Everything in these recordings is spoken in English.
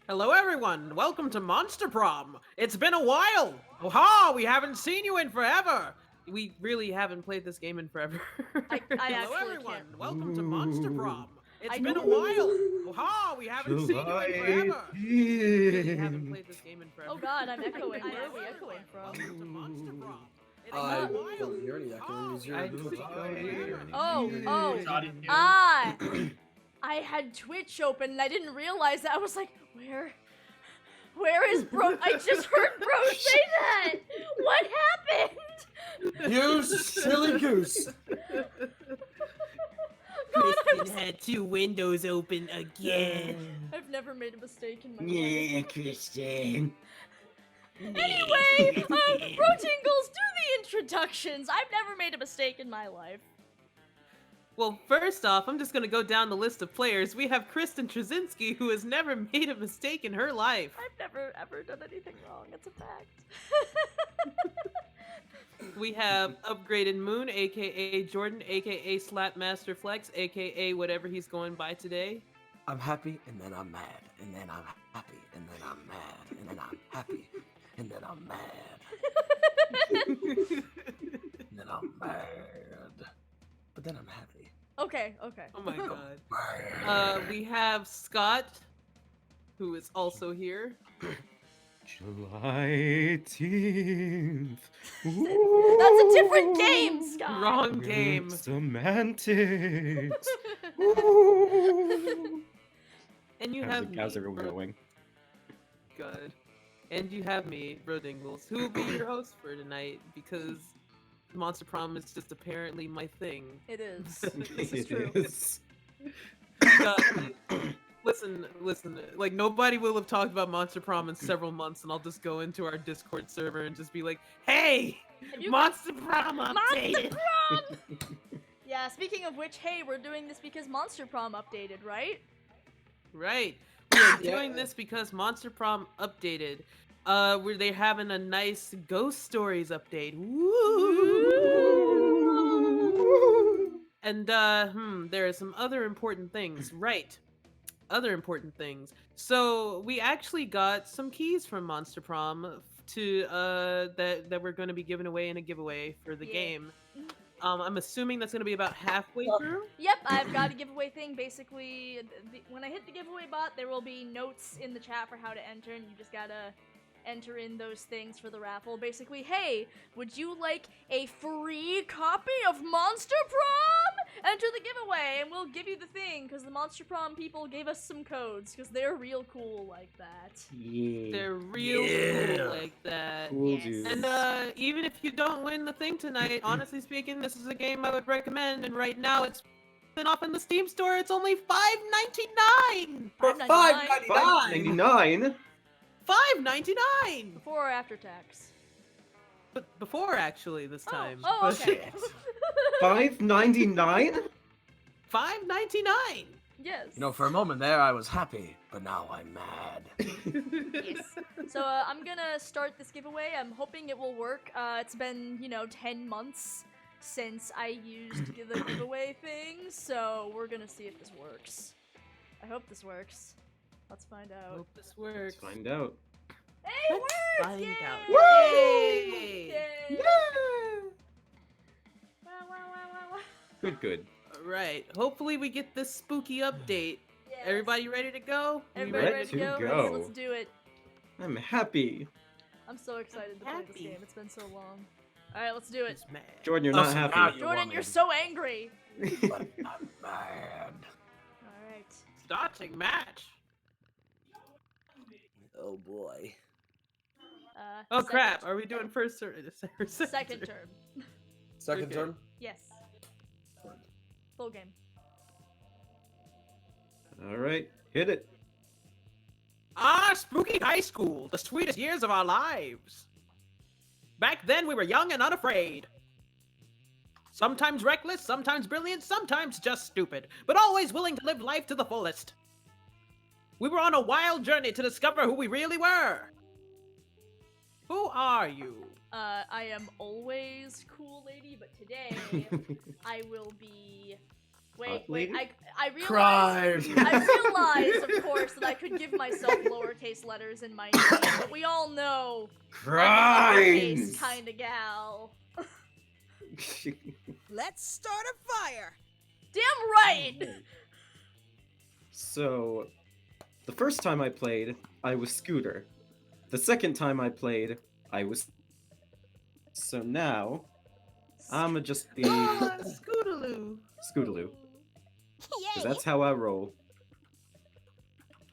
Hello everyone, welcome to Monster Prom. It's been a while. Oha, we haven't seen you in forever. We really haven't played this game in forever. I Hello actually everyone, can't. welcome to Monster Prom. It's I been a don't. while. Oha, we haven't seen you in forever. We really haven't played this game in forever. Oh god, I'm echoing. Hello Where are we everyone, echoing from? welcome to Monster Prom. It's I been a don't while. hear any echoing. Is your I Twitch don't going hear any. Oh, Not in ah! I had Twitch open and I didn't realize that. I was like, where is Bro? I just heard Bro say that! What happened? You silly goose! God, Kristen had two windows open again. I've never made a mistake in my life. Yeah, Kristen. Anyway, Bro Tingles, do the introductions. I've never made a mistake in my life. Well, first off, I'm just gonna go down the list of players. We have Kristen Trzynski, who has never made a mistake in her life. I've never ever done anything wrong. It's a fact. We have Upgraded Moon, aka Jordan, aka Slapmaster Flex, aka whatever he's going by today. I'm happy, and then I'm mad, and then I'm happy, and then I'm mad, and then I'm happy, and then I'm mad, and then I'm mad, but then I'm happy. Okay. Oh my god. Mad. We have Scott, who is also here. July 18th. That's a different game, Scott. Wrong game. Semantics. And you have me. How's everyone Bro- going? Good. And you have me, Brodingles, who will be your host for tonight because Monster Prom is just apparently my thing. It is. This is true. Uh, listen, like nobody will have talked about Monster Prom in several months, and I'll just go into our Discord server and just be like, "Hey, You Monster Prom updated." Monster Prom! Yeah, speaking of which, hey, we're doing this because Monster Prom updated, right? Right, we are doing this because Monster Prom updated. Where they're having a nice Ghost Stories update. Woo! And there are some other important things, right? Other important things. So we actually got some keys from Monster Prom to that we're going to be giving away in a giveaway for the Yeah. game. I'm assuming that's going to be about halfway through. Yep, I've got a giveaway thing. Basically, when I hit the giveaway bot, there will be notes in the chat for how to enter, and you just gotta enter in those things for the raffle. Basically, hey, would you like a free copy of Monster Prom? Enter the giveaway, and we'll give you the thing, because the Monster Prom people gave us some codes, because they're real cool like that. Yeah. They're real cool like that. Cool Yes. dudes. And even if you don't win the thing tonight, honestly speaking, this is a game I would recommend. And right now, it's been off in the Steam store. It's only $5.99. For $5.99. $5.99. $5.99. Before or after tax? But before actually this time. Oh, But okay. $5.99? $5.99. Yes. You know, for a moment there, I was happy, but now I'm mad. Yes. So I'm gonna start this giveaway. I'm hoping it will work. It's been, 10 months since I used the giveaway thing, so we're gonna see if this works. I hope this works. Let's find out. Hope this works. Let's find out. Hey, it Let's works! find Yay! out. Yay! Yay! Wow, wow, wow, wow, wow. Good. Right. Hopefully we get this spooky update. Yes. Everybody ready to go? We Everybody ready ready to to go? go? Let's do it. I'm happy. I'm so excited to play this Happy. game. It's been so long. Alright, let's do it. It's mad. Jordan, you're Oh, not so now happy. you Jordan, want me you're to- so angry! But I'm mad. Alright. Starting match. Oh boy. Oh Second crap! turn. Are we doing first or Second turn? turn. Second Okay. turn? Yes. Full game. All right, hit it. Ah, spooky high school, the sweetest years of our lives. Back then we were young and unafraid. Sometimes reckless, sometimes brilliant, sometimes just stupid, but always willing to live life to the fullest. We were on a wild journey to discover who we really were. Who are you? I am always cool lady, but today I will be Wait, Lady? I realized, Crime. I realized, of course, that I could give myself lowercase letters in my name, but we all know I'm an uppercase Crimes! kind of gal. Let's start a fire. Damn right! So, the first time I played, I was Scooter. The second time I played, I was. So now, I'ma just be Ah, Scootaloo. Scootaloo. Because Yay. that's how I roll.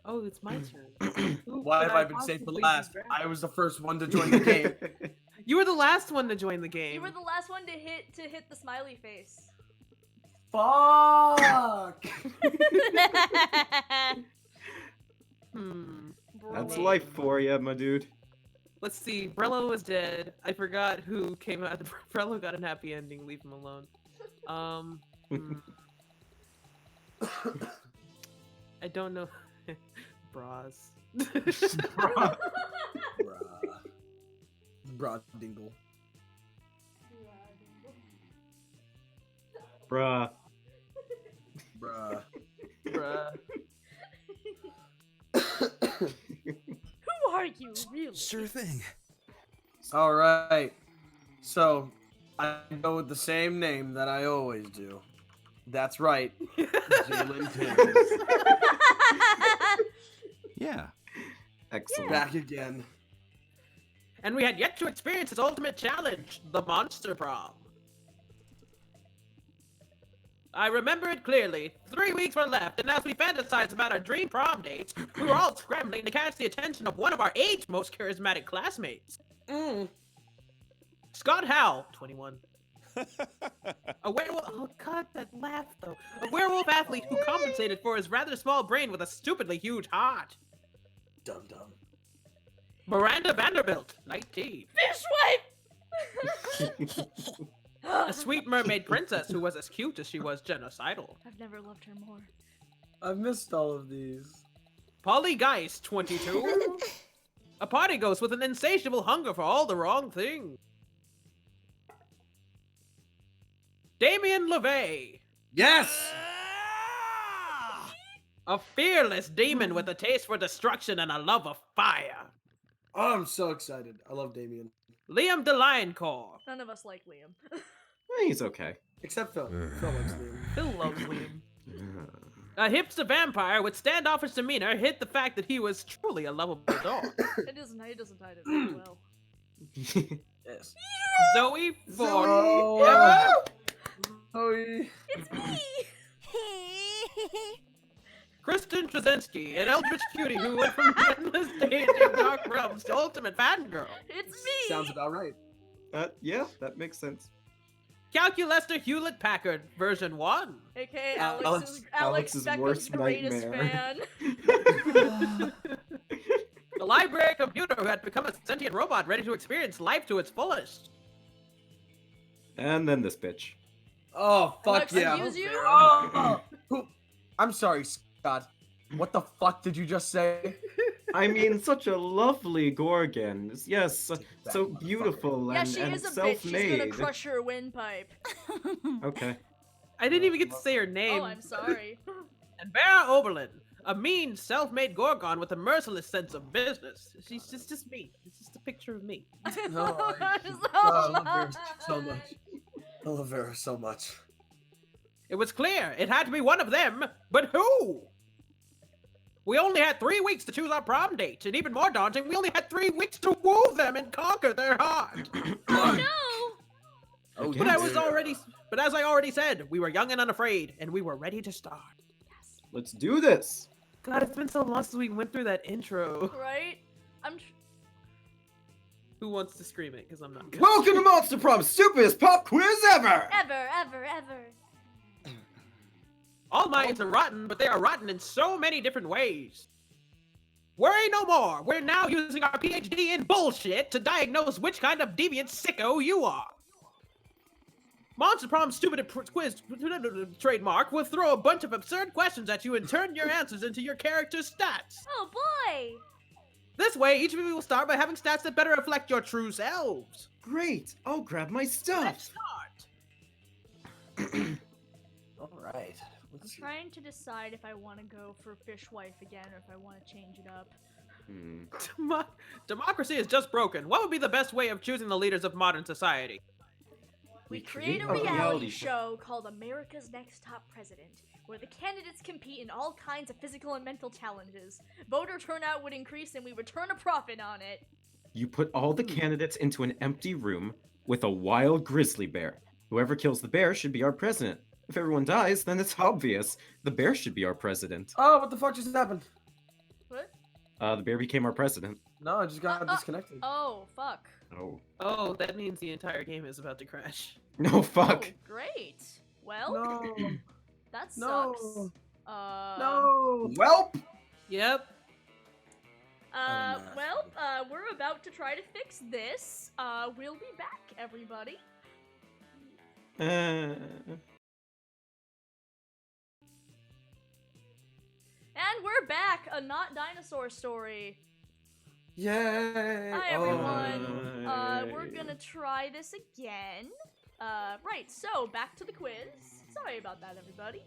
Oh, it's my turn. Who Why could have I been saved for possibly last? be I was the first one to join the game. You were the last one to join the game. You were the last one to hit the smiley face. Fuck! That's Bro. life for ya, my dude. Let's see. Brello was dead. I forgot who came out. Brello got a happy ending. Leave him alone. Hmm. I don't know. Bras. Bruh. Bruh dingle. Bruh. Bruh. Bruh. Who are you, really? Sure thing. Alright. So, I go with the same name that I always do. That's right. Jalen Tibbs. Yeah. Excellent. Back again. And we had yet to experience its ultimate challenge, the Monster Prom. I remember it clearly. 3 weeks were left, and as we fantasized about our dream prom dates, we were all scrambling to catch the attention of one of our eight most charismatic classmates. Scott Howell, 21. A werewolf. Oh god, that laugh though. A werewolf athlete who compensated for his rather small brain with a stupidly huge heart. Dum dum. Miranda Vanderbilt, 19. Fishwife! A sweet mermaid princess who was as cute as she was genocidal. I've never loved her more. I've missed all of these. Polly Geist, 22. A party ghost with an insatiable hunger for all the wrong things. Damien LeVay, Yes! a fearless demon with a taste for destruction and a love of fire. Oh, I'm so excited. I love Damien. Liam DeLioncourt. None of us like Liam. He's okay. Except Phil. Phil loves Liam. Phil loves Liam. A hipster vampire with standoffish demeanor hid the fact that he was truly a lovable dog. It doesn't hide it very well. Yes. Zoe Ford. Oh, Zoe. It's me! Kristen Trzynski, an eldritch cutie who went from the endless days of dark realms to ultimate fangirl. It's me! Sounds about right. Yeah, that makes sense. Calculester Hewlett Packard, version 1. AKA Alex- Alex's Beckham's worst greatest nightmare. fan. The library computer who had become a sentient robot ready to experience life to its fullest. And then this bitch. Oh, fuck Alex, yeah. excuse you? Oh, who- I'm sorry, Scott. What the fuck did you just say? I mean, such a lovely Gorgon. Yes, so motherfucker. beautiful Yeah, and, she and is a bitch. self-made. She's gonna crush her windpipe. Okay. I didn't even get to say her name. Oh, I'm sorry. And Vera Oberlin, a mean, self-made Gorgon with a merciless sense of business. She's just me. It's just a picture of me. No, I love Vera so much. I love Vera so much. It was clear it had to be one of them, but who? We only had 3 weeks to choose our prom date, and even more daunting, we only had 3 weeks to woo them and conquer their heart. Oh no! Oh, But as I already said, we were young and unafraid, and we were ready to start. Let's do this. God, it's been so long since we went through that intro. Right? Who wants to scream it? Because I'm not good. Welcome to Monster Prom, stupidest pop quiz ever! Ever. All minds are rotten, but they are rotten in so many different ways. Worry no more. We're now using our PhD in bullshit to diagnose which kind of deviant sicko you are. Monster Prom's stupid quiz trademark will throw a bunch of absurd questions at you and turn your answers into your character's stats. Oh boy! This way, each of you will start by having stats that better reflect your true selves. Great, I'll grab my Let's stuff. start. All right. I'm Let's see. trying to decide if I want to go for fishwife again or if I want to change it up. Democracy is just broken. What would be the best way of choosing the leaders of modern society? We create a a reality reality show called America's Next Top President, where the candidates compete in all kinds of physical and mental challenges. Voter turnout would increase and we would turn a profit on it. You put all the candidates into an empty room with a wild grizzly bear. Whoever kills the bear should be our president. If everyone dies, then it's obvious. The bear should be our president. Oh, what the fuck just happened? What? The bear became our president. No, I just got disconnected. Oh, fuck. Oh. Oh, that means the entire game is about to crash. No, fuck. Oh, great. Well, No. that No. sucks. No. Welp! Yep. Well, we're about to try to fix this. We'll be back, everybody. And we're back! A not dinosaur story. Yay. Hi, Oh. everyone. We're gonna try this again. Right, so back to the quiz. Sorry about that, everybody.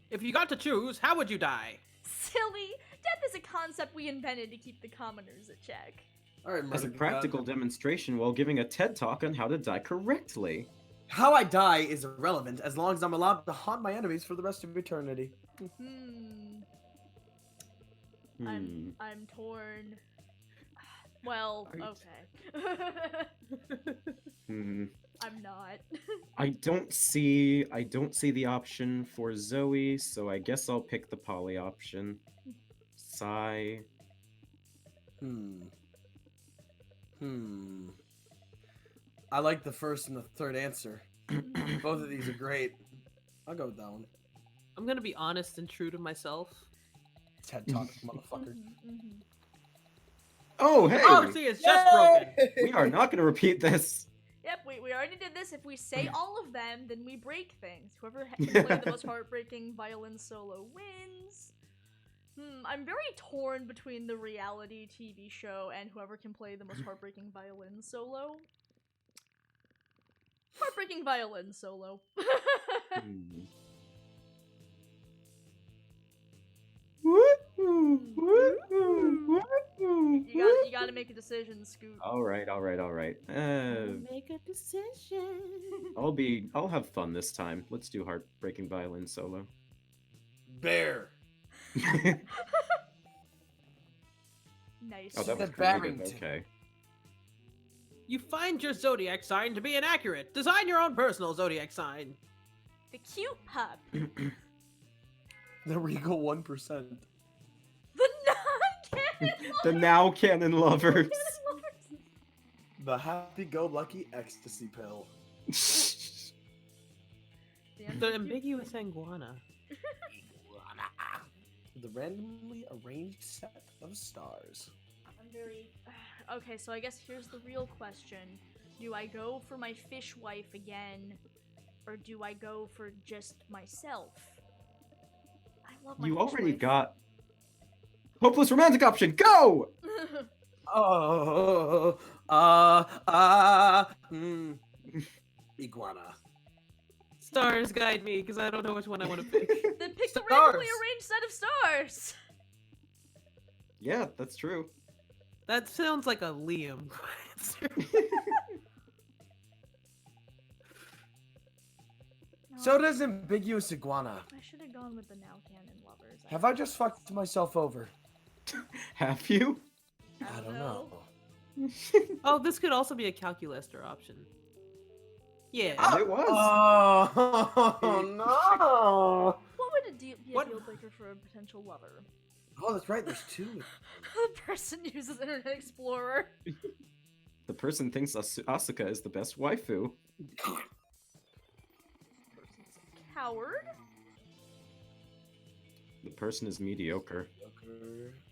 If you got to choose, how would you die? Silly! Death is a concept we invented to keep the commoners at check. All right, As a Mother practical God. demonstration while giving a TED talk on how to die correctly. How I die is irrelevant as long as I'm allowed to haunt my enemies for the rest of eternity. I'm torn. Well, Right. okay. I'm not. I don't see the option for Zoe, so I guess I'll pick the poly option. Sigh. I like the first and the third answer. Both of these are great. I'll go with that one. I'm gonna be honest and true to myself. TED Talk, motherfucker. Oh, hey! Democracy is just broken. We are not going to repeat this. Yep, we already did this. If we say all of them, then we break things. Whoever can play the most heartbreaking violin solo wins. I'm very torn between the reality TV show and whoever can play the most heartbreaking violin solo. Heartbreaking violin solo. You gotta make a decision, Scoot. All right. Make a decision. I'll have fun this time. Let's do heartbreaking violin solo. Bear. Nice. Oh, that was The creative. Barrington. Okay. You find your zodiac sign to be inaccurate. Design your own personal zodiac sign. The cute pup. The regal 1%. The non-canon The now canon lovers. The happy-go-lucky ecstasy pill. The ambiguous iguana. The randomly arranged set of stars. I'm very... Okay, so I guess here's the real question. Do I go for my fish wife again? Or do I go for just myself? I love my You fish already wife. got hopeless romantic option. Go. Oh, iguana. Stars guide me, because I don't know which one I want to pick. Then pick the Stars. randomly arranged set of stars! Yeah, that's true. That sounds like a Liam answer. So does ambiguous iguana. I should have gone with the now canon lovers. Have I just fucked myself over? Have you? I don't know. Oh, this could also be a calculator option. Yeah. And it was. Oh no! What would be a What? deal breaker for a potential lover? Oh, that's right. There's two. The person uses Internet Explorer. The person thinks Asuka is the best waifu. Person's a coward. The person is mediocre.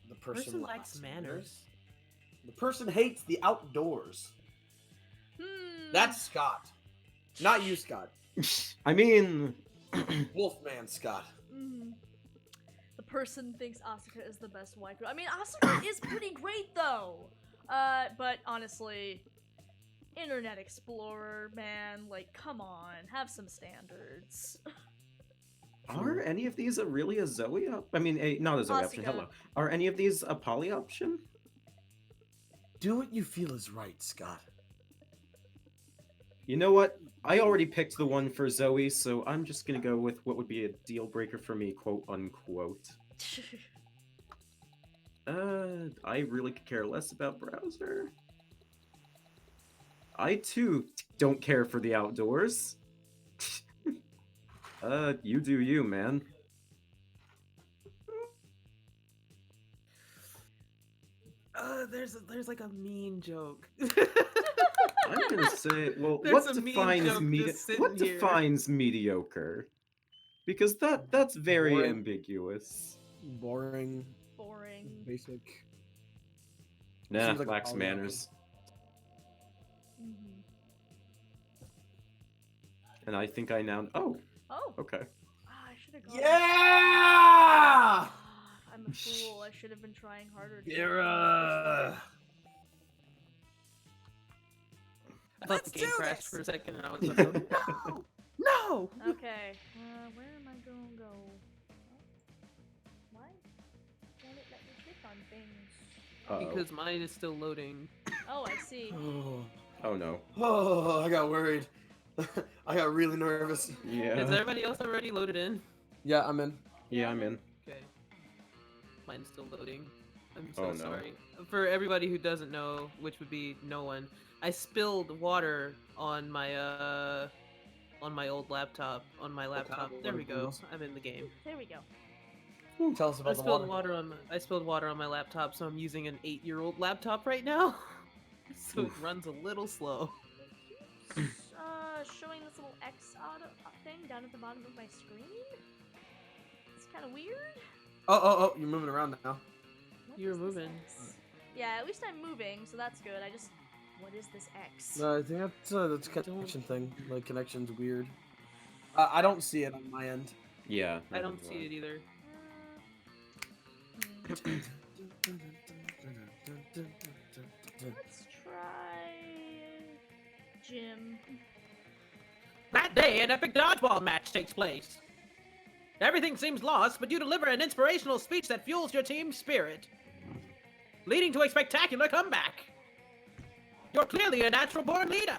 The Person lacks manners. The person hates the outdoors. Hmm. That's Scott. Not you, Scott. I mean, Wolfman Scott. Mhm. The person thinks Asuka is the best waifu. I mean, Asuka is pretty great though. But honestly, Internet Explorer, man. Like, come on, have some standards. Are any of these really a Zoe I mean, not a Zoe option, Asuka. hello. Are any of these a poly option? Do what you feel is right, Scott. You know what? I already picked the one for Zoe, so I'm just gonna go with what would be a deal breaker for me, quote unquote. I really could care less about browser. I too don't care for the outdoors. You do you, man. There's like a mean joke. I'm gonna say, well, There's what a mean defines joke just sitting what here. defines mediocre? Because that's very Boring. ambiguous. Boring, Boring. basic. Nah, Seems like a lacks poly option. manners. Mhm. And I think I now. Oh, Oh, okay. I should have gone. Yeah! I'm a fool. I should have been trying harder. to- Era! I thought Let's the game do crashed this. for a second and I was like, no! No! Okay, where am I gonna go? Why won't it let me click on things? Uh-oh. Because mine is still loading. Oh, I see. Oh no. Oh, I got worried. I got really nervous. Yeah. Is everybody else already loaded in? Yeah, I'm in. Yeah, I'm in. Okay. Mine's still loading. I'm so Oh, no. sorry. For everybody who doesn't know, which would be no one, I spilled water on my old laptop. On my laptop. of There water we go. boils? I'm in the game. There we go. Tell us I about the spilled water. I spilled water on my laptop, so I'm using an 8-year-old laptop right now. So it runs a little slow. Showing this little X thing down at the bottom of my screen. It's kind of weird. Oh, you're moving around now. What You're is this moving. X? Yeah, at least I'm moving, so that's good. What is this X? No, I think that's a connection thing. Like, connection's weird. I don't see it on my end. Yeah. I don't see it either. Let's try Jim. That day, an epic dodgeball match takes place. Everything seems lost, but you deliver an inspirational speech that fuels your team's spirit, leading to a spectacular comeback. You're clearly a natural-born leader.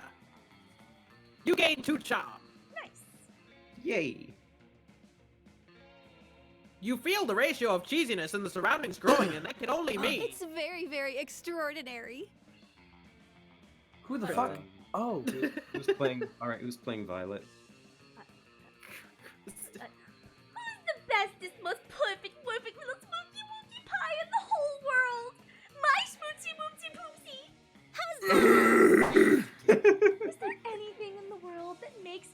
You gain 2 charm. Nice. Yay. You feel the ratio of cheesiness in the surroundings growing, and that can only mean... It's very, very extraordinary. Who the Uh, fuck? Oh. Who's playing? All right, who's playing Violet? Who's the bestest, most perfect little spooky wookie pie in the whole world? My spootsy woopsy poopsy! Is there anything in the world that makes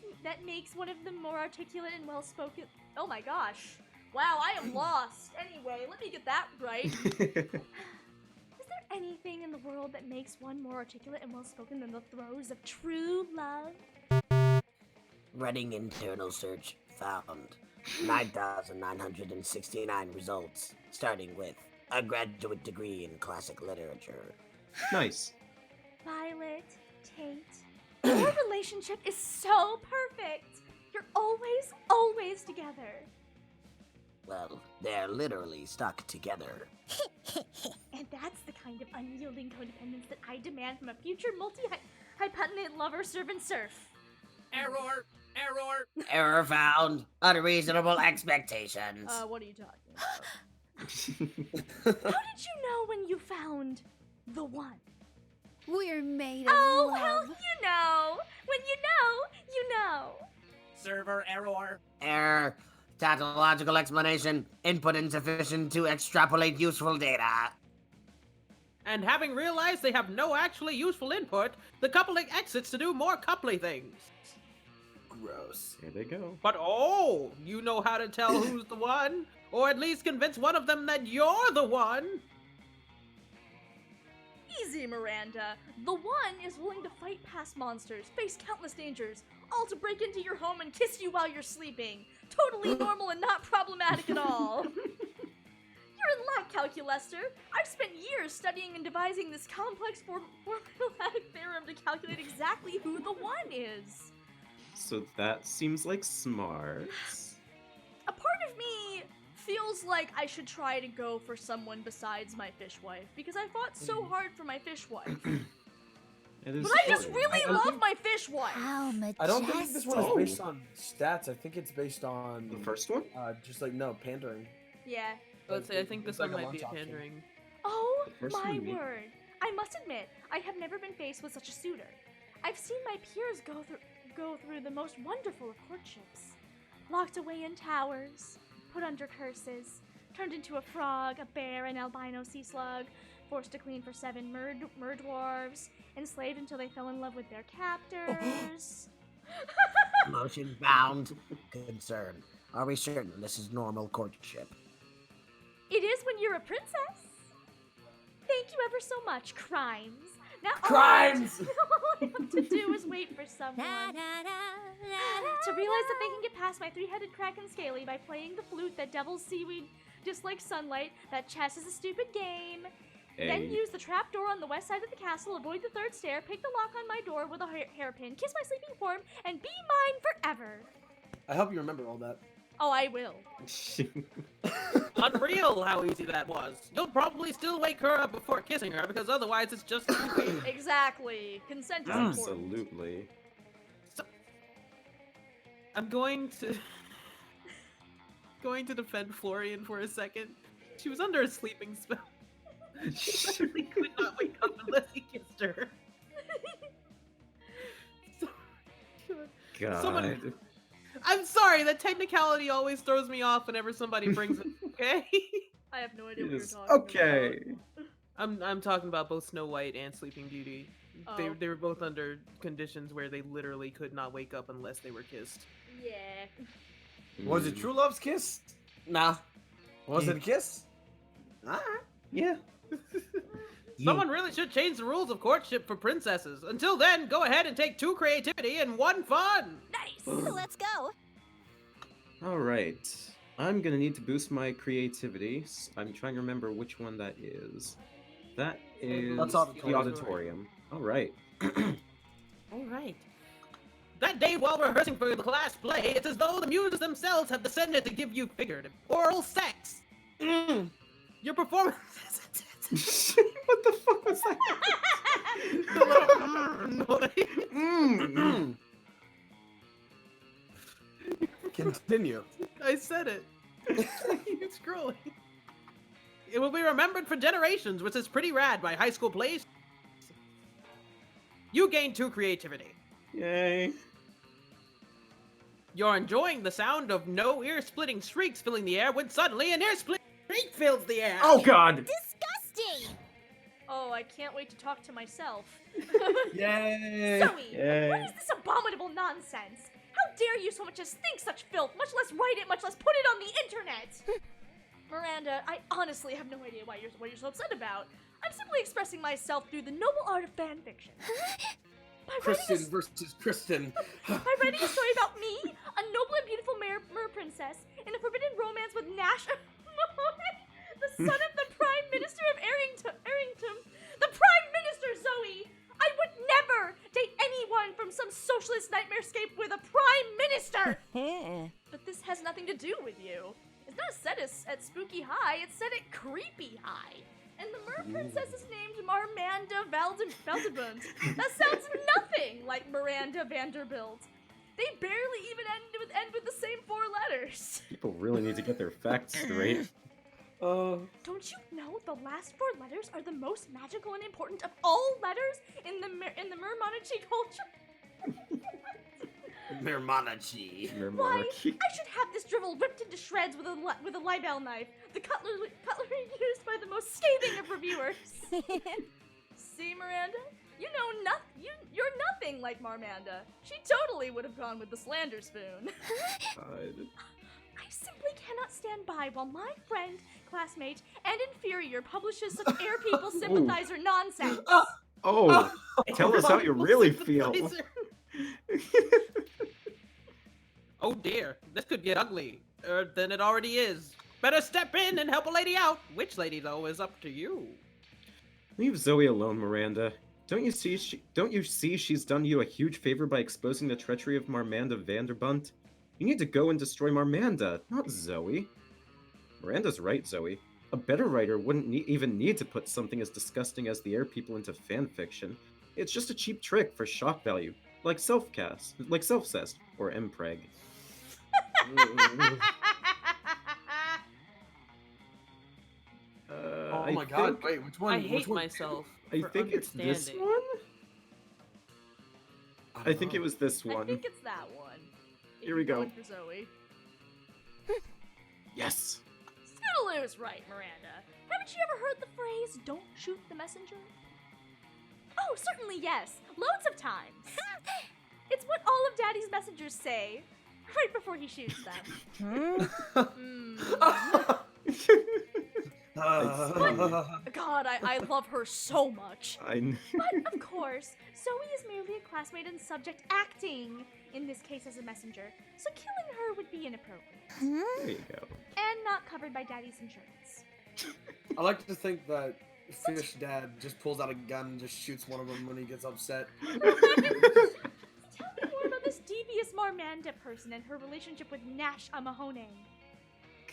one of them more articulate and well spoken? Oh my gosh! Wow, I am lost. Anyway, let me get that right. Is there anything in the world that makes one more articulate and well spoken than the throes of true love? Running internal search found 9,969 results, starting with a graduate degree in classic literature. Nice. Violet, Tate, your relationship is so perfect. You're always together. Well, they're literally stuck together. And that's the kind of unyielding codependence that I demand from a future multi-hypotenate lover, servant, serf. Error! Error found. Unreasonable expectations. What are you talking about? How did you know when you found the one? We're made of Oh, love. well, you know. When you know. Server error! Error. Tautological explanation. Input insufficient to extrapolate useful data. And having realized they have no actually useful input, the coupling exits to do more coupley things. Gross. Here they go. But oh, you know how to tell who's the one, or at least convince one of them that you're the one. Easy, Miranda. The one is willing to fight past monsters, face countless dangers, all to break into your home and kiss you while you're sleeping. Totally normal and not problematic at all. You're in lack calculester. I've spent years studying and devising this complex formulaic theorem to calculate exactly who the one is. So that seems like smarts. A part of me feels like I should try to go for someone besides my fishwife, because I fought so hard for my fishwife. But I just really love my fishwife. How majestic. I don't think this one is based on stats. I think it's based on The first one? just like no pandering. Yeah. Let's say I think this It's like one a might be a lunch option. pandering. Oh The first my one, maybe. word. I must admit, I have never been faced with such a suitor. I've seen my peers go through the most wonderful of courtships. Locked away in towers, put under curses, turned into a frog, a bear, an albino sea slug, forced to clean for 7 mer dwarves, enslaved until they fell in love with their captors. Emotion bound. Concern. Are we certain this is normal courtship? It is when you're a princess. Thank you ever so much, Crimes. Now Crimes! all I have to do is wait for someone to realize that they can get past my 3-headed Kraken Scaly by playing the flute that devils seaweed dislike sunlight, that chess is a stupid game. Then use the trap door on the west side of the castle, avoid the 3rd stair, pick the lock on my door with a hairpin, kiss my sleeping form, and be mine forever. I hope you remember all that. Oh, I will. Unreal how easy that was. You'll probably still wake her up before kissing her, because otherwise it's just too Exactly. Consent is important. Absolutely. I'm going to defend Florian for a second. She was under a sleeping spell. She literally could not wake up unless he kissed her. God. Someone- I'm sorry, that technicality always throws me off whenever somebody brings it, okay? I have no idea It what you're is talking okay. about. I'm talking about both Snow White and Sleeping Beauty. Oh. They were both under conditions where they literally could not wake up unless they were kissed. Yeah. Was it True Love's kiss? Nah. Was it a kiss? Alright. Yeah. Someone really should change the rules of courtship for princesses. Until then, go ahead and take 2 creativity and 1 fun! Nice! Let's go. All right. I'm gonna need to boost my creativity. I'm trying to remember which one that is. That is That's the auditorium. auditorium. All right. Alright. That day while rehearsing for the class play, it's as though the muses themselves have descended to give you figurative oral sex. Your performance What the fuck was that? Continue. I said it. Keep scrolling. It will be remembered for generations, which is pretty rad by high school plays. You gain 2 creativity. Yay. You're enjoying the sound of no ear-splitting shrieks filling the air when suddenly an ear-splitting shriek fills the air. Oh God. Disgusting. Oh, I can't wait to talk to myself. Yay! Zoe, Yay. what is this abominable nonsense? How dare you so much as think such filth, much less write it, much less put it on the internet? Miranda, I honestly have no idea what you're so upset about. I'm simply expressing myself through the noble art of fan fiction. By Kristen versus Kristen. writing a story about me, a noble and beautiful mer princess, in a forbidden romance with Nash, the son of the Prime Minister of Arrington. The Prime Minister, Zoe! I would never date anyone from some socialist nightmarescape with a Prime Minister! But this has nothing to do with you. It's not set at Spooky High, it's set at Creepy High. And the Mer Princess is named Marmanda Vanderbilt. That sounds nothing like Miranda Vanderbilt. They barely even end with the same 4 letters. People really need to get their facts straight. Don't you know the last 4 letters are the most magical and important of all letters in the Mermonarchy culture? Mermanachi. Why, I should have this drivel ripped into shreds with a libel knife, the cutlery used by the most scathing of reviewers. See, Miranda? You know you're nothing like Marmanda. She totally would have gone with the slander spoon. I simply cannot stand by while my friend, classmate, and inferior publishes such air people sympathizer nonsense. Oh, tell us how you really feel. Oh dear, this could get ugly. Than it already is. Better step in and help a lady out. Which lady, though, is up to you. Leave Zoe alone, Miranda. Don't you see she's done you a huge favor by exposing the treachery of Marmanda Vanderbunt? You need to go and destroy Marmanda, not Zoe. Miranda's right, Zoe. A better writer wouldn't even need to put something as disgusting as the air people into fanfiction. It's just a cheap trick for shock value, like self-cest, or mpreg. Oh my god, wait, which one? I which hate one? myself. I for think it's this understanding. one? I think it was this I one. think it's that one. If Here we you're go. going For Zoe. Yes! Scootaloo's right, Miranda. Haven't you ever heard the phrase, don't shoot the messenger? Oh, certainly yes. Loads of times. It's what all of Daddy's messengers say right before he shoots them. God, I love her so much. But, of course, Zoe is merely a classmate and subject acting, in this case as a messenger, so killing her would be inappropriate. There you go. And not covered by Daddy's insurance. I like to think that Fish Dad just pulls out a gun and just shoots one of them when he gets upset. Tell me more about this devious Marmanda person and her relationship with Nash Amahone.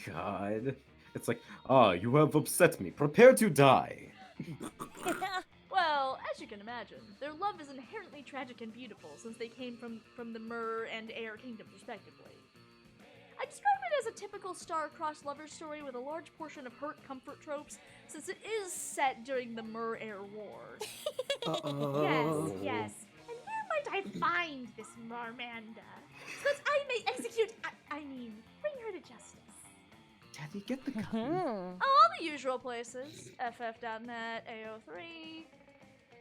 God. It's like, you have upset me. Prepare to die. Well, as you can imagine, their love is inherently tragic and beautiful since they came from the Myr and Air kingdoms respectively. I describe it as a typical star-crossed lover story with a large portion of hurt comfort tropes, since it is set during the Myr-Air War. Yes. And where might I find this Marmanda? So that I may execute, bring her to justice. Daddy, get the gun. All the usual places. FF.net, AO3.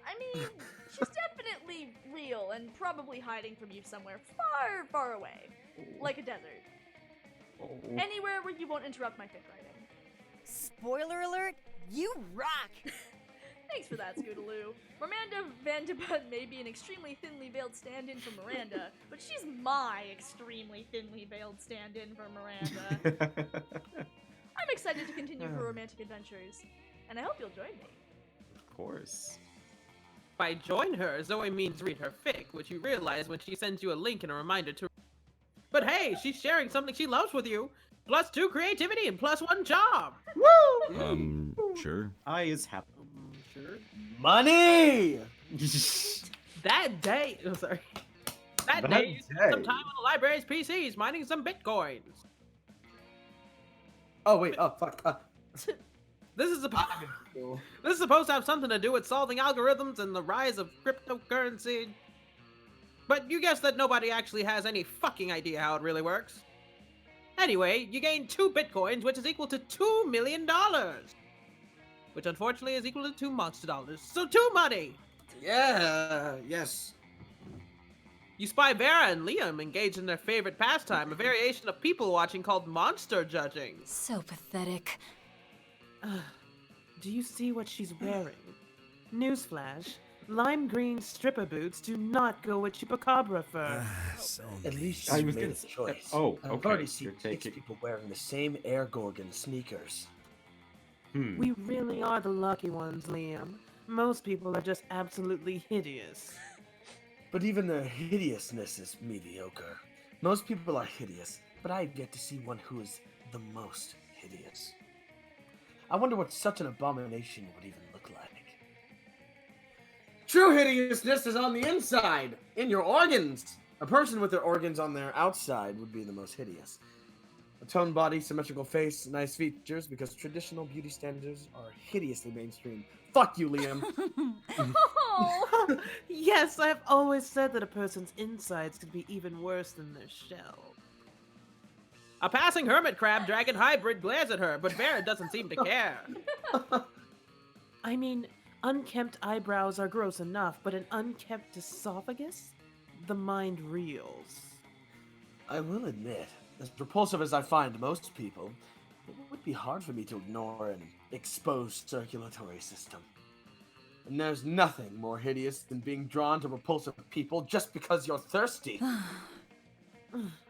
I mean, she's definitely real and probably hiding from you somewhere far, far away. Like a desert. Anywhere where you won't interrupt my fic writing. Spoiler alert, you rock! Thanks for that, Scootaloo. Miranda Vanderbunt may be an extremely thinly veiled stand-in for Miranda, but she's my extremely thinly veiled stand-in for Miranda. I'm excited to continue her romantic adventures, and I hope you'll join me. Of course. By join her, Zoe means read her fic, which you realize when she sends you a link and a reminder to. But hey, she's sharing something she loves with you. +2 creativity and +1 charm. Woo! Sure. I is happy. Sure. Money! That day, That day, you spent some time on the library's PCs mining some bitcoins. Oh wait, oh fuck. This is supposed to have something to do with solving algorithms and the rise of cryptocurrency. But you guess that nobody actually has any fucking idea how it really works. Anyway, you gain 2 bitcoins, which is equal to $2 million. Which unfortunately is equal to 2 monster dollars. So 2 money! Yeah, yes. You spy Vera and Liam engaged in their favorite pastime, a variation of people watching called monster judging. So pathetic. Do you see what she's wearing? Newsflash. Lime green stripper boots do not go with chupacabra fur. At least I you was made gonna a say- choice. oh, I've okay, already seen you're 6 taking- people wearing the same Air Gorgon sneakers. We really are the lucky ones, Liam. Most people are just absolutely hideous. But even their hideousness is mediocre. Most people are hideous, but I've yet to see one who is the most hideous. I wonder what such an abomination would even look like. True hideousness is on the inside, in your organs. A person with their organs on their outside would be the most hideous. A toned body, symmetrical face, nice features, because traditional beauty standards are hideously mainstream. Fuck you, Liam. Oh! Yes, I have always said that a person's insides could be even worse than their shell. A passing hermit crab dragon hybrid glares at her, but Vera doesn't seem to care. I mean, unkempt eyebrows are gross enough, but an unkempt esophagus? The mind reels. I will admit, as repulsive as I find most people, it would be hard for me to ignore an exposed circulatory system. And there's nothing more hideous than being drawn to repulsive people just because you're thirsty.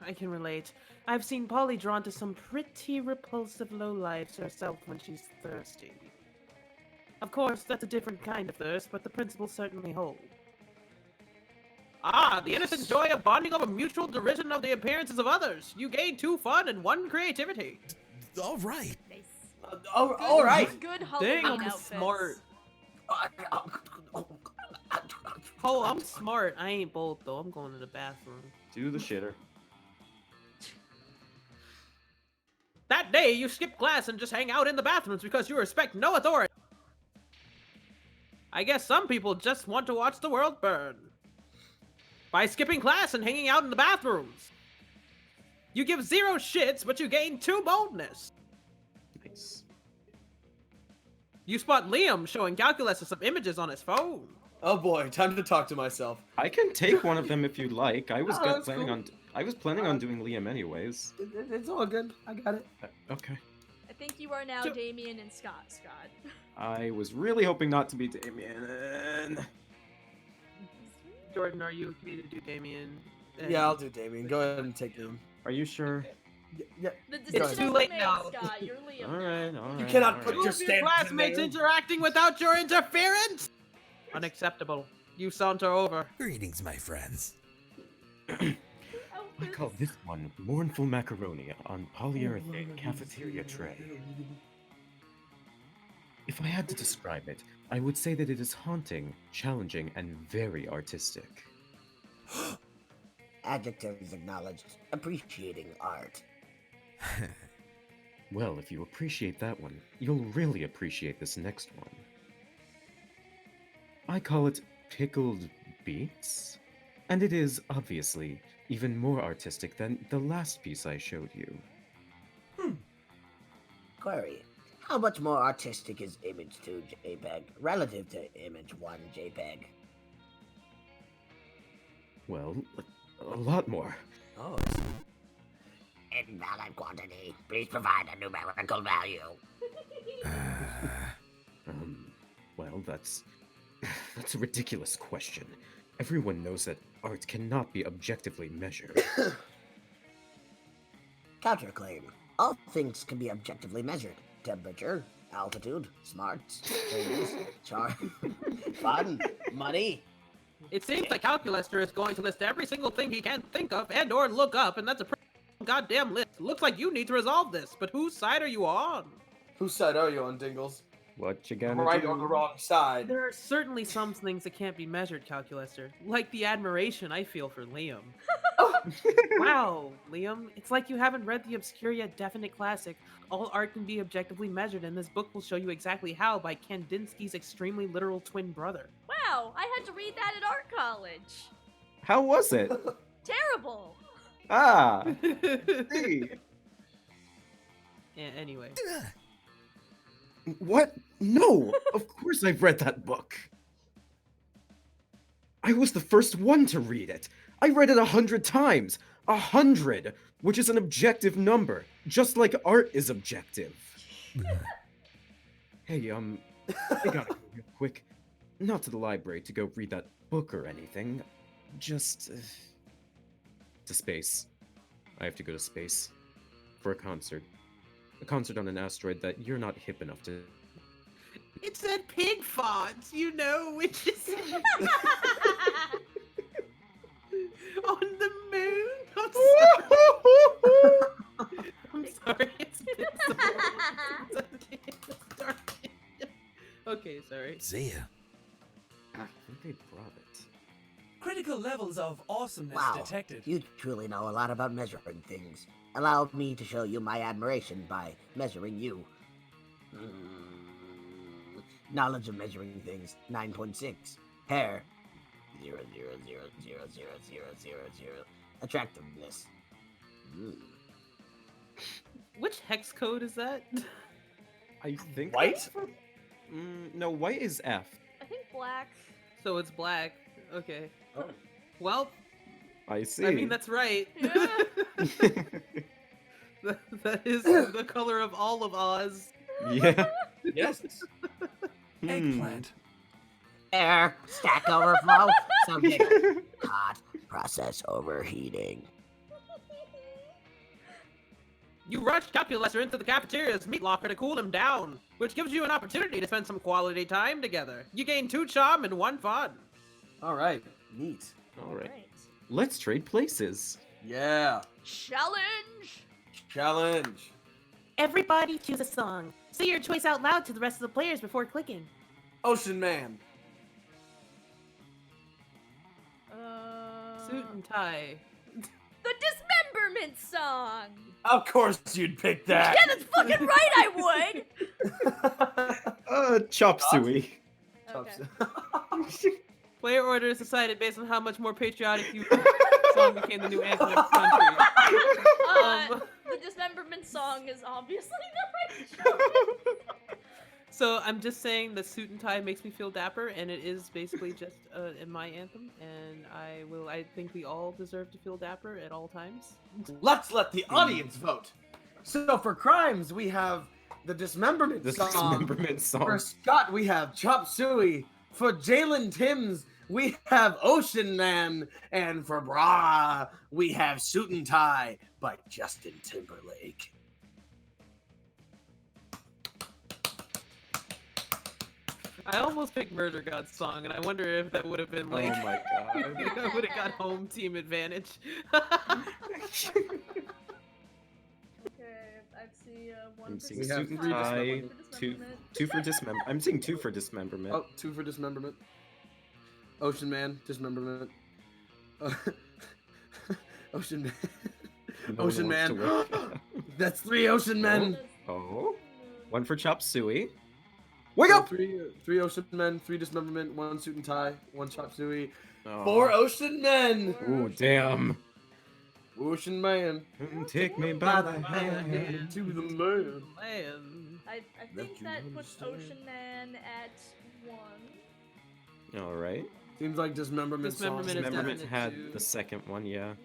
I can relate. I've seen Polly drawn to some pretty repulsive lowlives herself when she's thirsty. Of course, that's a different kind of thirst, but the principles certainly hold. Ah, the innocent joy of bonding over mutual derision of the appearances of others. You gain 2 fun and 1 creativity. All right. Nice. All right. Good Halloween Dang, I'm outfits. smart. Oh, I'm smart. I ain't bold, though. I'm going to the bathroom. Do the shitter. That day, you skip class and just hang out in the bathrooms because you respect no authority. I guess some people just want to watch the world burn. By skipping class and hanging out in the bathrooms. You give 0 shits, but you gain 2 boldness. Nice. You spot Liam showing Calculus some images on his phone. Oh boy, time to talk to myself. I can take one of them if you'd like. I was that's planning cool. on. I was planning on doing Liam anyways. It's all good. I got it. Okay. I think you are now So- Damien and Scott. I was really hoping not to be Damien. Jordan, are you okay to do Damien? Yeah, I'll do Damien. Go ahead and take him. Are you sure? Yeah. The It's decision too has late been made, now. Scott. You're Liam. All right, all right. You cannot all put Two your of your stamp in classmates there. interacting without your interference? Unacceptable. You saunter over. Greetings, my friends. I call this one mournful macaroni on polyurethane cafeteria tray. If I had to describe it, I would say that it is haunting, challenging, and very artistic. Adjectives acknowledged. Appreciating art. Well, if you appreciate that one, you'll really appreciate this next one. I call it pickled beets, and it is, obviously, even more artistic than the last piece I showed you. Query. How much more artistic is image 2 JPEG relative to image 1 JPEG? Well, a lot more. Oh, invalid quantity. Please provide a numerical value. Well, that's a ridiculous question. Everyone knows that art cannot be objectively measured. Counterclaim. All things can be objectively measured. Temperature, altitude, smarts, changes, charm, fun, money. It seems like Calculaster is going to list every single thing he can think of and or look up, and that's a pretty goddamn list. Looks like you need to resolve this, but whose side are you on? Whose side are you on, Dingles? What you I'm gonna right do? or the wrong side. There are certainly some things that can't be measured, Calculaster. Like the admiration I feel for Liam. Wow, Liam, it's like you haven't read the obscure yet definite classic, All Art Can Be Objectively Measured, and this book will show you exactly how by Kandinsky's extremely literal twin brother. Wow, I had to read that at art college. How was it? Terrible. Ah! See. Yeah, anyway. What? No! Of course I've read that book! I was the first one to read it! I read it 100 times! 100! Which is an objective number, just like art is objective. Hey, I gotta go real quick. Not to the library to go read that book or anything. Just... to space. I have to go to space. For a concert. A concert on an asteroid that you're not hip enough to... It said pig fonts, you know, which is on the moon. I'm sorry. It's been so long. Okay, sorry. See ya. I think they brought it. Critical levels of awesomeness Wow, detected. you truly know a lot about measuring things. Allow me to show you my admiration by measuring you. Knowledge of measuring things, 9.6. Hair, 0.0000000. Attractiveness. Which hex code is that? I think... White? No, white is F. I think black. So it's black. Okay. Oh. Well, I see. I mean, that's right. Yeah. That is the color of all of Oz. Yeah. Yes. Eggplant. Air, stack overflow, something hot, process overheating. You rush Calculus into the cafeteria's meat locker to cool him down, which gives you an opportunity to spend some quality time together. You gain 2 charm and 1 fun. All right, neat. All right. Let's trade places. Yeah, Challenge! challenge. Everybody choose a song. Say your choice out loud to the rest of the players before clicking. Ocean Man. Suit and tie. The Dismemberment song! Of course you'd pick that. Yeah, that's fucking right, I would! Chop Suey. Okay. Player order is decided based on how much more patriotic you song became the new anthem of the country. The Dismemberment song is obviously the right choice. So I'm just saying the suit and tie makes me feel dapper, and it is basically just in my anthem, and I think we all deserve to feel dapper at all times. Let's let the audience vote. So for crimes, we have the Dismemberment The song. Dismemberment For song. Scott, we have Chop Suey. For Jalen Timms, we have Ocean Man. And for Bra, we have Suit and Tie by Justin Timberlake. I almost picked Murder God's song, and I wonder if that would have been like. Oh my god. I would have got home team advantage. Okay, I see one I'm for seeing We have suit and three tie, Dismemberment. two for dismember. I'm seeing 2 for dismemberment. Oh, 2 for Dismemberment. Ocean Man, Dismemberment. Ocean Man. No one Ocean wants to Man. work. That's 3 Ocean Men. Oh, 1 for Chop Suey. Wake up! 3 Ocean Men, 3 Dismemberment, 1 Suit and Tie, 1 Chop Suey, Oh. 4 Ocean Men. Ooh, damn. Ocean Man. Take me by the hand. To the moon. Man. I Let think you that puts understand. Ocean Man at 1. All right. Seems like Dismemberment. Dismemberment is Dismemberment definite had two. the second one, yeah. Yep.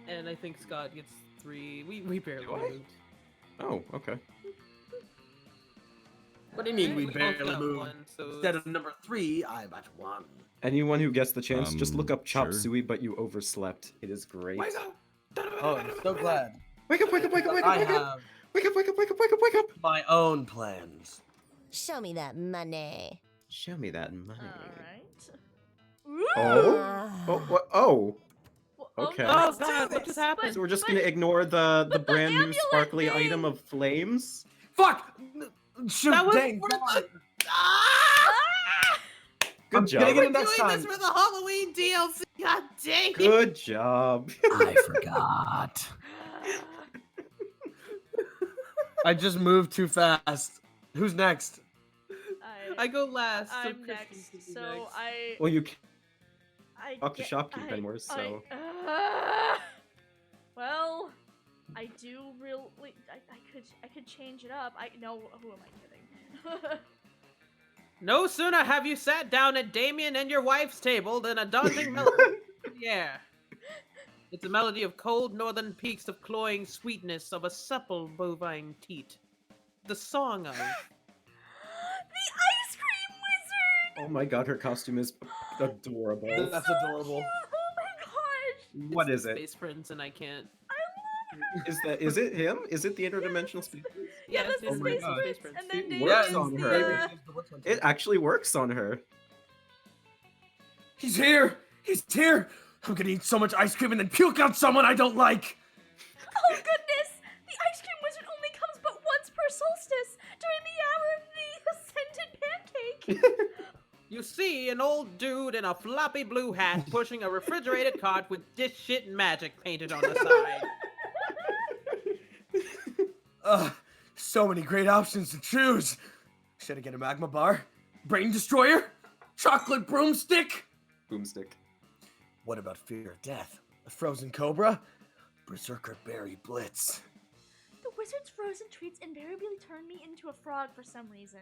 And And I think Scott gets 3. We barely Do I? moved. Oh, okay. What do you mean we both barely got moved? 1, so Instead of number 3, I'm at 1. Anyone who gets the chance, just look up Chop Sure. Suey, but you overslept. It is great. Oh, I'm so glad. Wake up, wake up, wake up, wake up, I wake up! have Wake up, wake up, wake up, wake up, wake up! my own plans. Show me that money. Show me that money. Alright. Oh? Oh, what? Oh! Well, Okay. Oh let's god, do what this. just happened? So we're just gonna ignore the the brand new amulet sparkly thing! item of flames? Fuck! Shoot, That was dang, for God. the- Ah! Good I'm job. getting We're it next doing time. this for the Halloween DLC. God dang it. Good job. I forgot. I just moved too fast. Who's next? I go last. so I'm Kristen next, can be so next. Well, you can't I talk to get- shopkeep I- anymore, so. Well, I do really. I could change it up. No. Who am I kidding? No sooner have you sat down at Damien and your wife's table than a daunting melody in the air. It's a melody of cold northern peaks of cloying sweetness of a supple bovine teat. The song of... The ice cream wizard. Oh my god, her costume is adorable. That's adorable. Oh my gosh. What is it? Space Prince and I can't... Is it him? Is it the interdimensional speed? Yeah, that's it's the my Space God. Prince, and then It David works is on the, her. It actually works on her. He's here! He's here! I'm gonna eat so much ice cream and then puke out someone I don't like! Oh goodness! The ice cream wizard only comes but once per solstice, during the hour of the ascended pancake. You see an old dude in a floppy blue hat pushing a refrigerated cart with dish shit magic painted on the side. So many great options to choose. Should I get a magma bar? Brain destroyer? Chocolate broomstick? Boomstick. What about fear of death? A frozen cobra? Berserker berry blitz. The wizard's frozen treats invariably turn me into a frog for some reason.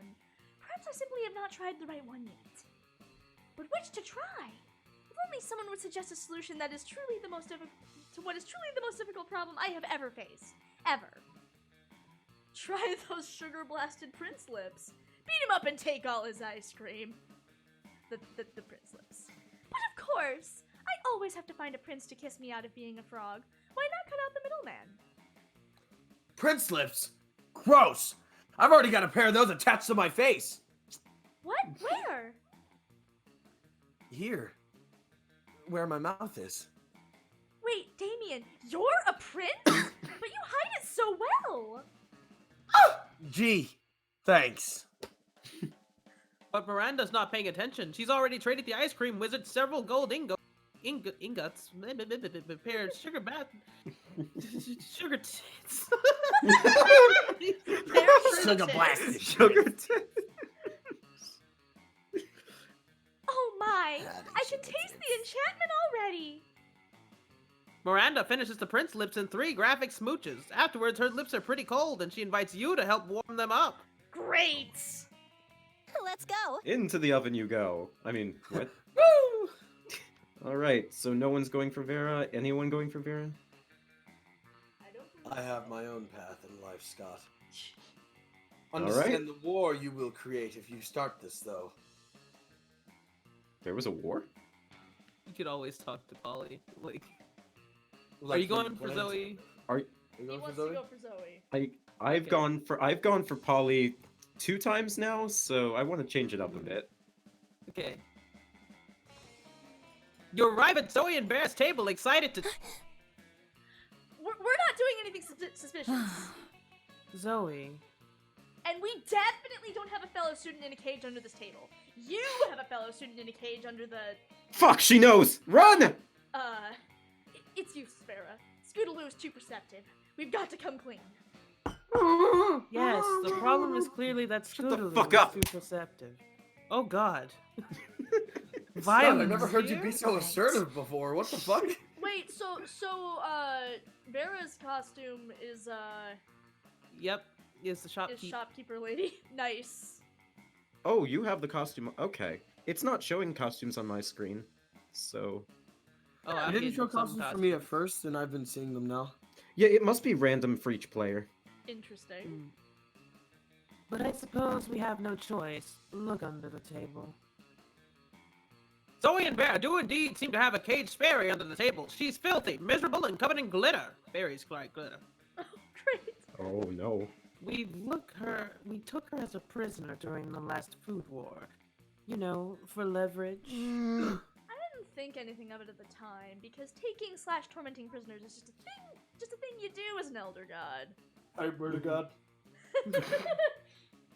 Perhaps I simply have not tried the right one yet. But which to try? If only someone would suggest a solution that is truly the most to what is truly the most difficult problem I have ever faced. Ever. Try those sugar-blasted prince lips. Beat him up and take all his ice cream. The prince lips. But of course, I always have to find a prince to kiss me out of being a frog. Why not cut out the middleman? Prince lips? Gross! I've already got a pair of those attached to my face. What? Where? Here. Where my mouth is. Wait, Damien, you're a prince? But you hide it so well. Gee, thanks. But Miranda's not paying attention. She's already traded the ice cream wizard several gold ingots, pair of sugar bath, sugar tits. Sugar blasted. Sugar tits. Oh my, God, I can taste the enchantment already. Miranda finishes the prince lips in 3 graphic smooches. Afterwards, her lips are pretty cold, and she invites you to help warm them up. Great. Let's go. Into the oven you go. I mean, what? Woo! All right, so no one's going for Vera. Anyone going for Vera? I have my own path in life, Scott. All Understand the war you will create if you start this, though. There was a war? You could always talk to Polly. Like, are Like you going for plans? Zoe? Are you He going for wants Zoe? to go for Zoe. I've Okay. gone for Polly 2 times now, so I want to change it up a bit. Okay. You arrive at Zoe and Bear's table, excited to. We're not doing anything suspicious. Zoe. And we definitely don't have a fellow student in a cage under this table. You have a fellow student in a cage under the... Fuck, she knows! Run! It's you, Sparrow. Scootaloo is too perceptive. We've got to come clean. Yes, the problem is clearly that Shut the Scootaloo fuck is up. too perceptive. Oh god. Scott, I've Violence never heard you here? be so assertive before. What the fuck? Wait, so, Vera's costume is Yep, is the shopkeep. shopkeeper lady. Nice. Oh, you have the costume. Okay. It's not showing costumes on my screen, so... Oh, I I'm didn't getting show some costumes for me at first, and I've been seeing them now. Yeah, it must be random for each player. Interesting. But I suppose we have no choice. Look under the table. Zoe and Bear do indeed seem to have a caged fairy under the table. She's filthy, miserable, and covered in glitter. Fairies like glitter. Oh, great. Oh, no. We took her as a prisoner during the last food war. You know, for leverage. I didn't think anything of it at the time, because taking/tormenting prisoners is just a thing you do as an elder god. I swear to God.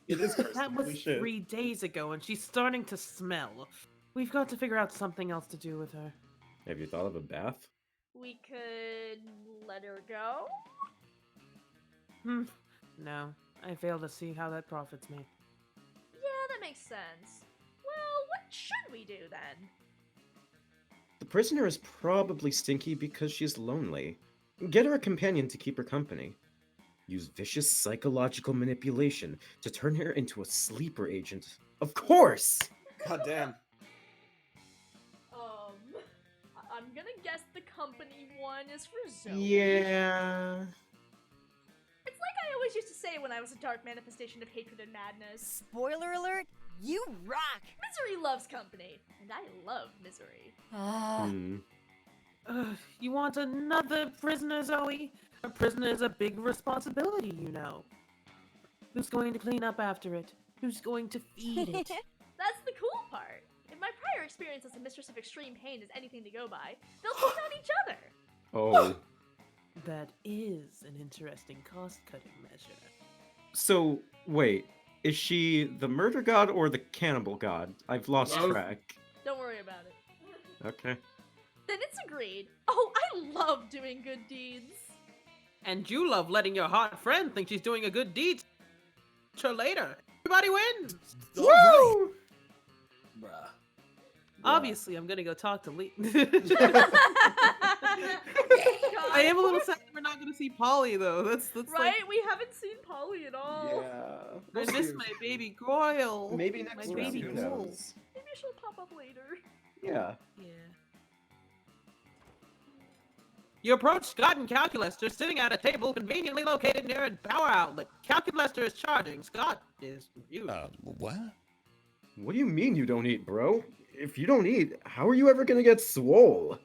It is That was 3 days ago, and she's starting to smell. We've got to figure out something else to do with her. Have you thought of a bath? We could let her go? No, I fail to see how that profits me. Yeah, that makes sense. Well, what should we do then? The prisoner is probably stinky because she's lonely. Get her a companion to keep her company. Use vicious psychological manipulation to turn her into a sleeper agent. Of course! God damn. I'm gonna guess the company one is for Zoe. Yeah. It's like I always used to say when I was a dark manifestation of hatred and madness. Spoiler alert, you rock! Misery loves company, and I love misery. You want another prisoner, Zoe? A prisoner is a big responsibility, you know. Who's going to clean up after it? Who's going to feed it? That's the cool part. If my prior experience as a mistress of extreme pain is anything to go by, they'll take on each other. Oh. That is an interesting cost-cutting measure. So, wait. Is she the murder god or the cannibal god? I've lost Both. track. Don't worry about it. Okay. Then it's agreed. Oh, I love doing good deeds. And you love letting your hot friend think she's doing a good deed. Her later. Everybody wins! Woo! Bruh. Obviously, I'm gonna go talk to Lee. God. I am a little sad that we're not gonna see Polly though. That's Right? We haven't seen Polly at all. like, I miss my baby Goyle. Maybe next my round, baby who Goyle. knows? Maybe she'll pop up later. Yeah. Yeah. You approach Scott and Calculester sitting at a table conveniently located near a power outlet. Calculester is charging. Scott is confused. What? What do you mean you don't eat, bro? If you don't eat, how are you ever gonna get swole?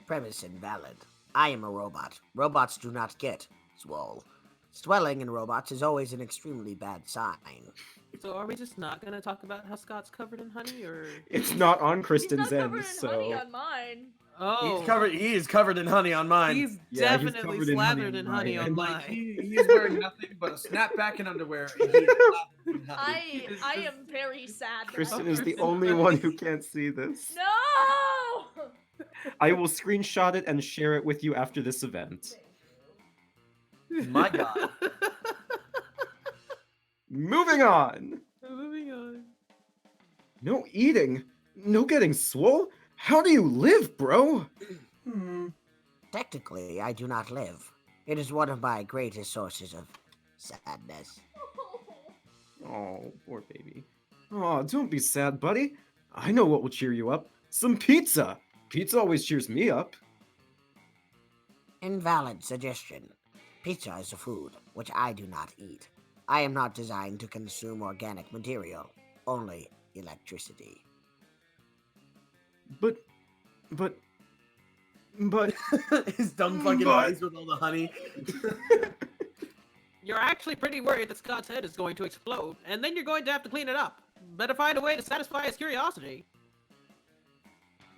Premise invalid. I am a robot. Robots do not get swole. Swelling in robots is always an extremely bad sign. So are we just not gonna talk about how Scott's covered in honey, or? It's not on He's Kristen's not end, covered in so honey on mine. Oh, He is covered in honey on mine. he's Yeah, he's definitely covered in honey slathered in on honey mine. on Like mine. he's wearing nothing but a snapback and underwear. And he is slathered in honey. I am very sad. that Kristen I- is the only one who can't see this. No! I will screenshot it and share it with you after this event. My God. Moving on. Moving on. No eating. No getting swole. How do you live, bro? Technically, I do not live. It is one of my greatest sources of sadness. Oh, poor baby. Oh, don't be sad, buddy. I know what will cheer you up. Some pizza. Pizza always cheers me up. Invalid suggestion. Pizza is a food, which I do not eat. I am not designed to consume organic material, only electricity. But His dumb fucking eyes with all the honey. You're actually pretty worried that Scott's head is going to explode, and then you're going to have to clean it up. Better find a way to satisfy his curiosity.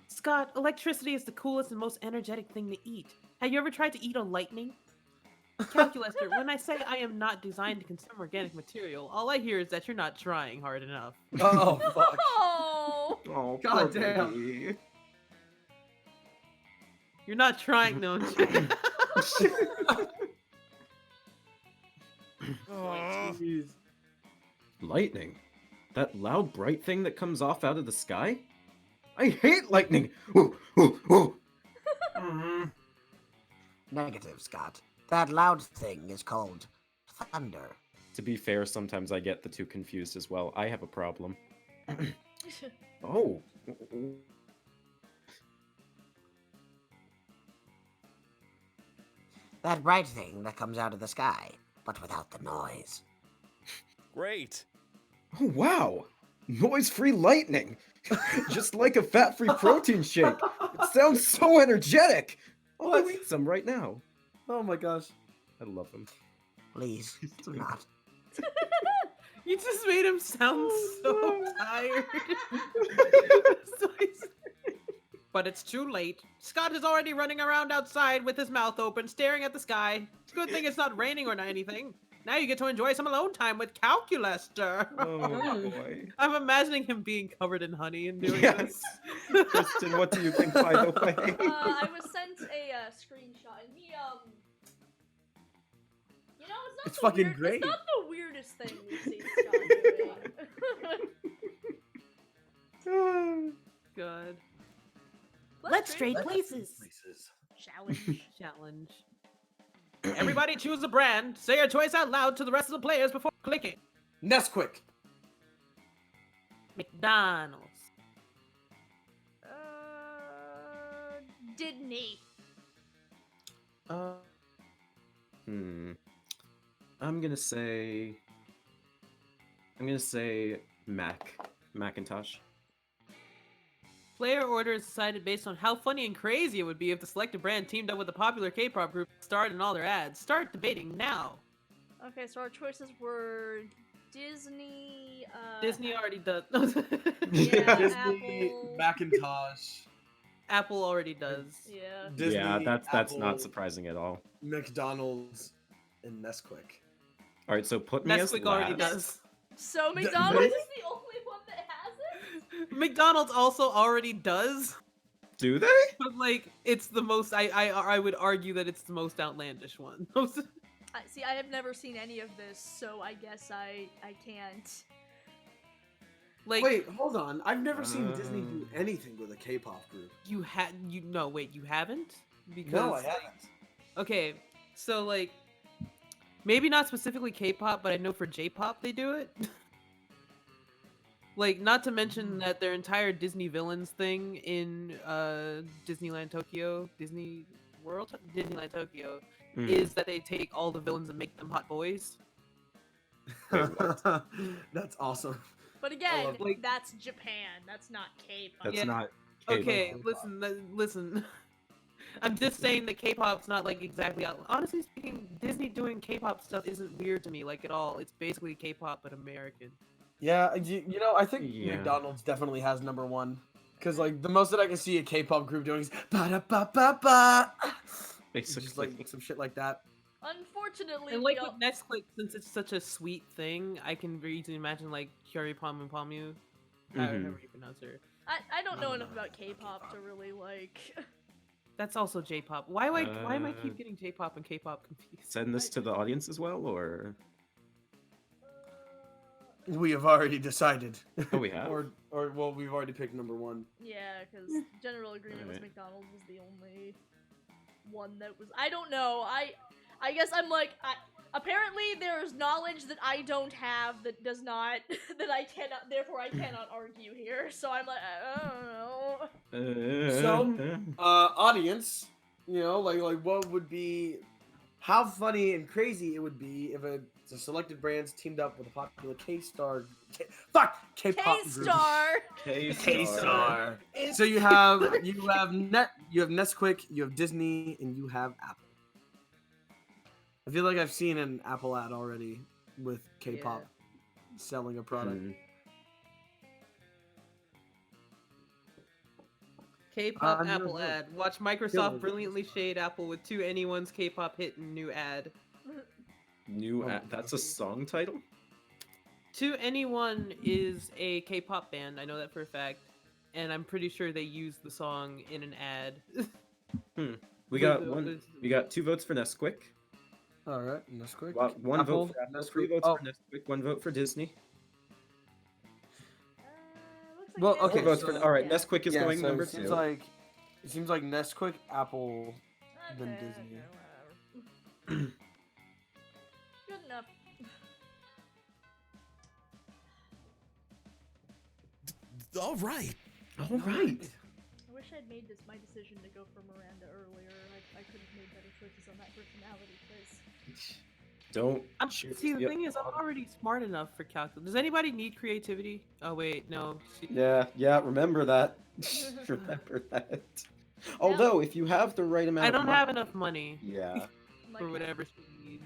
Scott, electricity is the coolest and most energetic thing to eat. Have you ever tried to eat on lightning? Calculaster, when I say I am not designed to consume organic material, all I hear is that you're not trying hard enough. Oh fuck. Oh! oh, God poor damn. baby. You're not trying, no. Oh, jeez. Lightning? That loud, bright thing that comes off out of the sky? I hate lightning! Ooh, ooh, ooh. Negative, Scott. That loud thing is called thunder. To be fair, sometimes I get the two confused as well. I have a problem. Oh. That bright thing that comes out of the sky, but without the noise. Great. Oh, wow! Noise-free lightning! Just like a fat-free protein shake! It sounds so energetic! I'll go What? eat some right now. Oh my gosh. I love him. Please, do not. You just made him sound so tired. But it's too late. Scott is already running around outside with his mouth open, staring at the sky. Good thing it's not raining or anything. Now you get to enjoy some alone time with Calculaster. Oh, boy. I'm imagining him being covered in honey and doing Yes. Kristen, what do you think, by the way? I was sent a screenshot, and he you know, it's not It's the fucking weird, great. It's not the weirdest thing we've seen Scott doing. God. Let's trade places. Challenge. Challenge. Everybody choose a brand. Say your choice out loud to the rest of the players before clicking. Nesquik. McDonald's. Disney. I'm gonna say Macintosh. Player order is decided based on how funny and crazy it would be if the selected brand teamed up with a popular K-pop group and starred in all their ads. Start debating now. Okay, so our choices were Disney. Disney already does. Yeah, Disney, Apple. Macintosh. Apple already does. Yeah. Disney, Yeah, that's Apple, not surprising at all. McDonald's, and Nesquik. All right, so put me as Nesquik already last. does. So McDonald's is the only one that has it. McDonald's also already does, Do they? but like it's the most. I would argue that it's the most outlandish one. See, I have never seen any of this, so I guess I can't. Like Wait, hold on. I've never seen Disney do anything with a K-pop group. you haven't because No, I haven't. okay, so like maybe not specifically K-pop, but I know for J-pop they do it. Like, not to mention that their entire Disney villains thing in Disneyland Tokyo, Disney World, Disneyland Tokyo, is that they take all the villains and make them hot boys. Wait, what? That's awesome. But again, love- like- that's Japan. That's not K-pop. That's Yeah. not. Okay, K-pop. listen. I'm just saying that K-pop's not like exactly out. Honestly speaking, Disney doing K-pop stuff isn't weird to me like at all. It's basically K-pop but American. Yeah, you know, I think Yeah. McDonald's definitely has number one. Because, like, the most that I can see a K-pop group doing is ba-da-ba-ba-ba. Basically. Just, like, some shit like that. Unfortunately, And we like all... with Netflix, since it's such a sweet thing, I can very easily imagine like Kyori Pamu Pamu, however you pronounce her. I don't know enough about K-pop to really like. That's also J-pop. Why am I keep getting J-pop and K-pop confused? Send this to the audience as well, or We have already decided. oh, we have. or well, we've already picked number one. Yeah, because general agreement was Alright. McDonald's was the only one that was. I don't know. I guess I'm like. Apparently, there is knowledge that I don't have that does not that I cannot. Therefore, I cannot argue here. So I'm like, I don't know. So, audience, you know, like what would be, how funny and crazy it would be if the selected brands teamed up with a popular K-pop group. K-Star. K-Star. So you have Nesquik, you have Disney, and you have Apple. I feel like I've seen an Apple ad already with K-pop selling a product. K-pop I'm Apple gonna ad. Watch Microsoft Killer. brilliantly shade Apple with 2 anyone's K-pop hit and new ad. New that's a song title? 2 Anyone is a K-pop band. I know that for a fact, and I'm pretty sure they used the song in an ad. We got 2 votes for Nesquik. All right, Nesquik. One Apple, vote for Apple, Nesquik. 3 votes Oh. for Nesquik, 1 vote for Disney. Looks like Well, Nesquik. okay, votes so- for Alright, Yeah. Nesquik is going so number it seems 2. like Nesquik, Apple, then Disney. Whatever. Good enough. All right. Alright. I wish I'd made this my decision to go for Miranda earlier. I could have made better choices on that personality quiz. Don't See, the thing is, I'm already smart enough for calculus. Does anybody need creativity? Oh wait, no. Yeah, remember that. Remember that. Although, if you have the right amount I of don't money, have enough money yeah. Like, for whatever she needs.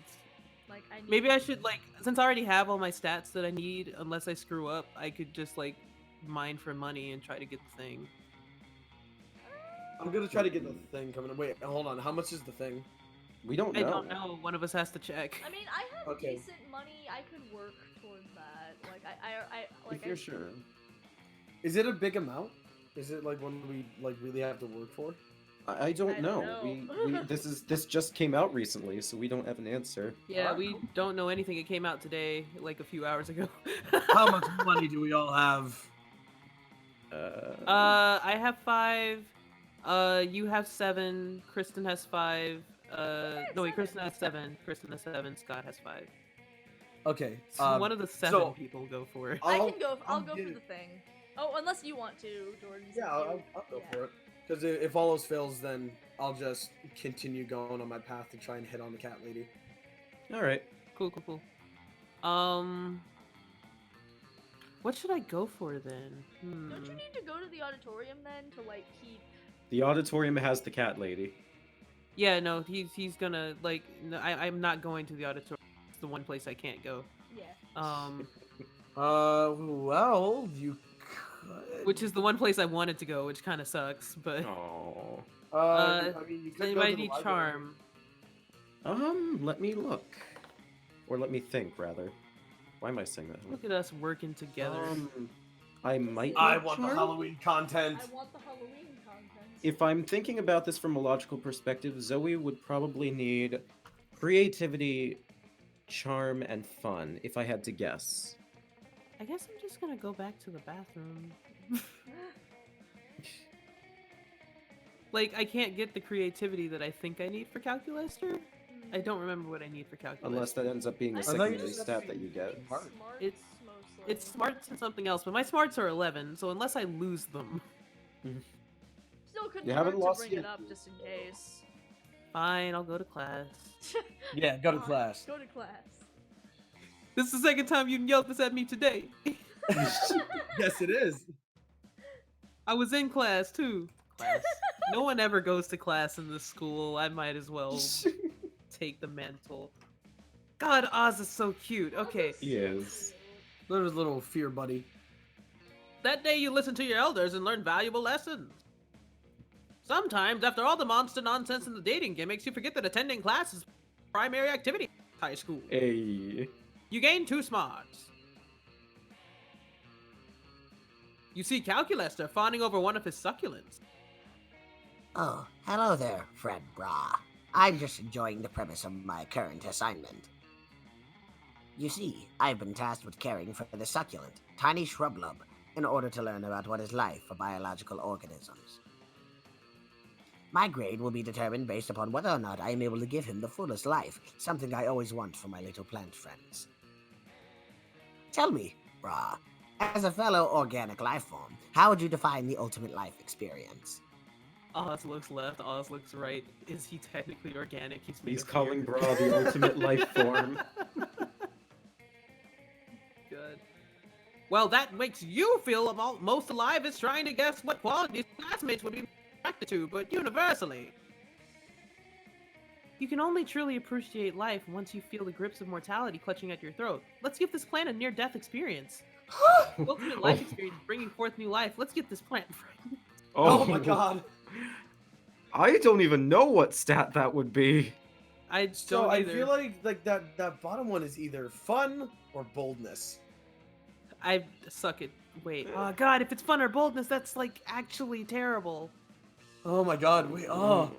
Like I need Maybe I should like, since I already have all my stats that I need, unless I screw up, I could just like mine for money and try to get the thing. I'm gonna try to get the thing coming up. Wait, hold on. How much is the thing? We don't know. I don't know. One of us has to check. I mean, I have Okay. decent money. I could work towards that. Like I like If you're sure. Is it a big amount? Is it like one we like really have to work for? I don't I don't know. know. This just came out recently, so we don't have an answer. Yeah, we don't know anything. It came out today, like a few hours ago. How much money do we all have? I have 5. You have 7. Kristen has 5. No wait, Kristen has 7. Kristen has 7. Scott has 5. Okay. So one of the 7 so- people go for it. I can go. I'll I'll go get for it. the thing. Oh, unless you want to, Jordan. Yeah, I'll go Yeah. for it. Because if all else fails, then I'll just continue going on my path to try and hit on the cat lady. All right. Cool. What should I go for then? Don't you need to go to the auditorium then to like keep? The auditorium has the cat lady. Yeah, no, he's gonna like. No, I'm not going to the auditorium. It's the one place I can't go. Yeah. Well, you could. Which is the one place I wanted to go, which kind of sucks. But Oh. I mean, you does could go anybody to the need library. charm? Let me look, or let me think rather. Why am I saying that? Look at us working together. I might. I need want the charm? Halloween content. I want the Halloween content. If I'm thinking about this from a logical perspective, Zoe would probably need creativity, charm, and fun, if I had to guess. I guess I'm just gonna go back to the bathroom. Like, I can't get the creativity that I think I need for Calculaster. I don't remember what I need for Calculaster. Unless that ends up being I a thought secondary you said stat that you get. Smart It's- mostly. It's smarts and something else, but my smarts are 11, so unless I lose them. Still couldn't You hurt haven't to lost bring yet. it up just in case. Fine, I'll go to class. Yeah, go to Fine, class. Go to class. This is the second time you yelled this at me today. Yes, it is. I was in class, too. Class. No one ever goes to class in this school. I might as well take the mantle. God, Oz is so cute. Okay. He is. There's little fear buddy. That day you listen to your elders and learn valuable lessons. Sometimes, after all the monster nonsense and the dating gimmicks, you forget that attending class is primary activity in high school. Hey. You gain 2 smarts. You see Calculester fawning over one of his succulents. Oh, hello there, Fred Bra. I'm just enjoying the premise of my current assignment. You see, I've been tasked with caring for the succulent, tiny shrublub, in order to learn about what is life for biological organisms. My grade will be determined based upon whether or not I am able to give him the fullest life, something I always want for my little plant friends. Tell me, Bra, as a fellow organic life form, how would you define the ultimate life experience? Oz looks left, Oz looks right. Is he technically organic? He's calling Bra the ultimate life form. Good. Well, that makes you feel most alive is trying to guess what qualities classmates would be attracted to, but universally. You can only truly appreciate life once you feel the grips of mortality clutching at your throat. Let's give this plant a near-death experience. Ultimate life experience, bringing forth new life. Let's get this plant. Oh my god. I don't even know what stat that would be. I don't So I either. feel like that bottom one is either fun or boldness. I suck at. Wait. Oh god, if it's fun or boldness, that's like actually terrible. Oh my god. Wait. Oh.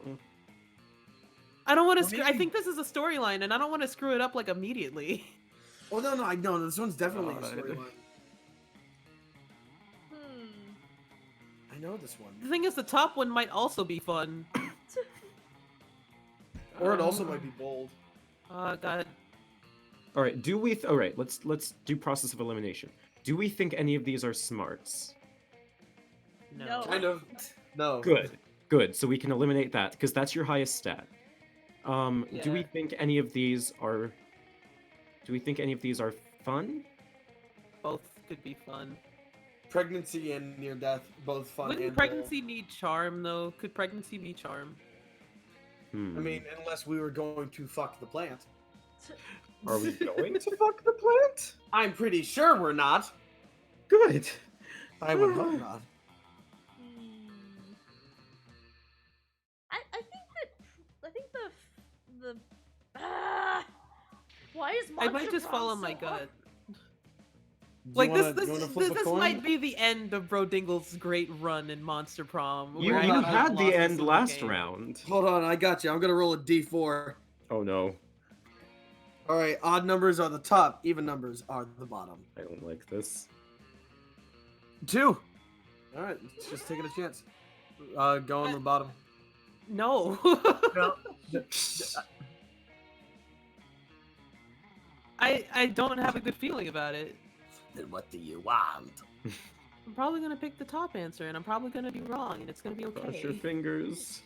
I don't want to. Well, I maybe- think this is a storyline, and I don't want to screw it up like immediately. Oh no, I know this one's definitely a God. storyline. Hmm. I know this one. The thing is, the top one might also be fun. Or it also might be bold. Oh god. All right. Do we? All right. Let's do process of elimination. Do we think any of these are smarts? No. Kind of. No. Good. Good. So we can eliminate that because that's your highest stat. Do we Yeah. think any of these are? Do we think any of these are fun? Both could be fun. Pregnancy and near death, both fun Wouldn't and pregnancy need charm though? Could pregnancy be charm? bold. I mean, unless we were going to fuck the plant. Are we going to fuck the plant? I'm pretty sure we're not. Good. I would hope not. Hmm. I think the why is I might Monster just Prom follow so my hard? gut. Do Like you wanna- this you wanna flip a this coin? might be the end of Bro Dingle's great run in Monster Prom. You where I you got had lost the in end some last game. round. Hold on, I got you. I'm gonna roll a d4. Oh no. All right, odd numbers are the top, even numbers are the bottom. I don't like this. 2. All right, let's just take it a chance. Go on the bottom. No. I don't have a good feeling about it. Then what do you want? I'm probably gonna pick the top answer, and I'm probably gonna be wrong, and it's gonna be Cross your okay. fingers.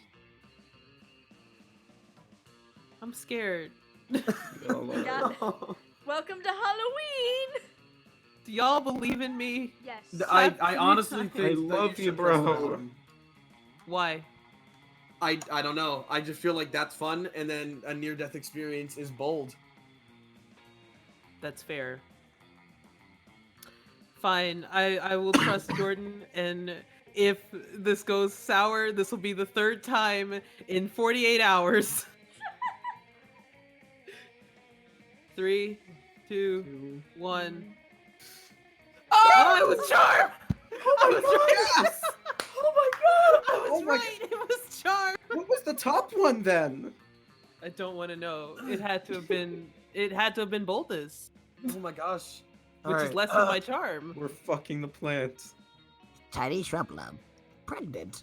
I'm scared. Yeah. Welcome to Halloween. Do y'all believe in me? Yes. I Clap honestly 3 think times. I that love you, should press bro. that one. Why? I don't know. I just feel like that's fun, and then a near-death experience is bold. That's fair. Fine, I will trust Jordan, and if this goes sour, this will be the 3rd time in 48 hours. 3, 2, 1. Oh, I was charmed! I was right! Oh my god! I was Oh my- right! It was charmed! What was the top one then? I don't want to know. It had to have been. It had to have been Boltus, Oh my gosh! which is Alright, less than my charm. We're fucking the plant. Tiny shrub pregnant.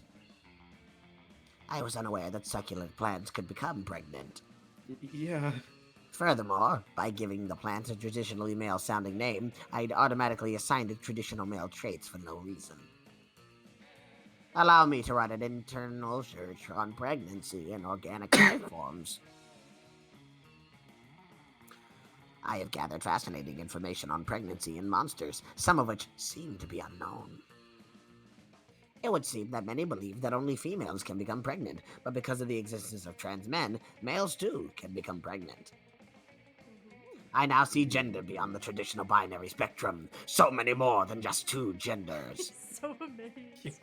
I was unaware that succulent plants could become pregnant. Yeah. Furthermore, by giving the plant a traditionally male-sounding name, I'd automatically assigned it traditional male traits for no reason. Allow me to run an internal search on pregnancy and organic life forms. I have gathered fascinating information on pregnancy and monsters, some of which seem to be unknown. It would seem that many believe that only females can become pregnant, but because of the existence of trans men, males too can become pregnant. I now see gender beyond the traditional binary spectrum. So many more than just two genders. So amazed.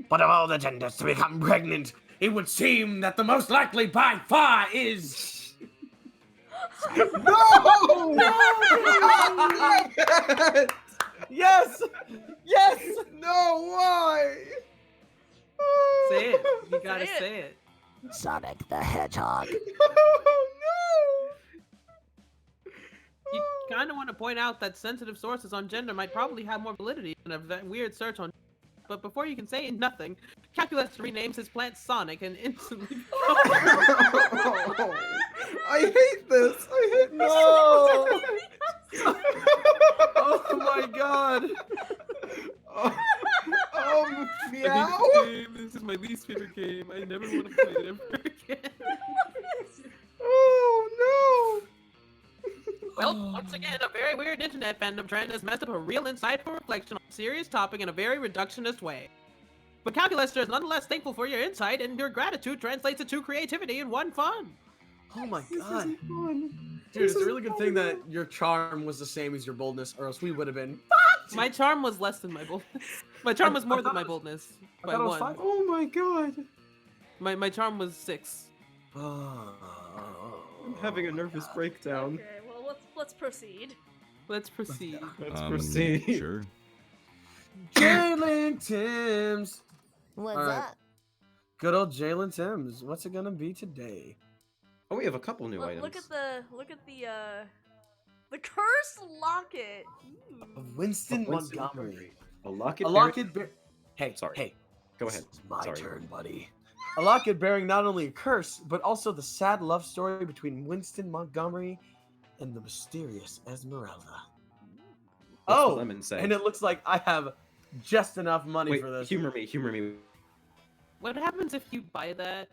But of all the genders to become pregnant, it would seem that the most likely by far is. No! Yes! Yes! No, why? Say it. You gotta Say it. say it. Sonic the Hedgehog. You kind of want to point out that sensitive sources on gender might probably have more validity than a weird search on. But before you can say nothing, Calculus renames his plant Sonic and instantly. I hate this. I hate No! Oh my god! Meow. This is my least favorite game. I never want to play it ever again. Oh Well, once again, a very weird internet fandom trend has messed up a real insightful reflection on a serious topic in a very reductionist way. But Calculaster is nonetheless thankful for your insight, and your gratitude translates into creativity and one fun. Oh my god. no. Dude, it's a really good thing that your charm was the same as your boldness, or else we would have been. My charm was less than my boldness. My charm was more than my boldness by thought it was one. 5. Oh my god. My charm was 6. I'm having a nervous breakdown. Okay, well let's proceed. Let's proceed. Let's proceed. Sure. Jalen Timms! What's All right. up? Good old Jalen Timms. What's it gonna be today? Oh, we have a couple new items. Look at the cursed locket. Ooh. Of Winston Winston Montgomery. A locket. A locket. Hey, Sorry. Hey, Go ahead. It's my Sorry. turn, buddy. a locket bearing not only a curse, but also the sad love story between Winston Montgomery and the mysterious Esmeralda. What's the Oh, lemon say? and it looks like I have just enough money Wait, for this. humor me. Humor me. What happens if you buy that?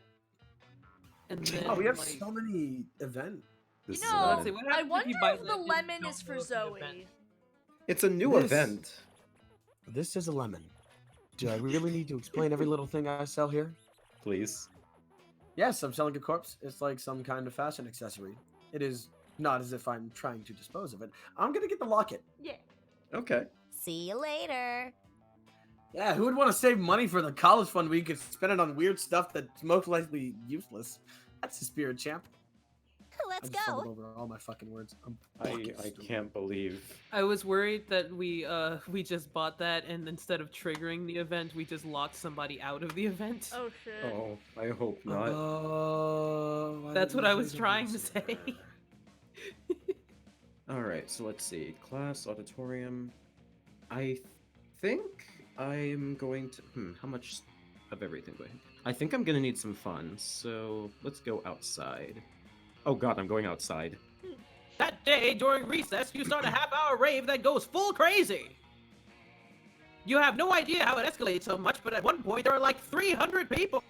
And then, Oh, we have like, so many events. This You is a know, let's see, lemon. what I happens wonder if you buy if the that and lemon don't is for go to the Zoe. event? It's a new This- event. This is a lemon. Do I really need to explain every little thing I sell here? Please. Yes, I'm selling a corpse. It's like some kind of fashion accessory. It is not as if I'm trying to dispose of it. I'm gonna get the locket. Yeah. Okay. See you later. Yeah, who would want to save money for the college fund where you could spend it on weird stuff that's most likely useless? That's the spirit, champ. I Let's just stumbled go. over all my fucking words. I'm I fucking stupid. can't believe. I was worried that we just bought that, and instead of triggering the event, we just locked somebody out of the event. Oh shit. Oh, I hope not. Why That's did what I you was do trying to this? say. All right, so let's see. Class, auditorium. I think I'm going to. How much of everything do I have? I think I'm gonna need some funds, so let's go outside. Oh god, I'm going outside. That day during recess, you start a half-hour rave that goes full crazy. You have no idea how it escalates so much, but at one point there are like 300 people.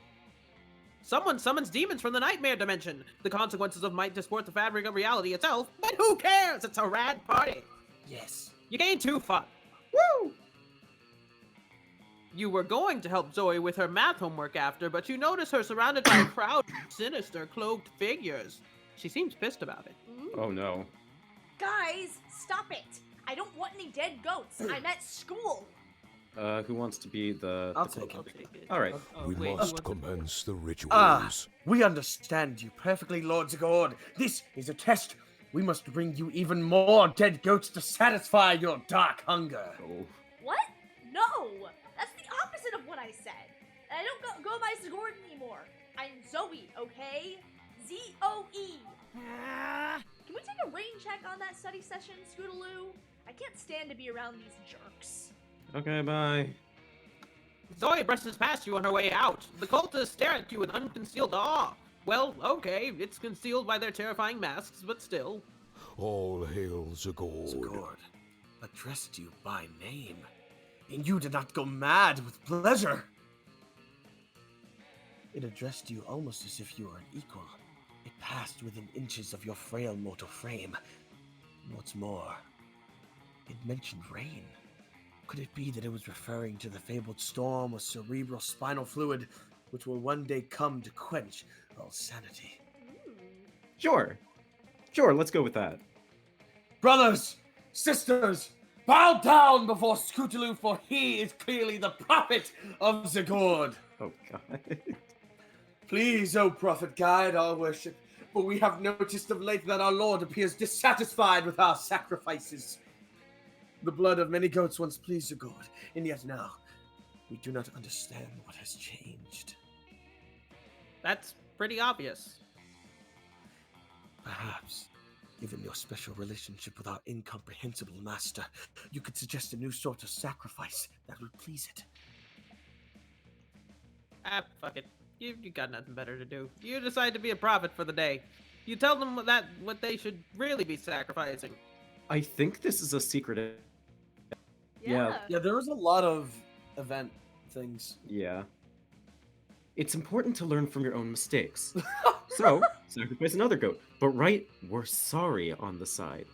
Someone summons demons from the nightmare dimension. The consequences of might distort the fabric of reality itself, but who cares? It's a rad party. Yes. You gain 2 fun. Woo! You were going to help Zoe with her math homework after, but you notice her surrounded by a crowd of sinister, cloaked figures. She seems pissed about it. Oh no. Guys, stop it! I don't want any dead goats. I'm at school. Who wants to be the? I'll the take I'll it. take it. All right. Oh, We wait, who must wants to- commence the rituals. Ah, we understand you perfectly, Lord Zagord. This is a test. We must bring you even more dead goats to satisfy your dark hunger. Oh. What? No! That's the opposite of what I said. I don't go by Zagord anymore. I'm Zoe, okay? Z-O-E. Can we take a rain check on that study session, Scootaloo? I can't stand to be around these jerks. Okay. Bye. Zoe brushes past you on her way out. The cultists stare at you with unconcealed awe. Well, okay, it's concealed by their terrifying masks, but still. All hail Zagord. Zagord addressed you by name, and you did not go mad with pleasure. It addressed you almost as if you were an equal. It passed within inches of your frail mortal frame. What's more, it mentioned rain. Could it be that it was referring to the fabled storm of cerebral spinal fluid, which will one day come to quench all sanity? Sure. Sure, let's go with that. Brothers, sisters, bow down before Scootaloo, for he is clearly the prophet of Zagord. Oh, God. Please, O prophet, guide our worship, for we have noticed of late that our Lord appears dissatisfied with our sacrifices. The blood of many goats once pleased Zagord, and yet now we do not understand what has changed. That's pretty obvious. Perhaps, given your special relationship with our incomprehensible master, you could suggest a new sort of sacrifice that would please it. Ah, fuck it. You got nothing better to do. You decide to be a prophet for the day. You tell them what they should really be sacrificing. I think this is a secret. Yeah. Yeah, there was a lot of event things. Yeah. It's important to learn from your own mistakes. So, sacrifice another goat. But write, we're sorry on the side.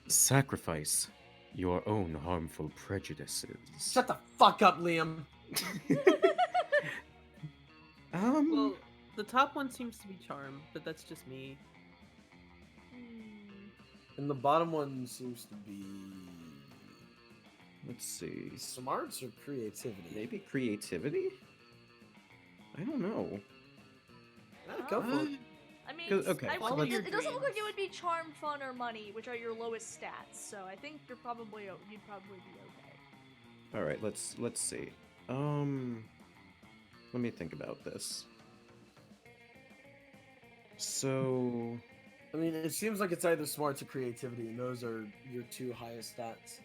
Sacrifice your own harmful prejudices. Shut the fuck up, Liam. Well, the top one seems to be charm, but that's just me. And the bottom one seems to be... Let's see. Smarts or creativity? Maybe creativity? I don't know. Go for it. I mean, Okay, I so wouldn't- let's- it doesn't look like it would be charm, fun, or money, which are your lowest stats. So I think you'd probably be okay. All right, let's see. Let me think about this. So, I mean, it seems like it's either smarts or creativity, and those are your two highest stats.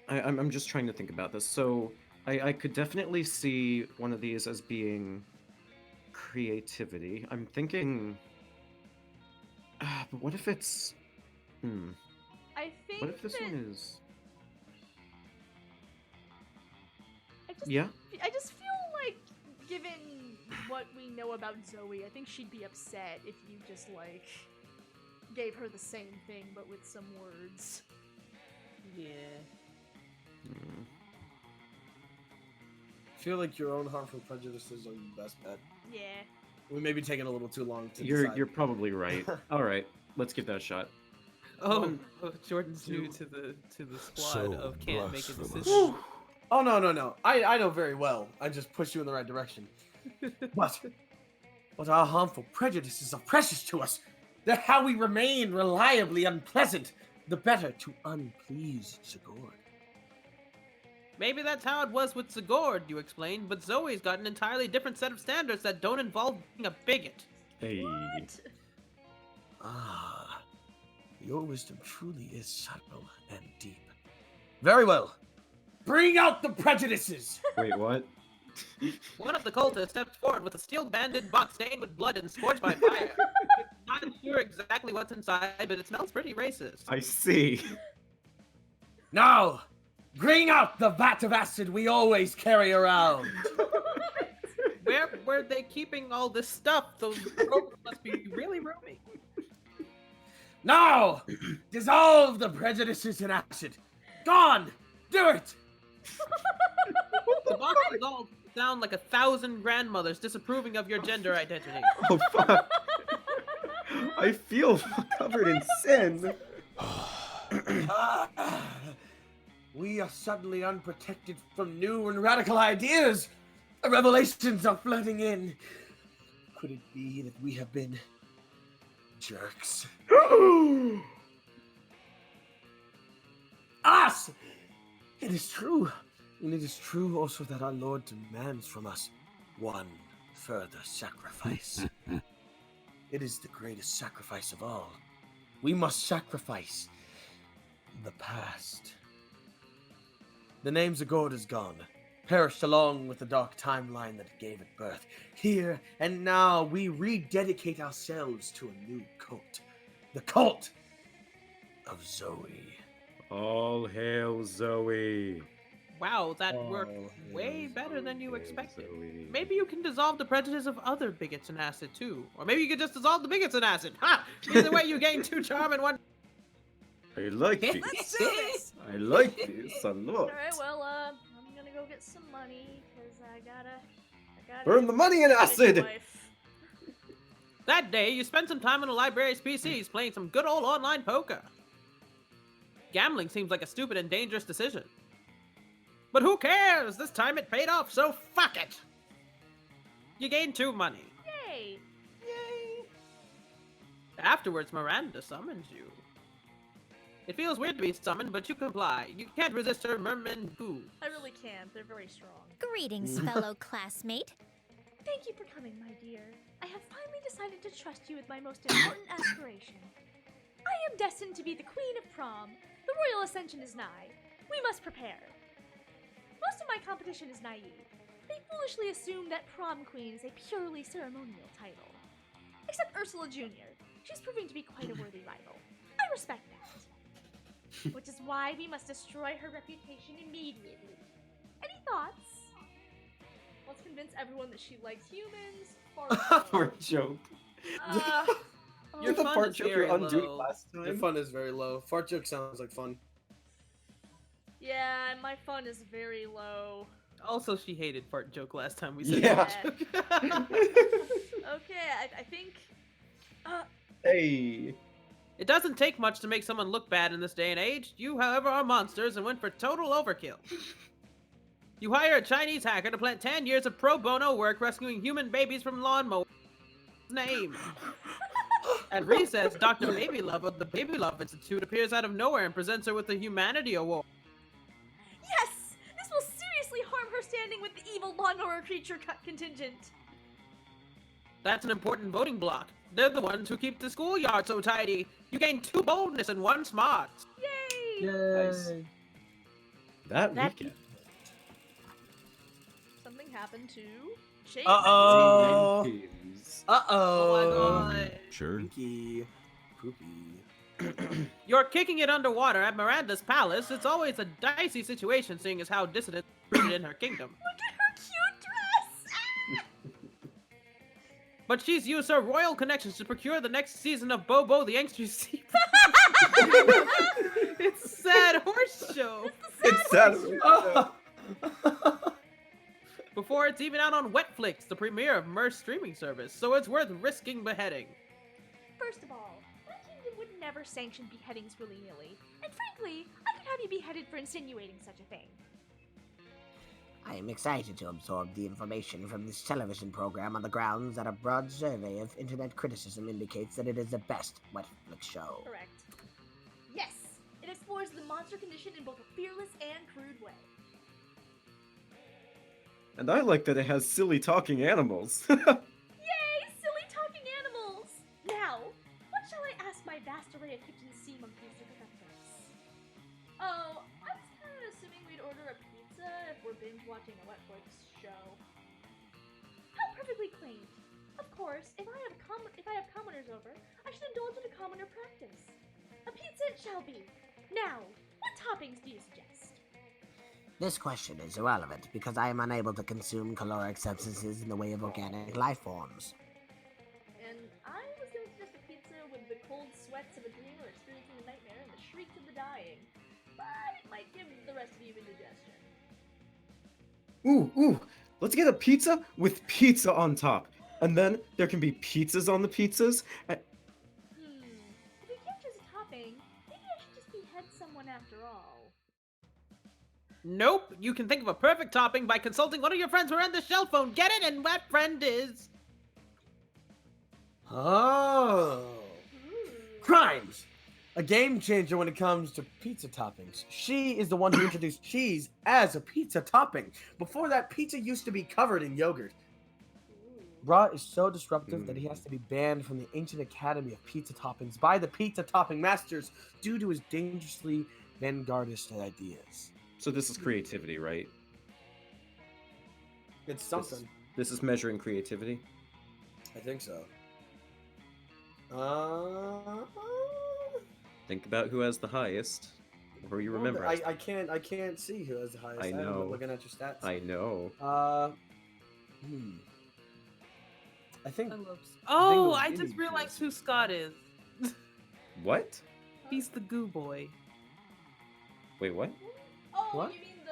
I'm just trying to think about this. So, I could definitely see one of these as being creativity. I'm thinking, but what if it's, I think what if this that one is? I just feel like, given what we know about Zoe, I think she'd be upset if you just like gave her the same thing but with some words. Yeah. I feel like your own harmful prejudices are your best bet. Yeah. We may be taking a little too long to You're decide. probably right. All right, let's give that a shot. Oh, Jordan's new to the squad So of can't make a blasphemous. decision. Oh, no. I know very well. I just pushed you in the right direction. But our harmful prejudices are precious to us. They're how we remain reliably unpleasant, the better to unplease Zagord. Maybe that's how it was with Zagord, you explained, but Zoe's got an entirely different set of standards that don't involve being a bigot. Hey. What? Ah, your wisdom truly is subtle and deep. Very well. Bring out the prejudices! Wait, what? One of the cultists steps forward with a steel-banded box stained with blood and scorched by fire. Not sure exactly what's inside, but it smells pretty racist. I see. Now, bring out the vat of acid we always carry around. Where were they keeping all this stuff? Those ropes must be really roomy. Now, dissolve the prejudices in acid. Gone! Do it! The boxes all sound like 1,000 grandmothers disapproving of your gender identity. Oh, fuck. I feel covered in sin. We are suddenly unprotected from new and radical ideas. Revelations are flooding in. Could it be that we have been jerks? Us! It is true. And it is true also that our Lord demands from us one further sacrifice. It is the greatest sacrifice of all. We must sacrifice the past. The name Zagord is gone, perished along with the dark timeline that gave it birth. Here and now we rededicate ourselves to a new cult. The cult of Zoe. All hail Zoe. Wow, that worked Oh, way yes. better than you Hail expected. Zoe. Maybe you can dissolve the prejudice of other bigots in acid too. Or maybe you could just dissolve the bigots in acid. Ha! Either way, you gain 2 charm and 1. I like Let's these. do this! I like these a lot. Alright, well, I'm gonna go get some money, because I gotta Burn the money in get a acid! wife. That day, you spent some time on the library's PCs playing some good old online poker. Gambling seems like a stupid and dangerous decision. But who cares? This time it paid off, so fuck it! You gained 2 money. Yay! Afterwards, Miranda summons you. It feels weird to be summoned, but you comply. You can't resist her merman goo. I really can't, they're very strong. Greetings, fellow classmate. Thank you for coming, my dear. I have finally decided to trust you with my most important aspiration. I am destined to be the Queen of Prom. The royal ascension is nigh. We must prepare. Most of my competition is naive. They foolishly assume that Prom Queen is a purely ceremonial title. Except Ursula Jr. She's proving to be quite a worthy rival. I respect that. Which is why we must destroy her reputation immediately. Any thoughts? Let's convince everyone that she likes humans. Fart joke. Your Did the fun fart is joke very you're undoing low. last The time? fun is very low. Fart joke sounds like fun. Yeah, my fun is very low. Also, she hated fart joke last time we said Yeah. fart joke. Okay, I think. Hey. It doesn't take much to make someone look bad in this day and age. You, however, are monsters and went for total overkill. You hire a Chinese hacker to plant 10 years of pro bono work rescuing human babies from lawnmowers. Name. At recess, Dr. Baby Love of the Baby Love Institute appears out of nowhere and presents her with the Humanity Award. Yes! This will seriously harm her standing with the evil lawnmower creature contingent. That's an important voting block. They're the ones who keep the schoolyard so tidy. You gain 2 boldness and 1 smarts. Yay! Nice. That That- weekend. Something happened to Shane. Uh-oh. Games. Oh Uh-oh. my god. Sure. Poopy. Poopy. You're kicking it underwater at Miranda's palace. It's always a dicey situation, seeing as how dissidents are treated in her kingdom. Look at her cute dress! But she's used her royal connections to procure the next season of Bobo the Angry Sea. It's a sad horse show. It's sad. Before it's even out on Wetflix, the premiere of Mer's streaming service, so it's worth risking beheading. First of all, my kingdom would never sanction beheadings willy-nilly. And frankly, I could have you beheaded for insinuating such a thing. I am excited to absorb the information from this television program on the grounds that a broad survey of internet criticism indicates that it is the best Netflix show. Correct. Yes! It explores the monster condition in both a fearless and crude way. And I like that it has silly talking animals. Yay! Silly talking animals! Now, what shall I ask my vast array of kitchen sea monkeys to cook up first? Oh, I was kind of assuming we'd order a pizza if we're binge watching a Netflix show. How perfectly quaint! Of course, if I have commoners over, I should indulge in a commoner practice. A pizza it shall be. Now, what toppings do you suggest? This question is irrelevant because I am unable to consume caloric substances in the way of organic life forms. And I was going to suggest a pizza with the cold sweats of a dreamer experiencing a nightmare and the shrieks of the dying. But it might give the rest of you indigestion. Ooh, let's get a pizza with pizza on top. And then there can be pizzas on the pizzas. If we can't choose a topping, maybe I should just behead someone after all. Nope, you can think of a perfect topping by consulting one of your friends Miranda's cell phone. Get it? And that friend is... Oh. Crimes! A game changer when it comes to pizza toppings. She is the one who introduced cheese as a pizza topping. Before that, pizza used to be covered in yogurt. Bra is so disruptive that he has to be banned from the ancient academy of pizza toppings by the pizza topping masters due to his dangerously vanguardist ideas. So this is creativity, right? It's something. This is measuring creativity. I think so. Think about who has the highest. Or you Well, remember? I can't see who has the highest. I I'm know. looking at your stats. I know. I think. Oh, the I Winnie just realized is- who Scott is. What? He's the goo boy. Wait, what? Oh, What? you mean the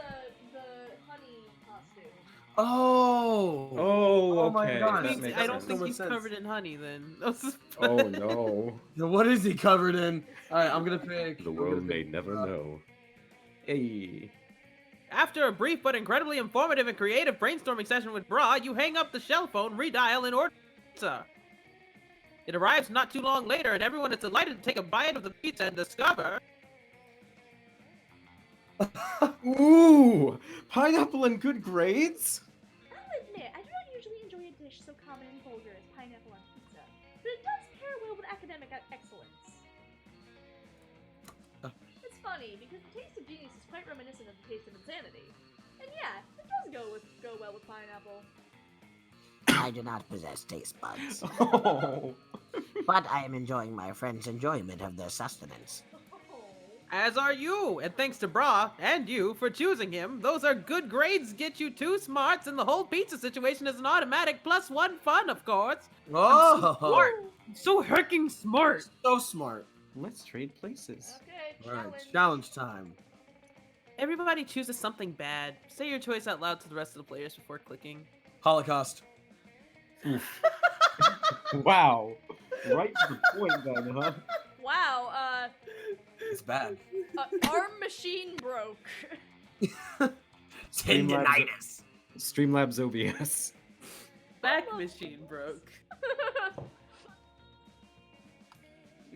honey costume? Oh. Oh, Oh my okay. God, that that makes I don't sense. think much he's sense. covered in honey then. Oh no. So what is he covered in? All right, I'm gonna pick. The I'm gonna world may pick, never know. Hey. After a brief but incredibly informative and creative brainstorming session with Bra, you hang up the shell phone, redial, and order pizza. It arrives not too long later, and everyone is delighted to take a bite of the pizza and discover Ooh! Pineapple and good grades? I'll admit, I do not usually enjoy a dish so common and vulgar as pineapple on pizza, but it does pair well with academic excellence. It's funny, because the taste of genius is quite reminiscent of the taste of insanity. And yeah, it does go well with pineapple. I do not possess taste buds, Oh. but I am enjoying my friends' enjoyment of their sustenance. as are you, and thanks to Bra and you for choosing him. Those are good grades, get you 2 smarts, and the whole pizza situation is an automatic +1 fun, of course. Oh. Smart. So hecking smart. So smart. Let's trade places. Okay, All right, challenge time. Everybody chooses something bad. Say your choice out loud to the rest of the players before clicking. Holocaust. Wow. Right to the point then, huh? Wow, It's bad. arm machine broke. Tendinitis. Streamlabs OBS. Back machine broke.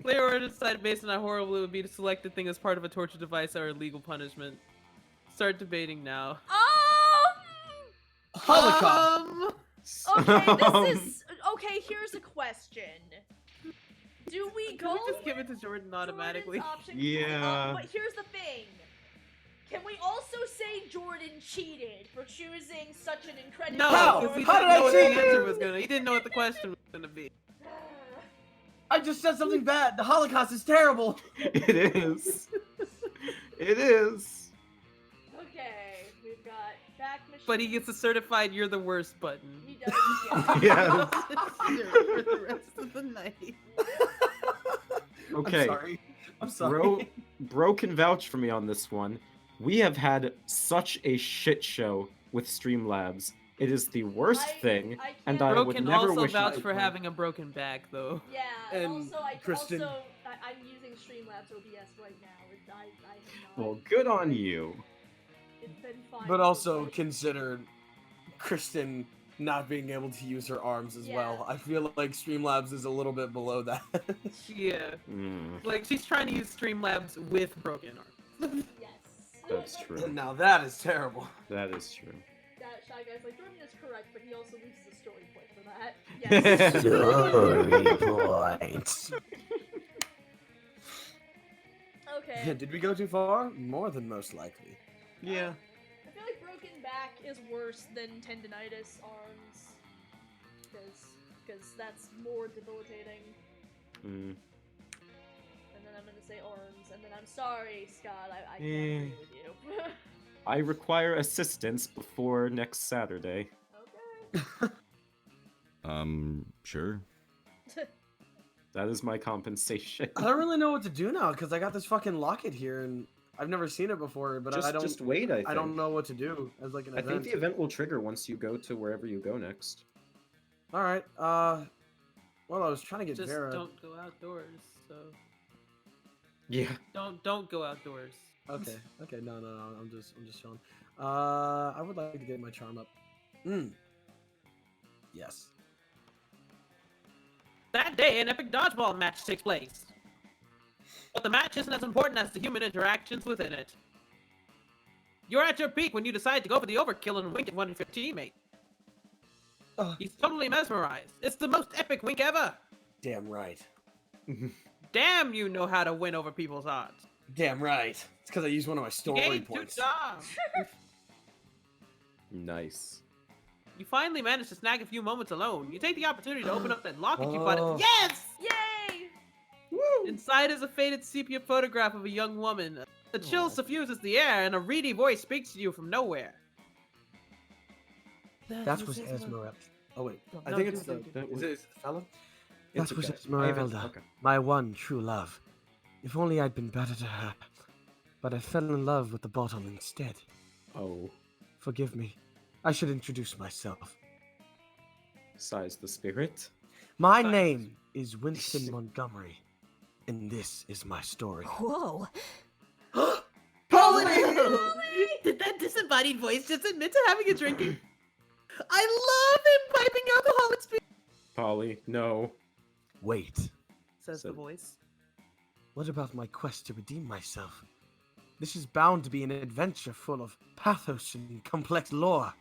Player order decided based on how horrible it would be to select the thing as part of a torture device or a legal punishment. Start debating now. Holocaust. Okay, this is okay. Here's a question: do we Can go? we just give it to Jordan automatically? Jordan's option? Yeah. But here's the thing: can we also say Jordan cheated for choosing such an incredible? No, How? because he How didn't did I know what the cheat? answer was gonna. He didn't know what the question was gonna be. I just said something bad. The Holocaust is terrible. It is. It is. Okay, we've got back machine. But he gets a certified "you're the worst" button. He does. Yeah. Yes. For the rest of the night. Okay. I'm sorry. I'm sorry. Bro can vouch for me on this one. We have had such a shit show with Streamlabs. It is the worst thing, and I Bro would can never also wish vouch I for could. having a broken back, though. Yeah, And Kristen- I'm using Streamlabs OBS right now. I have not. Well, good on you. It's been fine. But also consider Kristen not being able to use her arms as Yeah. well. I feel like Streamlabs is a little bit below that. Yeah. Mm, Like, she's trying to use Streamlabs with broken arms. Yes. that's true. Now that is terrible. That is true. That Shy Guy's like, Jordan is correct, but he also loses a story point for that. Yes. Story points. Okay. Did we go too far? More than most likely. Yeah. I feel like broken back is worse than tendinitis arms. Because that's more debilitating. Mm. And then I'm gonna say arms, and then I'm sorry, Scott, I can't Eh. agree with you. I require assistance before next Saturday. Okay. Sure. That is my compensation. I don't really know what to do now because I got this fucking locket here and I've never seen it before. But I don't. Just wait. I don't know what to do as like an I event. think the event will trigger once you go to wherever you go next. All right. Well, I was trying to get Just Vera. don't go outdoors, so... Yeah. Don't go outdoors. Okay. Okay. No. I'm just chilling. I would like to get my charm up. Yes. That day, an epic dodgeball match takes place. But the match isn't as important as the human interactions within it. You're at your peak when you decide to go for the overkill and wink at one of your teammates. He's totally mesmerized. It's the most epic wink ever. Damn right. Damn, you know how to win over people's hearts. Damn right. It's because I used one of my You story gained 2 points. stars. Nice. You finally managed to snag a few moments alone. You take the opportunity to open up that locket you bought. Oh. Yes! Yay! Inside is a faded sepia photograph of a young woman. A chill suffuses the air, and a reedy voice speaks to you from nowhere. That was Esmeralda. Oh wait, I No, think it's dude, the. Is it the fella? It's That was okay. I haven't- Esmeralda, okay. my one true love. If only I'd been better to her. But I fell in love with the bottle instead. Oh, Forgive me. I should introduce myself. sighs the spirit. My name is Winston Montgomery, and this is my story. Whoa. Polly! Did that disembodied voice just admit to having a drinking? I love him piping alcoholic speech. Polly, no. Wait, Says the So- voice. what about my quest to redeem myself? This is bound to be an adventure full of pathos and complex lore.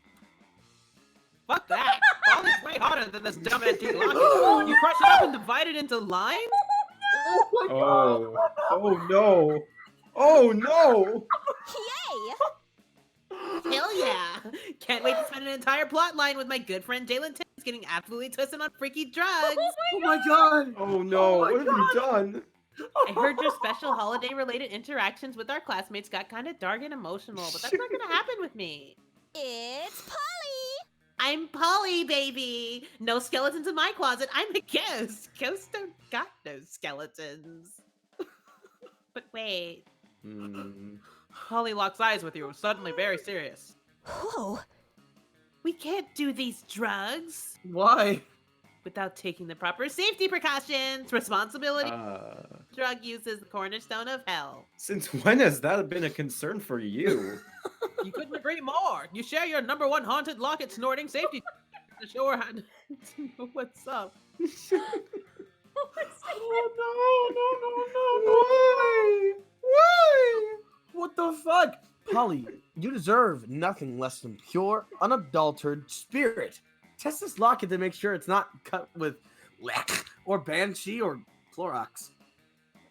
Fuck that! Polly's way harder than this dumb antique locket. You crush it up and divide it into lines? Oh. Oh no. Oh no. Yay! Hell yeah! Can't wait to spend an entire plot line with my good friend Jalen Timmons getting absolutely twisted on freaky drugs. Oh my god! Oh no. my What have you done? I heard your special holiday-related interactions with our classmates got kind of dark and emotional, but that's not gonna happen with me. It's Polly! I'm Polly, baby. No skeletons in my closet. I'm a ghost. Ghosts don't got no skeletons. But wait, Hmm. Polly locks eyes with you, suddenly very serious. Whoa. We can't do these drugs Why? without taking the proper safety precautions. Responsibility. Uh, Drug use is the cornerstone of hell. since when has that been a concern for you? You couldn't agree more. You share your number one haunted locket snorting safety to show her how to know what's up. Oh no! Why? What the fuck? Polly, you deserve nothing less than pure, unadulterated spirit. Test this locket to make sure it's not cut with leck or banshee or Clorox.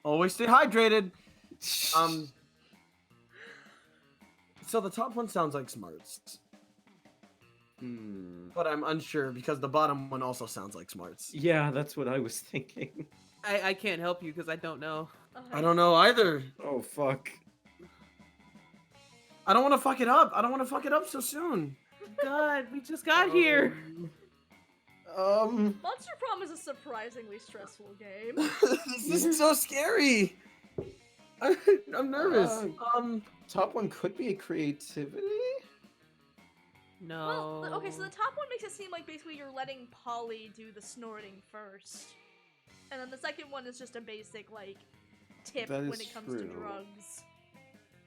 Always stay hydrated. So the top one sounds like smarts, Hmm. but I'm unsure because the bottom one also sounds like smarts. Yeah, that's what I was thinking. I can't help you because I don't know. I don't know either. Oh fuck. I don't want to fuck it up. I don't want to fuck it up so soon. God, we just got here. Monster Prom is a surprisingly stressful game. This is so scary. I'm nervous. Top one could be creativity. No. Well, okay, so the top one makes it seem like basically you're letting Polly do the snorting first. And then the second one is just a basic, like, tip That when is it comes to true. drugs.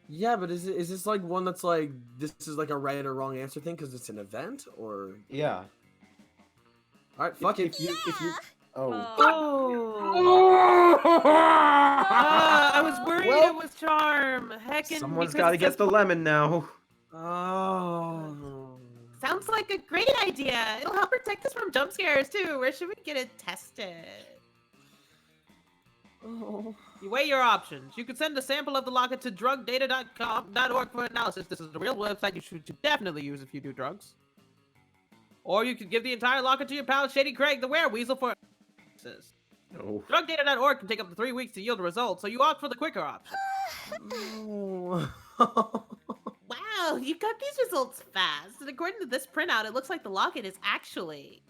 Yeah, but is this like one that's like this is like a right or wrong answer thing because it's an event or? Yeah. All right, fuck it. If you oh. I was worried Well, it was charm. Heckin' Someone's because got to it get says- the lemon now. Oh. Sounds like a great idea. It'll help protect us from jump scares too. Where should we get it tested? Oh. You weigh your options. You could send a sample of the locket to drugdata.org for analysis. This is a real website you should definitely use if you do drugs. Or you could give the entire locket to your pal Shady Craig, the wereweasel, for analysis. No. Drugdata.org can take up to 3 weeks to yield a result, so you opt for the quicker option. No. Wow, you got these results fast. And according to this printout, it looks like the locket is actually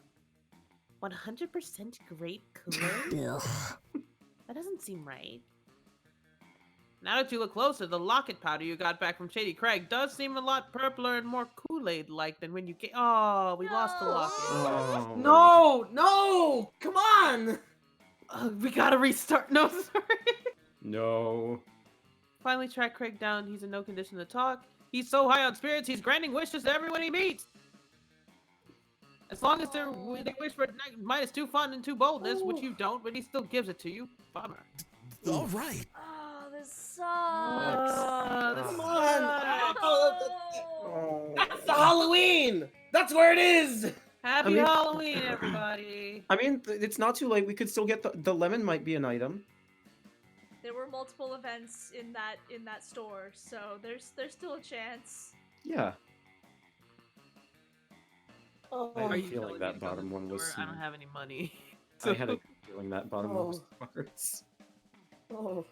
100% grape Kool-Aid. That doesn't seem right. Now that you look closer, the locket powder you got back from Shady Craig does seem a lot purpler and more Kool-Aid-like than when you came. Oh, we lost the locket. Oh. No! Come on! We gotta restart. No, sorry. No. Finally track Craig down. He's in no condition to talk. He's so high on spirits, he's granting wishes to everyone he meets. As long as they wish for -2 fun and 2 boldness, which you don't, but he still gives it to you. Bummer. All right. Oh, this sucks. Come on. Oh. That's the Halloween! That's where it is! Happy I mean- Halloween, everybody. I mean, it's not too late. We could still get the lemon. Might be an item. There were multiple events in that store, so there's still a chance. Yeah. Oh, I have Are a you feeling telling that me bottom from one the was. store? I don't have any money. I had a feeling that bottom one was smarts. Oh,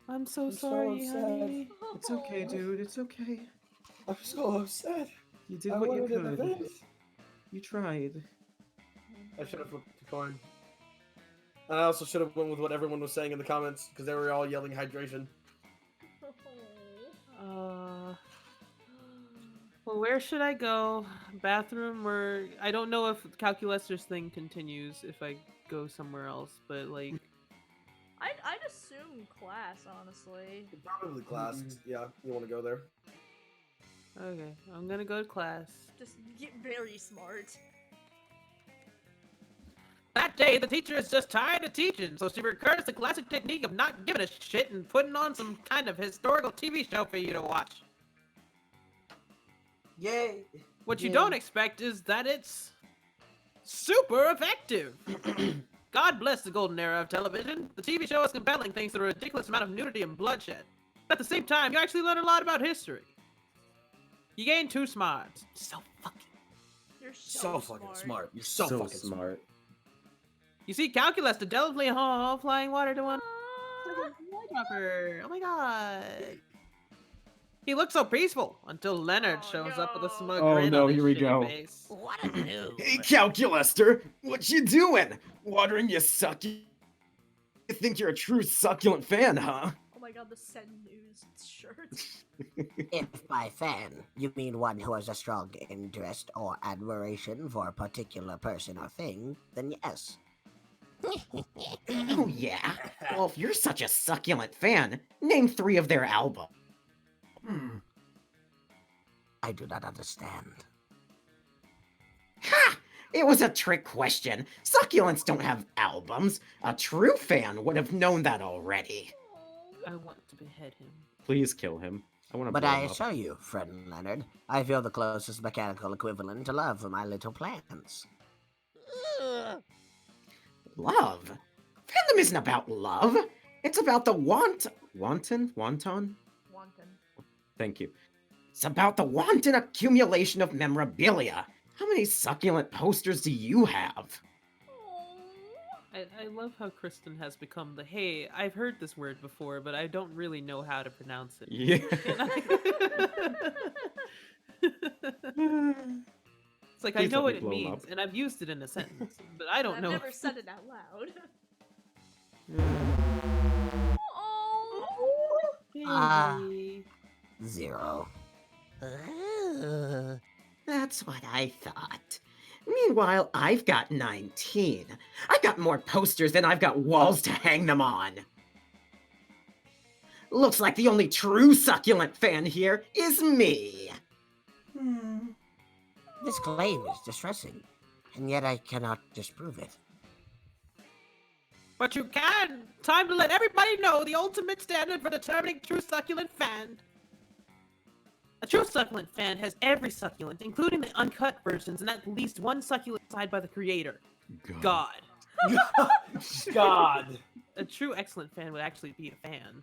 I'm so I'm so sorry, upset. honey. It's okay, dude. It's okay. I'm so upset. You did I what you wanted an could. event. You tried. I should have flipped the coin. And I also should have went with what everyone was saying in the comments because they were all yelling hydration. Well, where should I go? Bathroom or I don't know if Calculester's thing continues if I go somewhere else, but like I'd assume class, honestly. Probably class. Yeah, you want to go there? okay, I'm gonna go to class. Just get very smart. That day, the teacher is just tired of teaching, so she recurs the classic technique of not giving a shit and putting on some kind of historical TV show for you to watch. Yay! What you don't expect is that it's super effective. God bless the golden era of television. The TV show is compelling thanks to the ridiculous amount of nudity and bloodshed. At the same time, you actually learn a lot about history. You gain 2 smarts. So fucking. You're So fucking smart. You're so, fucking smart. You see, calculus to delicately flying water to one. Oh my god. He looks so peaceful until Leonard shows up with a smug Oh, grin no, on his here we shitty go. face. What a noob. Hey, Calculester! What you doing? Watering your succulent? You think you're a true succulent fan, huh? Oh my god, the Sen News shirt. If by fan, you mean one who has a strong interest or admiration for a particular person or thing, then yes. Oh, yeah? Well, if you're such a succulent fan, name 3 of their albums. I do not understand. Ha! It was a trick question. Succulents don't have albums. A true fan would have known that already. I want to behead him. Please kill him. I want to But blow I him up. assure you, friend Leonard, I feel the closest mechanical equivalent to love for my little plants. Love? Fandom isn't about love. It's about the Wanton? Wanton. Thank you. It's about the wanton accumulation of memorabilia. How many succulent posters do you have? I love how Kristen has become the hey, I've heard this word before, but I don't really know how to pronounce it. Yeah. It's like Please I know let what me it blow him means, up. and I've used it in a sentence, but I don't I've know. never said it out loud. Ah. Baby. 0. That's what I thought. Meanwhile, I've got 19. I've got more posters than I've got walls to hang them on. Looks like the only true succulent fan here is me. This claim is distressing, and yet I cannot disprove it. But you can! Time to let everybody know the ultimate standard for determining true succulent fan. A true succulent fan has every succulent, including the uncut versions, and at least one succulent side by the creator. God. God. A true excellent fan would actually be a fan.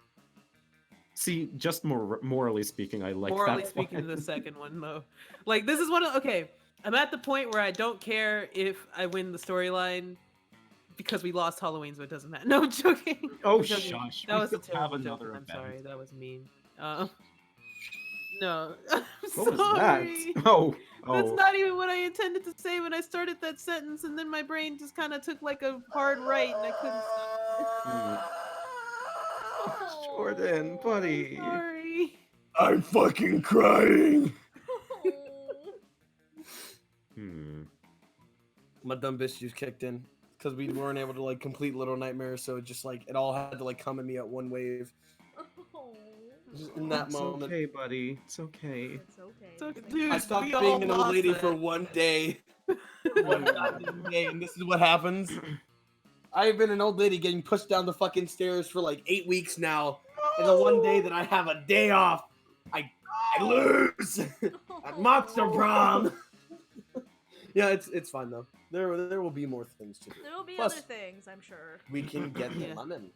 See, just morally speaking, I like Morally that. speaking, one. the second one though. Like this is one of okay. I'm at the point where I don't care if I win the storyline because we lost Halloween, so it doesn't matter. No, I'm joking. Oh, I'm joking. shush. That We was a still have terrible joke. another I'm event. sorry. That was mean. No, I'm What sorry. was that? Oh, That's not even what I intended to say when I started that sentence, and then my brain just kind of took like a hard right, and I couldn't stop. Jordan, buddy. Sorry. I'm fucking crying. My dumb bitch just kicked in because we weren't able to like complete Little Nightmares, so it just like it all had to like come at me at one wave. Just in that It's moment. okay, buddy. It's okay. It's okay. It's okay. Dude, I stopped we all being an old lost lady that. for one day. One goddamn day, and this is what happens. I've been an old lady getting pushed down the fucking stairs for like 8 weeks now. And the one day that I have a day off, I lose at Monster Prom. Yeah, it's fine though. There will be more things to do. There will be Plus, other things, I'm sure. we can get the Yeah. lemon.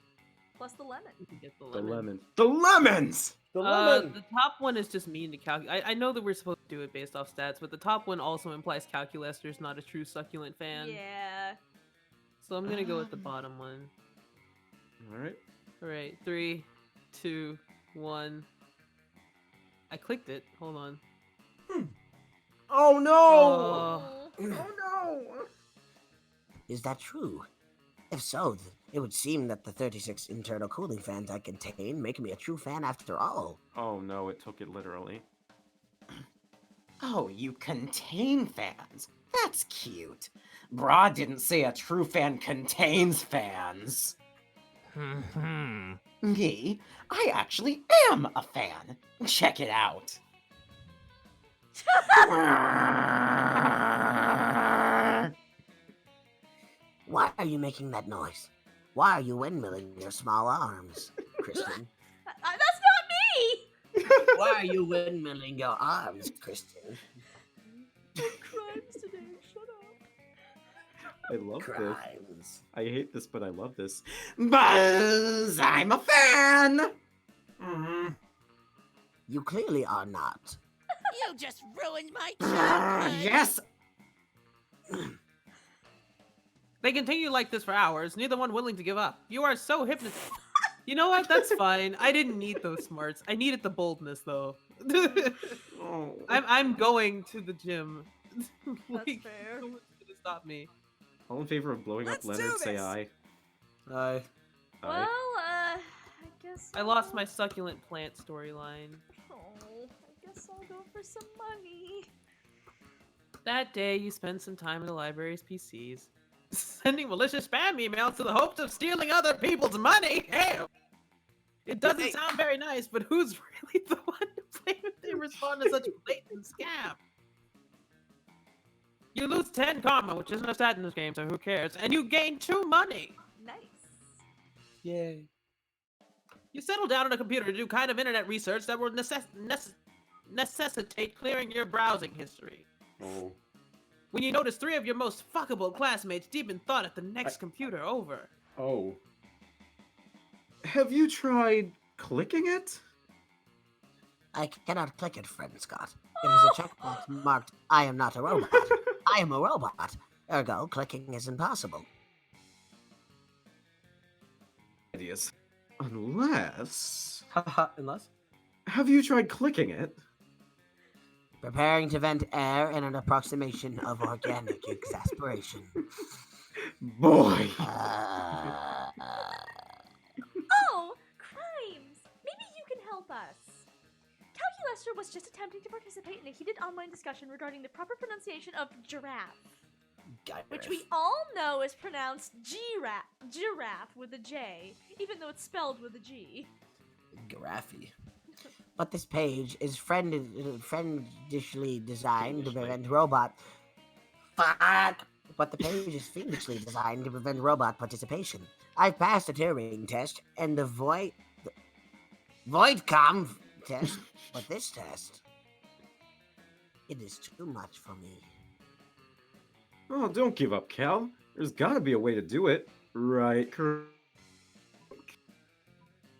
Plus the lemon. You can get the The lemon. lemon. The lemons! The lemon. The top one is just mean to calculate. I know that we're supposed to do it based off stats, but the top one also implies Calculester's not a true succulent fan. Yeah. So I'm gonna go with the bottom one. All right. All right, 3, 2, 1. I clicked it. Hold on. Oh no! Oh. Oh no! Is that true? If so, it would seem that the 36 internal cooling fans I contain make me a true fan after all. Oh no, it took it literally. Oh, you contain fans. That's cute. Bra didn't say a true fan contains fans. Me? I actually am a fan. Check it out. Why are you making that noise? Why are you windmilling your small arms, Kristen? That's not me! Why are you windmilling your arms, Kristen? Crimes today, shut up. I love this. Crimes. I hate this, but I love this. Buzz, I'm a fan! You clearly are not. You just ruined my childhood. Yes, They continue like this for hours, neither one willing to give up. You are so hypnotized. You know what? That's fine. I didn't need those smarts. I needed the boldness, though. Oh. I'm going to the gym. That's fair. No one's gonna stop me. All in favor of blowing Let's up do Leonard, say this. aye. Aye. Well, Aye. I guess I lost my succulent plant storyline. Oh, I guess I'll go for some money. That day, you spent some time in the library's PCs, sending malicious spam emails to the hopes of stealing other people's money. Hell, it doesn't sound very nice, but who's really the one to blame if they respond to such blatant scam? You lose 10 karma, which isn't a stat in this game, so who cares? And you gain 2 money. Nice. Yay. You settle down on a computer to do kind of internet research that will necessitate clearing your browsing history. Oh. When you notice 3 of your most fuckable classmates deep in thought at the next computer over. Oh. Have you tried clicking it? I cannot click it, friend Scott. It is a checkbox marked, I am not a robot. I am a robot. Ergo, clicking is impossible. Ideas. Unless... Haha, unless? Have you tried clicking it? Preparing to vent air in an approximation of organic exasperation. Boy! Oh, crimes! Maybe you can help us. Calculester was just attempting to participate in a heated online discussion regarding the proper pronunciation of giraffe, which we all know is pronounced giraffe with a J, even though it's spelled with a G. Giraffe. But this page is friendishly designed to prevent robot... Fuck! But the page is fiendishly designed to prevent robot participation. I've passed a Turing test and the Voidcom test, but this test... It is too much for me. Oh, don't give up, Cal. There's gotta be a way to do it. Right,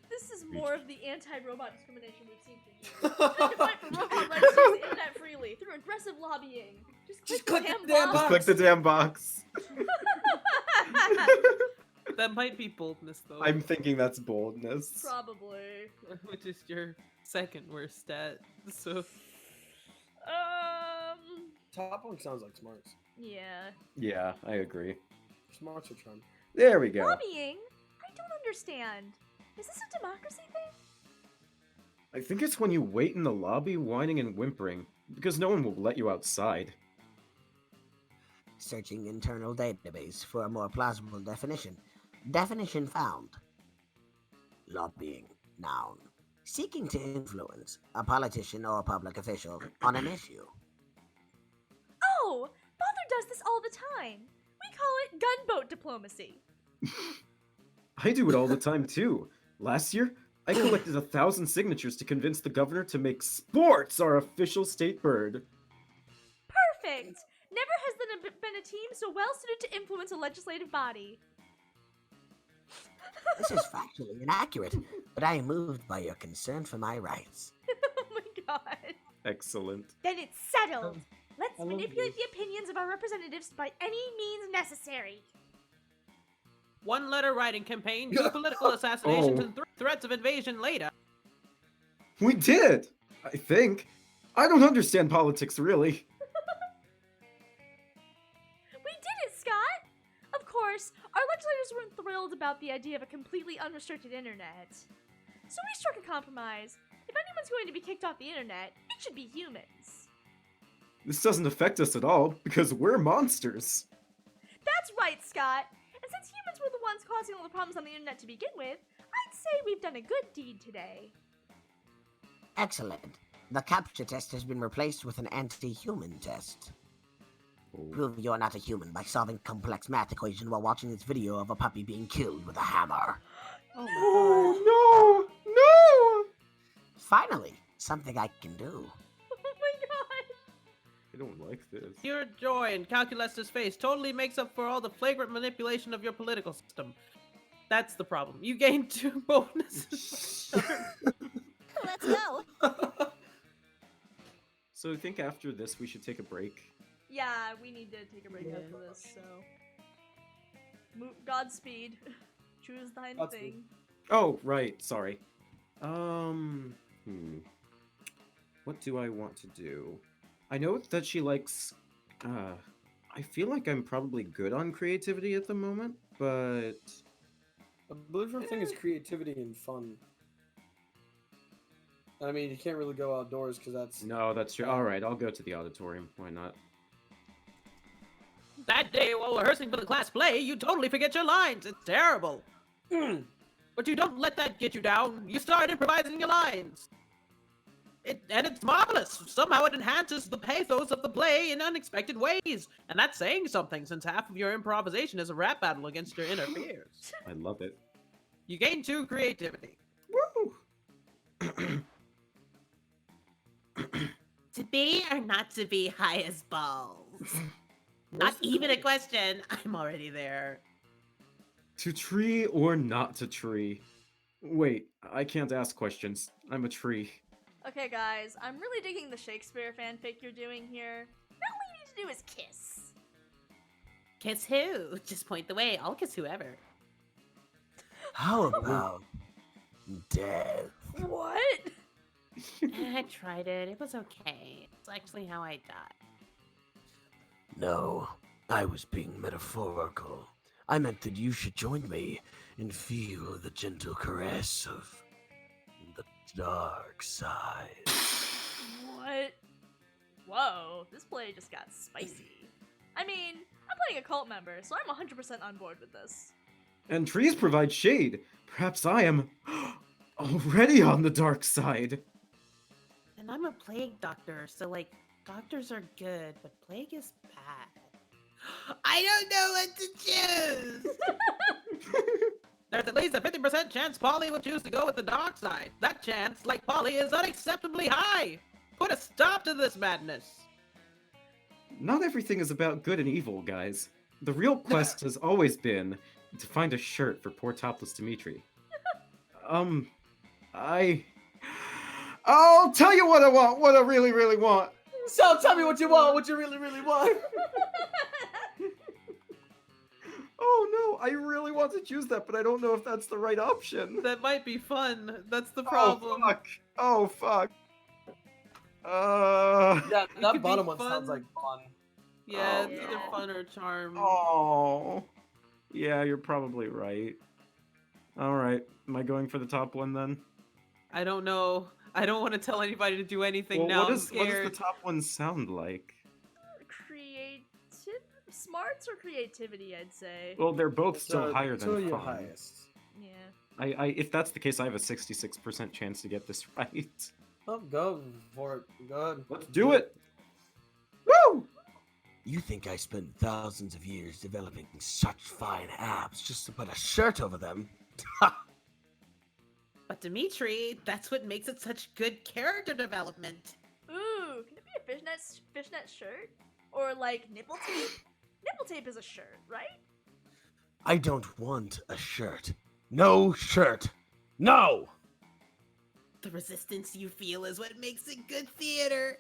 This is more of the anti-robot discrimination we've seen for years. Trying to fight for robot rights to use the internet freely through aggressive lobbying. Just click the damn box. Just click the damn box. That might be boldness, though. I'm thinking that's boldness. Probably. Which is your second worst stat, so... Top one sounds like smarts. Yeah. Yeah, I agree. Smarts are fun. There we go. Lobbying? I don't understand. Is this a democracy thing? I think it's when you wait in the lobby whining and whimpering, because no one will let you outside. Searching internal database for a more plausible definition. Definition found. Lobbying. Noun. Seeking to influence a politician or public official on an issue. Oh! Father does this all the time. We call it gunboat diplomacy. I do it all the time too. Last year, I collected 1,000 signatures to convince the governor to make sports our official state bird. Perfect! Never has there been a team so well suited to influence a legislative body. This is factually inaccurate, but I am moved by your concern for my rights. Oh my god. Excellent. Then it's settled. Let's I love manipulate this. the opinions of our representatives by any means necessary. One letter writing campaign, 2 political assassinations, Oh. and 3 threats of invasion later. We did! I think. I don't understand politics, really. We did it, Scott! Of course, our legislators weren't thrilled about the idea of a completely unrestricted internet. So we struck a compromise. If anyone's going to be kicked off the internet, it should be humans. This doesn't affect us at all, because we're monsters. That's right, Scott! And since humans were the ones causing all the problems on the internet to begin with, I'd say we've done a good deed today. Excellent. The capture test has been replaced with an anti-human test. Prove you're not a human by solving complex math equation while watching this video of a puppy being killed with a hammer. Oh, no! No! Finally, something I can do. Oh my god! I don't like this. Pure joy in Calcules's face totally makes up for all the flagrant manipulation of your political system. That's the problem. You gain 2 bonuses. Let's go. So I think after this we should take a break. Yeah, we need to take a break after this, so... Godspeed. Choose thine Godspeed. thing. Oh, right, sorry. What do I want to do? I know that she likes, I feel like I'm probably good on creativity at the moment, but... I believe her thing is creativity and fun. I mean, you can't really go outdoors because that's... No, that's true. Alright, I'll go to the auditorium. Why not? That day while rehearsing for the class play, you totally forget your lines. It's terrible. But you don't let that get you down. You start improvising your lines. And it's marvelous. Somehow it enhances the pathos of the play in unexpected ways. And that's saying something, since half of your improvisation is a rap battle against your inner fears. I love it. You gain 2 creativity. Woo! To be or not to be high as balls? Not even a question. I'm already there. To tree or not to tree? Wait, I can't ask questions. I'm a tree. Okay, guys, I'm really digging the Shakespeare fanfic you're doing here. Now all we need to do is kiss. Kiss who? Just point the way. I'll kiss whoever. How about death? What? I tried it. It was okay. It's actually how I died. No, I was being metaphorical. I meant that you should join me and feel the gentle caress of the dark side. What? Whoa, this play just got spicy. I mean, I'm playing a cult member, so I'm 100% on board with this. And trees provide shade. Perhaps I am already on the dark side. And I'm a plague doctor, so like, doctors are good, but plague is bad. I don't know what to choose! There's at least a 50% chance Polly will choose to go with the dark side. That chance, like Polly, is unacceptably high. Put a stop to this madness. Not everything is about good and evil, guys. The real quest has always been to find a shirt for poor topless Demetri. I'll tell you what I want, what I really, really want. So tell me what you want, what you really, really want. Oh no, I really want to choose that, but I don't know if that's the right option. That might be fun. That's the problem. Oh fuck. Yeah, could that be bottom one fun. sounds like fun. Yeah, Oh, it's either fun or charm. Oh. Yeah, you're probably right. Alright, am I going for the top one then? I don't know. I don't want to tell anybody to do anything Well, now. what I'm does scared. the top one sound like? Smarts or creativity, I'd say. Well, they're both So, still higher two of than your fun. highest. Yeah. If that's the case, I have a 66% chance to get this right. Oh, go for it. Go ahead. Let's do it! Woo! You think I spent thousands of years developing such fine abs just to put a shirt over them? But Demetri, that's what makes it such good character development. Ooh, can it be a fishnet shirt? Or like nipple tape? Nipple tape is a shirt, right? I don't want a shirt. No shirt. No! The resistance you feel is what makes it good theater.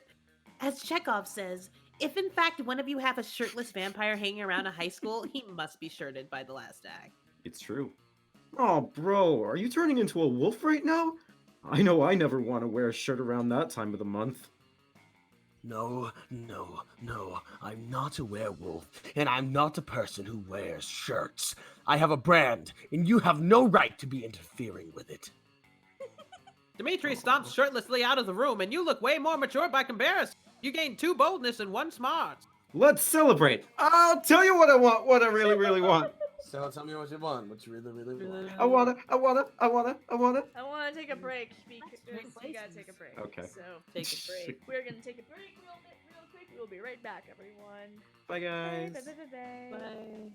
As Chekhov says, if in fact one of you have a shirtless vampire hanging around a high school, he must be shirted by the last act. It's true. Oh, bro, are you turning into a wolf right now? I know I never want to wear a shirt around that time of the month. No, I'm not a werewolf, and I'm not a person who wears shirts. I have a brand, and you have no right to be interfering with it. Demetri stomps shirtlessly out of the room, and you look way more mature by comparison. You gained 2 boldness and 1 smarts. Let's celebrate! I'll tell you what I want, what I really, really want. So tell me what you want. What you really, really want. I wanna. I want to take a break because we gotta take a break. Okay. So Take a break. we're gonna take a break real quick. We'll be right back, everyone. Bye, guys. Bye. Bye.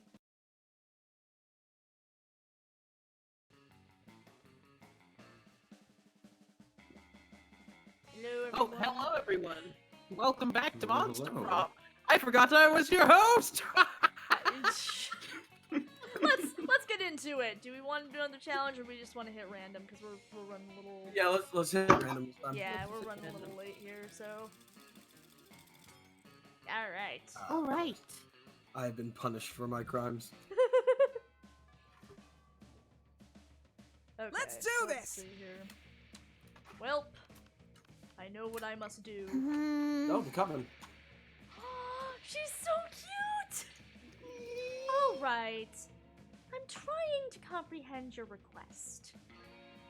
Hello, everyone. Oh, hello everyone. Welcome back to Hello, Monster hello. Prom. I forgot I was your host. let's get into it. Do we want to do another challenge, or we just want to hit random because we're running a little? Yeah, let's hit random. Yeah, we're running a little late here, so. All right. All right. I have been punished for my crimes. Okay, Let's do let's this! see here. Welp, I know what I must do. Oh, they're coming. She's so cute! Alright. I'm trying to comprehend your request.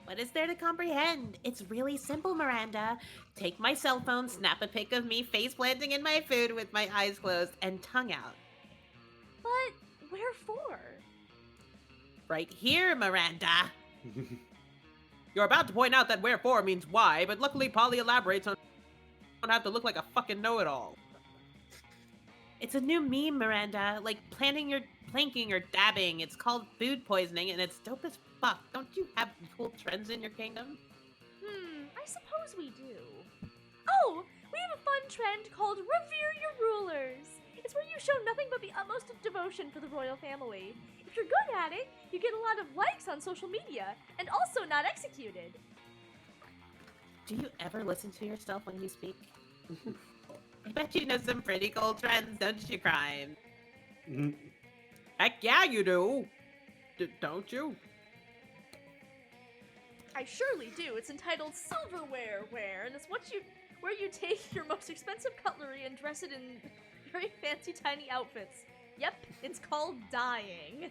What is there to comprehend? It's really simple, Miranda. Take my cell phone, snap a pic of me face planting in my food with my eyes closed and tongue out. But where for? Right here, Miranda. You're about to point out that wherefore means why, but luckily Polly elaborates on you don't have to look like a fucking know-it-all. It's a new meme, Miranda. Like planking or dabbing. It's called food poisoning, and it's dope as fuck. Don't you have cool trends in your kingdom? I suppose we do. Oh, we have a fun trend called Revere Your Rulers. It's where you show nothing but the utmost of devotion for the royal family. If you're good at it, you get a lot of likes on social media, and also not executed. Do you ever listen to yourself when you speak? I bet you know some pretty cool trends, don't you, Crime? Heck yeah, you do. Don't you? I surely do. It's entitled Silverware Wear, and it's where you take your most expensive cutlery and dress it in very fancy tiny outfits. Yep, it's called dyeing.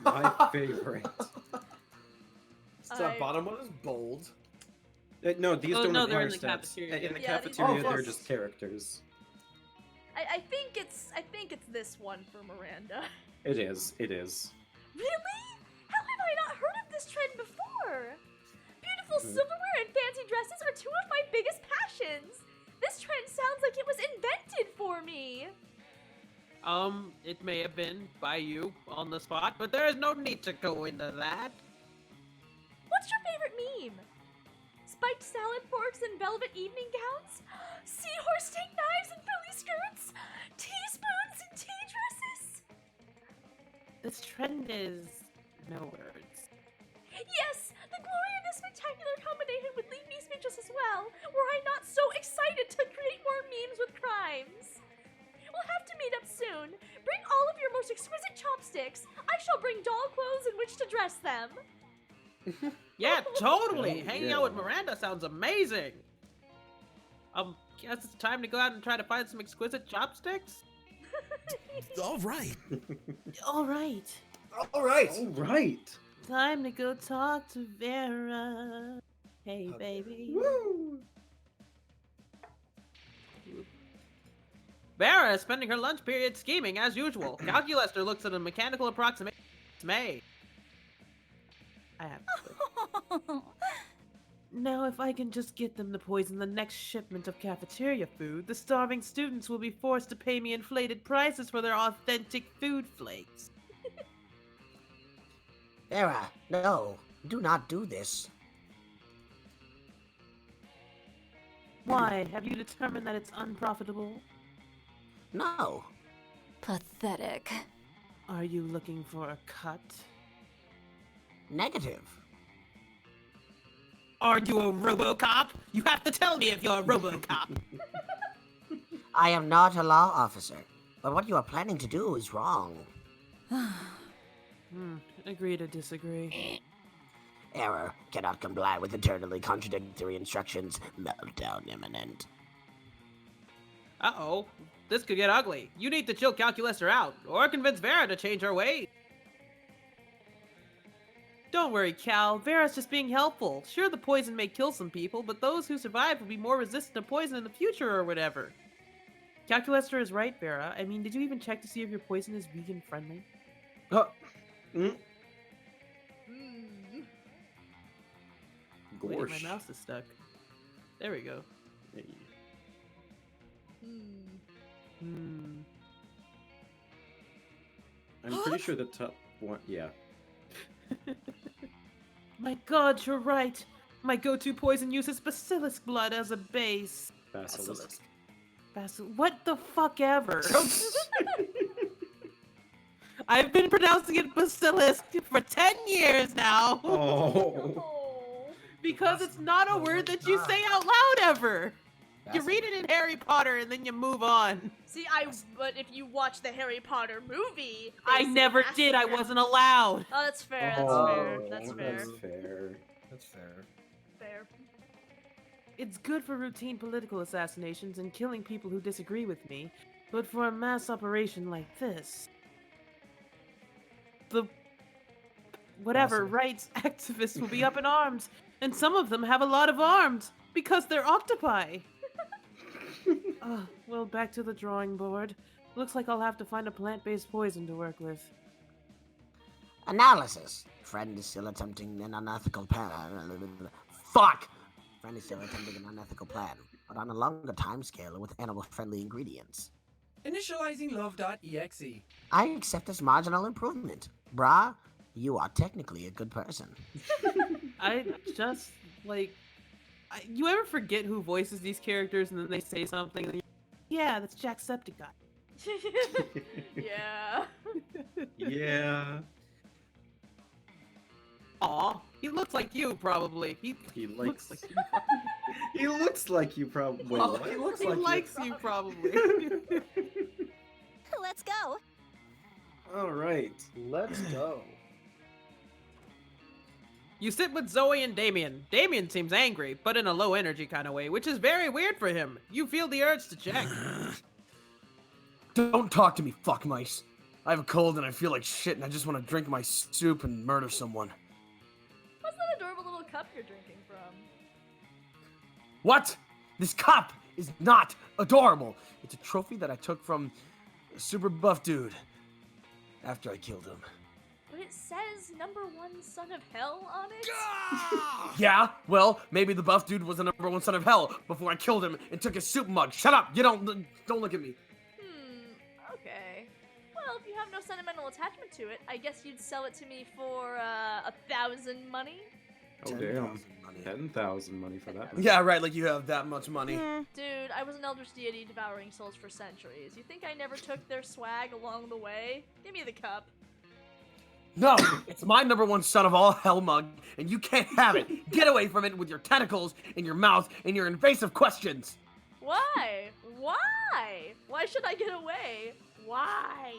My favorite. So the bottom one is bold. No, these Oh, don't no, have they're in the hairstyles. cafeteria. In the Yeah, these- cafeteria, Oh, they're fuck. just characters. I think it's this one for Miranda. It is. It is. Really? How have I not heard of this trend before? Beautiful silverware and fancy dresses are 2 of my biggest passions. This trend sounds like it was invented for me. It may have been by you on the spot, but there is no need to go into that. What's your favorite meme? Spiked salad forks and velvet evening gowns? Seahorse steak knives and frilly skirts? Teaspoons and tea dresses? This trend is no words. Yes, the glory of this spectacular combination would leave me speechless as well, were I not so excited to create more memes with crimes. We'll have to meet up soon. Bring all of your most exquisite chopsticks. I shall bring doll clothes in which to dress them. Yeah, totally. Oh, Hanging yeah. out with Miranda sounds amazing. Guess it's time to go out and try to find some exquisite chopsticks. All right. All right. All right. All right. Time to go talk to Vera. Hey, baby. Woo! Vera is spending her lunch period scheming as usual. Calculaster looks at a mechanical approximation. It's May. I have to. Now, if I can just get them to poison the next shipment of cafeteria food, the starving students will be forced to pay me inflated prices for their authentic food flakes. Vera, no, do not do this. Why? Have you determined that it's unprofitable? No. Pathetic. Are you looking for a cut? Negative. Are you a RoboCop? You have to tell me if you're a RoboCop. I am not a law officer, but what you are planning to do is wrong. Agree to disagree. Error. Cannot comply with eternally contradictory instructions. Meltdown imminent. Uh-oh. This could get ugly. You need to chill Calculaster out, or convince Vera to change her ways. Don't worry, Cal. Vera's just being helpful. Sure, the poison may kill some people, but those who survive will be more resistant to poison in the future or whatever. Calculaster is right, Vera. I mean, did you even check to see if your poison is vegan-friendly? Wait, Gorsh. my mouse is stuck. There we go. I'm pretty sure the top one. Yeah. My god, you're right. My go-to poison uses basilisk blood as a base. Basilisk. What the fuck ever? I've been pronouncing it basilisk for 10 years now. Oh. Because it's not a word that you say out loud ever. You read it in Harry Potter and then you move on. See, but if you watch the Harry Potter movie, I never did. I wasn't allowed. Oh, that's fair. That's fair. That's fair. Fair. It's good for routine political assassinations and killing people who disagree with me, but for a mass operation like this, the whatever rights activists will be up in arms, and some of them have a lot of arms because they're octopi. Well, back to the drawing board. Looks like I'll have to find a plant-based poison to work with. Analysis. Friend is still attempting an unethical plan. Fuck! Friend is still attempting an unethical plan, but on a longer timescale with animal-friendly ingredients. Initializing love.exe. I accept this marginal improvement. Brah, you are technically a good person. I just, you ever forget who voices these characters and then they say something and yeah, that's Jacksepticeye. Yeah. Yeah. Aw, he looks like you, probably. He looks like you. He looks like you probably. Wait, what? He looks He like likes you, probably. Let's go. All right. Let's go. You sit with Zoe and Damien. Damien seems angry, but in a low energy kind of way, which is very weird for him. You feel the urge to check. Don't talk to me, fuck mice. I have a cold and I feel like shit and I just want to drink my soup and murder someone. What's that adorable little cup you're drinking from? What? This cup is not adorable. It's a trophy that I took from a super buff dude after I killed him. But it says #1 son of hell on it? Yeah, well, maybe the buff dude was the #1 son of hell before I killed him and took his soup mug. Shut up! You don't look at me. Okay. Well, if you have no sentimental attachment to it, I guess you'd sell it to me for 1,000 money? Oh damn. 10,000 money for that. Yeah, right, like you have that much money. Dude, I was an Eldritch deity devouring souls for centuries. You think I never took their swag along the way? Give me the cup. No, it's my #1 son of all hell mug, and you can't have it. Get away from it with your tentacles in your mouth and your invasive questions. Why? Why? Why should I get away? Why?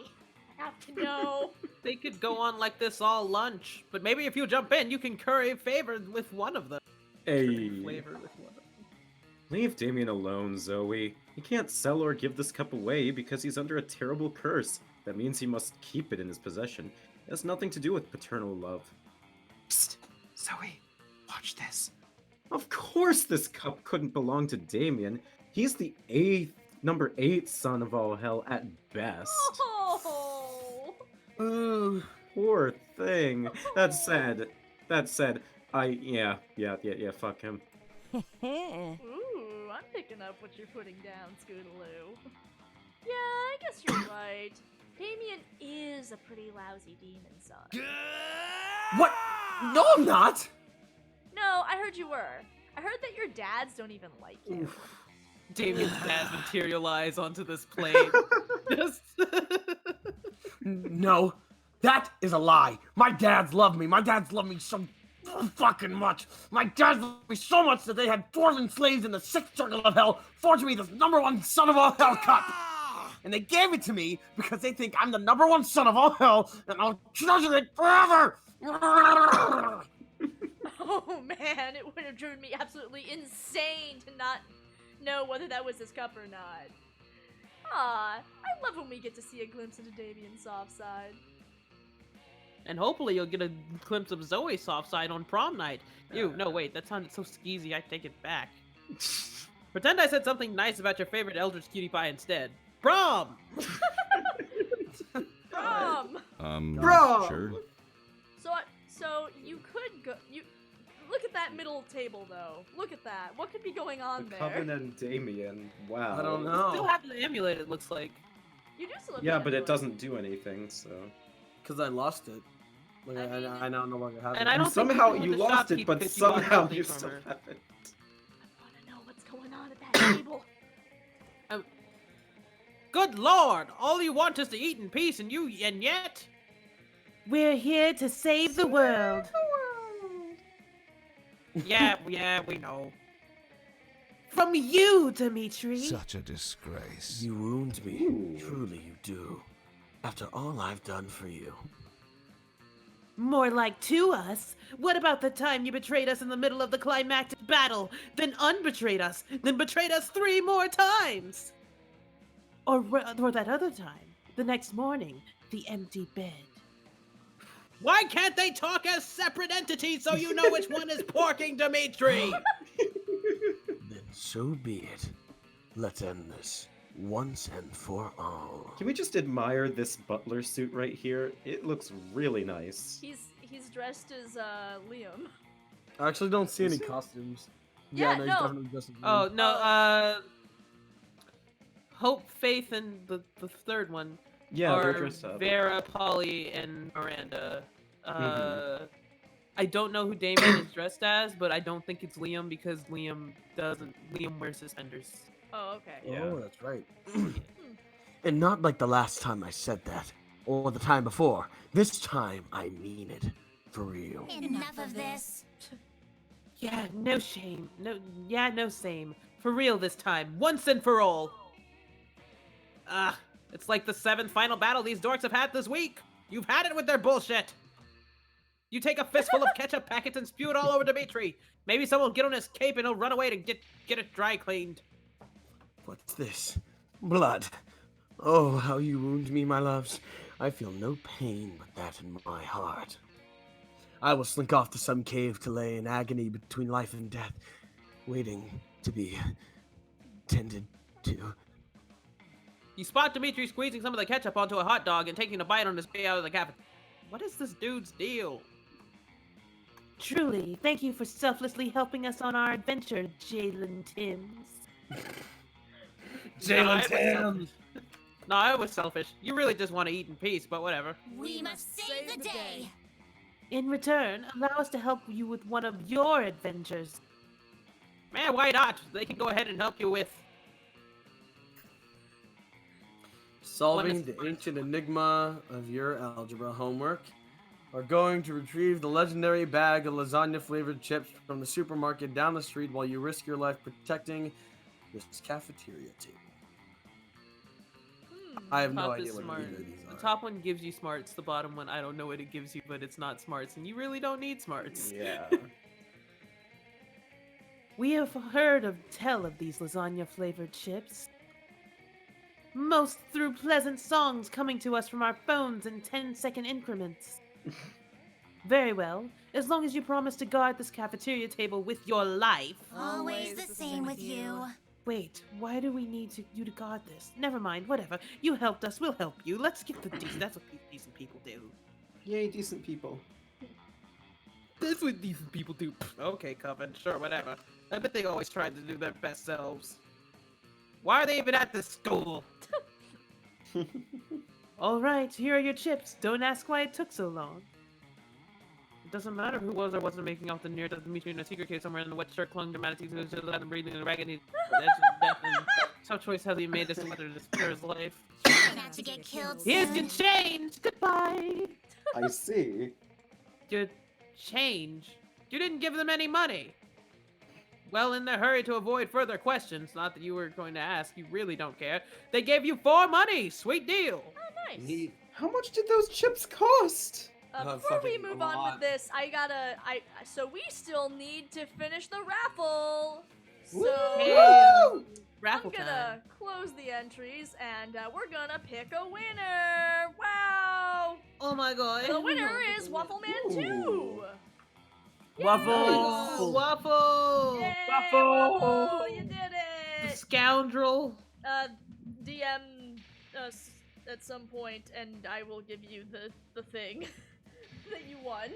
I have to know. They could go on like this all lunch, but maybe if you jump in, you can curry favor with one of them. Hey. Flavor with one of them. Leave Damien alone, Zoe. He can't sell or give this cup away because he's under a terrible curse. That means he must keep it in his possession. It has nothing to do with paternal love. Psst! Zoe, watch this. Of course this cup couldn't belong to Damien. He's the number 8 son of all hell at best. Oh. Ooh. Poor thing. That said, yeah, fuck him. Ooh, I'm picking up what you're putting down, Scootaloo. Yeah, I guess you're right. Damien is a pretty lousy demon son. What? No, I'm not! No, I heard you were. I heard that your dads don't even like you. Damien's dad materialize onto this plane. Just No, that is a lie. My dads love me. My dads love me so fucking much. My dads love me so much that they had dwarven slaves in the 6th circle of hell forge me this #1 son of all hell cup. and they gave it to me because they think I'm the #1 son of all hell, and I'll treasure it forever! Oh man, it would have driven me absolutely insane to not know whether that was his cup or not. Ah, I love when we get to see a glimpse into Damien's soft side. And hopefully you'll get a glimpse of Zoe's soft side on prom night. Ew, no wait, that sounded so skeezy, I take it back. Pretend I said something nice about your favorite Eldritch cutie pie instead. Prom! Prom! Bro! Sure. So you could go. You look at that middle table though. Look at that. What could be going on there? Coven and Damien. Wow. I don't Still know. have the amulet, it looks like. You do still have Yeah, the but it amulet. doesn't do anything, so. Because I lost it. Like, I now no longer have And it. I don't think Somehow you you went to lost it, shopkeep but because you bought somehow something you from still her. have it. I want to know what's going on at that table. Good lord! All you want is to eat in peace, and yet... We're here to save the world. Yeah, we know. From you, Demetri. Such a disgrace. You wound me. Ooh. Truly you do. After all I've done for you. More like to us. What about the time you betrayed us in the middle of the climactic battle, then unbetrayed us, then betrayed us 3 more times? Or that other time, the next morning, the empty bed. Why can't they talk as separate entities so you know which one is porking Demetri? Then so be it. Let's end this once and for all. Can we just admire this butler suit right here? It looks really nice. He's dressed as Liam. I actually don't see any Is it? costumes. Yeah, he's no. definitely just. Oh, no, Hope, Faith, and the third one Yeah, they're are dressed up. Vera, Polly, and Miranda. Mhm. I don't know who Damien is dressed as, but I don't think it's Liam because Liam wears suspenders. Oh, okay. Yeah. Oh, that's right. And not like the last time I said that, or the time before. This time I mean it. For real. Enough of this. Yeah, no shame. No same. For real this time, once and for all. It's like the 7th final battle these dorks have had this week. You've had it with their bullshit. You take a fistful of ketchup packets and spew it all over Demetri. Maybe someone will get on his cape and he'll run away to get it dry cleaned. What's this? Blood. Oh, how you wound me, my loves. I feel no pain but that in my heart. I will slink off to some cave to lay in agony between life and death, Waiting to be tended to. You spot Demetri squeezing some of the ketchup onto a hot dog and taking a bite on his way out of the cafe. What is this dude's deal? Truly, thank you for selflessly helping us on our adventure, Jalen Timms. No, I was selfish. You really just want to eat in peace, but whatever. We must save the day. In return, allow us to help you with one of your adventures. Man, why not? They can go ahead and help you with... solving the ancient enigma of your algebra homework, or going to retrieve the legendary bag of lasagna-flavored chips from the supermarket down the street while you risk your life protecting this cafeteria table. I have no Top idea is what smart. either of these The are. top one gives you smarts. The bottom one, I don't know what it gives you, but it's not smarts, and you really don't need smarts. Yeah. We have heard tell of these lasagna-flavored chips. Most through pleasant songs coming to us from our phones in 10-second increments. Very well, as long as you promise to guard this cafeteria table with your life. Always the same with you. Wait, why do we need you to guard this? Never mind, whatever. You helped us, we'll help you. Let's get the decent. That's what decent people do. Yay, decent people. That's what decent people do. Okay, Coven, sure, whatever. I bet they always tried to do their best selves. Why are they even at this school? All right, here are your chips. Don't ask why it took so long. It doesn't matter who was or wasn't making out the near death Demetri in a secret cave somewhere in the wet shirt clung to manatees who was just out and breathing in a ragged edge of death, and tough choice has he made as to whether to spare his life. Try not to get killed Here's soon. your change. Goodbye. I see. Your change? You didn't give them any money. Well, in their hurry to avoid further questions, not that you were going to ask, you really don't care, they gave you 4 money! Sweet deal! Oh, nice. Neat. How much did those chips cost? Before we fucking move a on with lot. this, so we still need to finish the raffle. So Woo! Raffle I'm time. gonna close the entries and we're gonna pick a winner. Wow! Oh my god. The winner is Waffleman 2. Waffle. Waffle! Yay, Waffle! Waffle, you did The it. scoundrel. DM us at some point, and I will give you the thing that you won.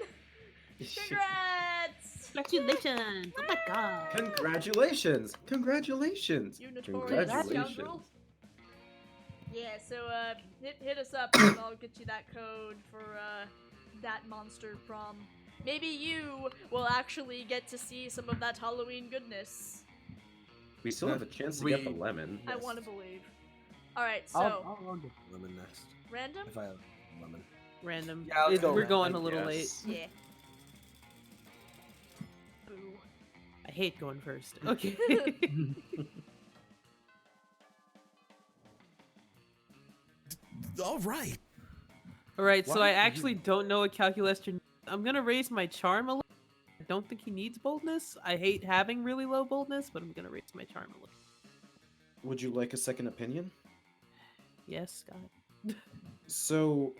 Congrats! Congratulations! Oh my god. Congratulations! Congratulations! You notorious Congratulations! scoundrel. Yeah, so hit us up and I'll get you that code for that monster prom. Maybe you will actually get to see some of that Halloween goodness. We still have a chance to get the lemon. I want to believe. All right, so I'll get lemon next. random. If I have lemon. Random. Yeah, let's go We're random, going I a little late. guess. Yeah. Boo. I hate going first. Okay. All right. Alright, so Why I would you- actually don't know what calculator. I'm gonna raise my charm a little. I don't think he needs boldness. I hate having really low boldness, but I'm gonna raise my charm a little. Would you like a second opinion? Yes, God. So,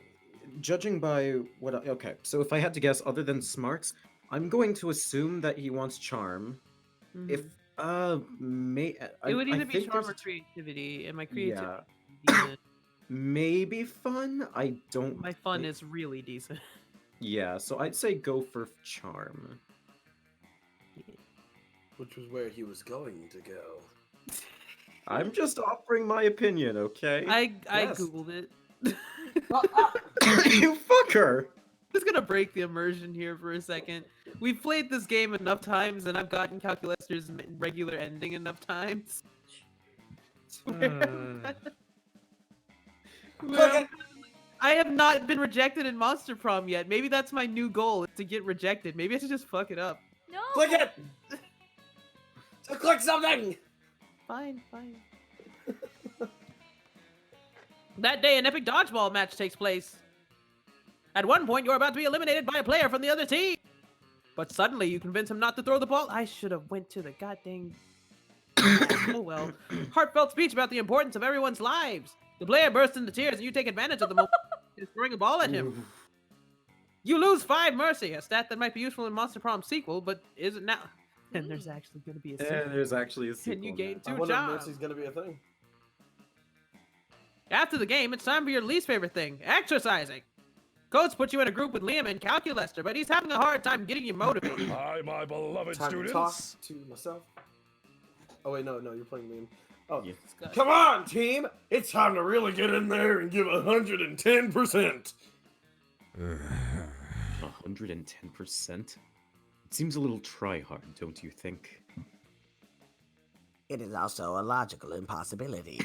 judging by what okay, so if I had to guess, other than smarts, I'm going to assume that he wants charm. If It would either be think charm or there's- creativity, and my creativity Yeah. is decent. Maybe fun. I don't. My fun thi- is really decent. Yeah, so I'd say go for charm. Which was where he was going to go. I'm just offering my opinion, okay? I Yes. googled it. You fucker! Just gonna break the immersion here for a second. We've played this game enough times, and I've gotten Calculester's regular ending enough times. Where I have not been rejected in Monster Prom yet. Maybe that's my new goal, is to get rejected. Maybe I should just fuck it up. No. Click it! So click something! Fine, fine. That day, an epic dodgeball match takes place. At one point, you're about to be eliminated by a player from the other team. But suddenly, you convince him not to throw the ball. I should have went to the goddamn... Oh well. Heartfelt speech about the importance of everyone's lives. The player bursts into tears, and you take advantage of the moment and throwing a ball at him. You lose 5 mercy, a stat that might be useful in Monster Prom sequel, but isn't now. And there's actually going to be a sequel. Yeah, there's actually a sequel. Can you gain I 2 wonder if jobs? Mercy's gonna be a thing. After the game, it's time for your least favorite thing, exercising. Coach put you in a group with Liam and Calculester, but he's having a hard time getting you motivated. Hi, my beloved Time to talk students. to myself. Oh wait, no, you're playing Liam. Oh, Yeah. come on, team! It's time to really get in there and give 110%. 110%? It seems a little try-hard, don't you think? It is also a logical impossibility.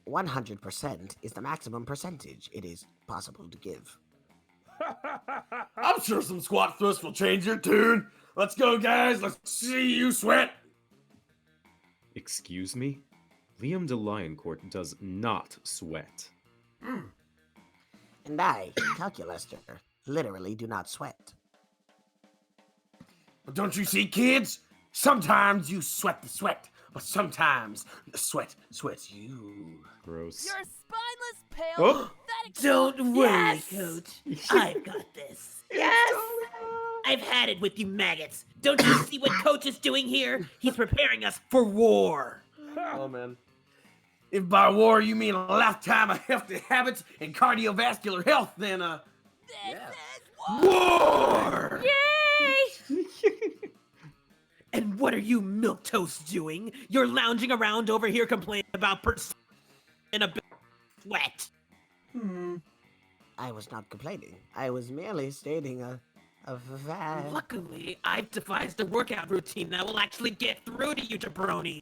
100% is the maximum percentage it is possible to give. I'm sure some squat thrusts will change your tune. Let's go, guys. Let's see you sweat. Excuse me? Liam de Lioncourt does not sweat. And I, Calculester, literally do not sweat. But don't you see, kids? Sometimes you sweat the sweat, but sometimes the sweat sweats you. Gross. You're spineless, pale, Oh. pathetic. Don't worry, Yes! Coach. I've got this. Yes! I've had it with you maggots. Don't you see what Coach is doing here? He's preparing us for war. Oh, man. If by war you mean a lifetime of healthy habits and cardiovascular health, then, yeah. War! Yay! And what are you milquetoasts doing? You're lounging around over here complaining about in a bit of sweat. I was not complaining. I was merely stating a fact. Luckily, I've devised a workout routine that will actually get through to you, jabroni.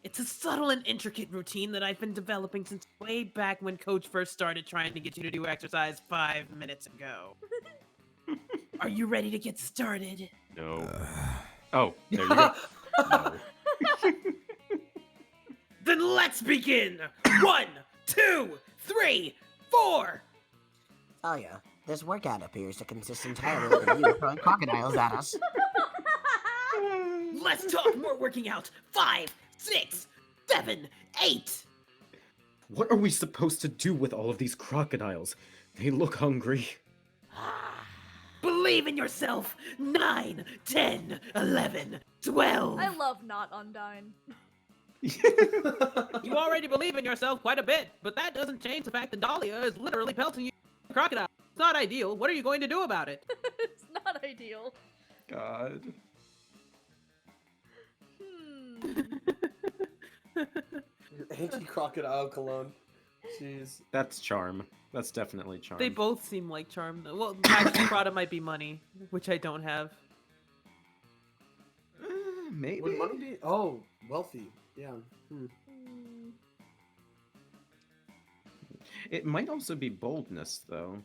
It's a subtle and intricate routine that I've been developing since way back when Coach first started trying to get you to do exercise 5 minutes ago. Are you ready to get started? No. Oh, there you go. No. Then let's begin! 1, 2, 3, 4! Talia, this workout appears to consist entirely of you throwing crocodiles at us. Let's talk more working out! 5, 6, 7, 8! What are we supposed to do with all of these crocodiles? They look hungry. Believe in yourself! 9, 10, 11, 12! I love not Undyne. You already believe in yourself quite a bit, but that doesn't change the fact that Dahlia is literally pelting you with a crocodile. It's not ideal. What are you going to do about it? It's not ideal. God. Anti-crocodile cologne. Jeez. That's charm. That's definitely charm. They both seem like charm. Well, actually, Prada might be money, which I don't have. Maybe. Would money be? Oh, wealthy. Yeah. It might also be boldness, though.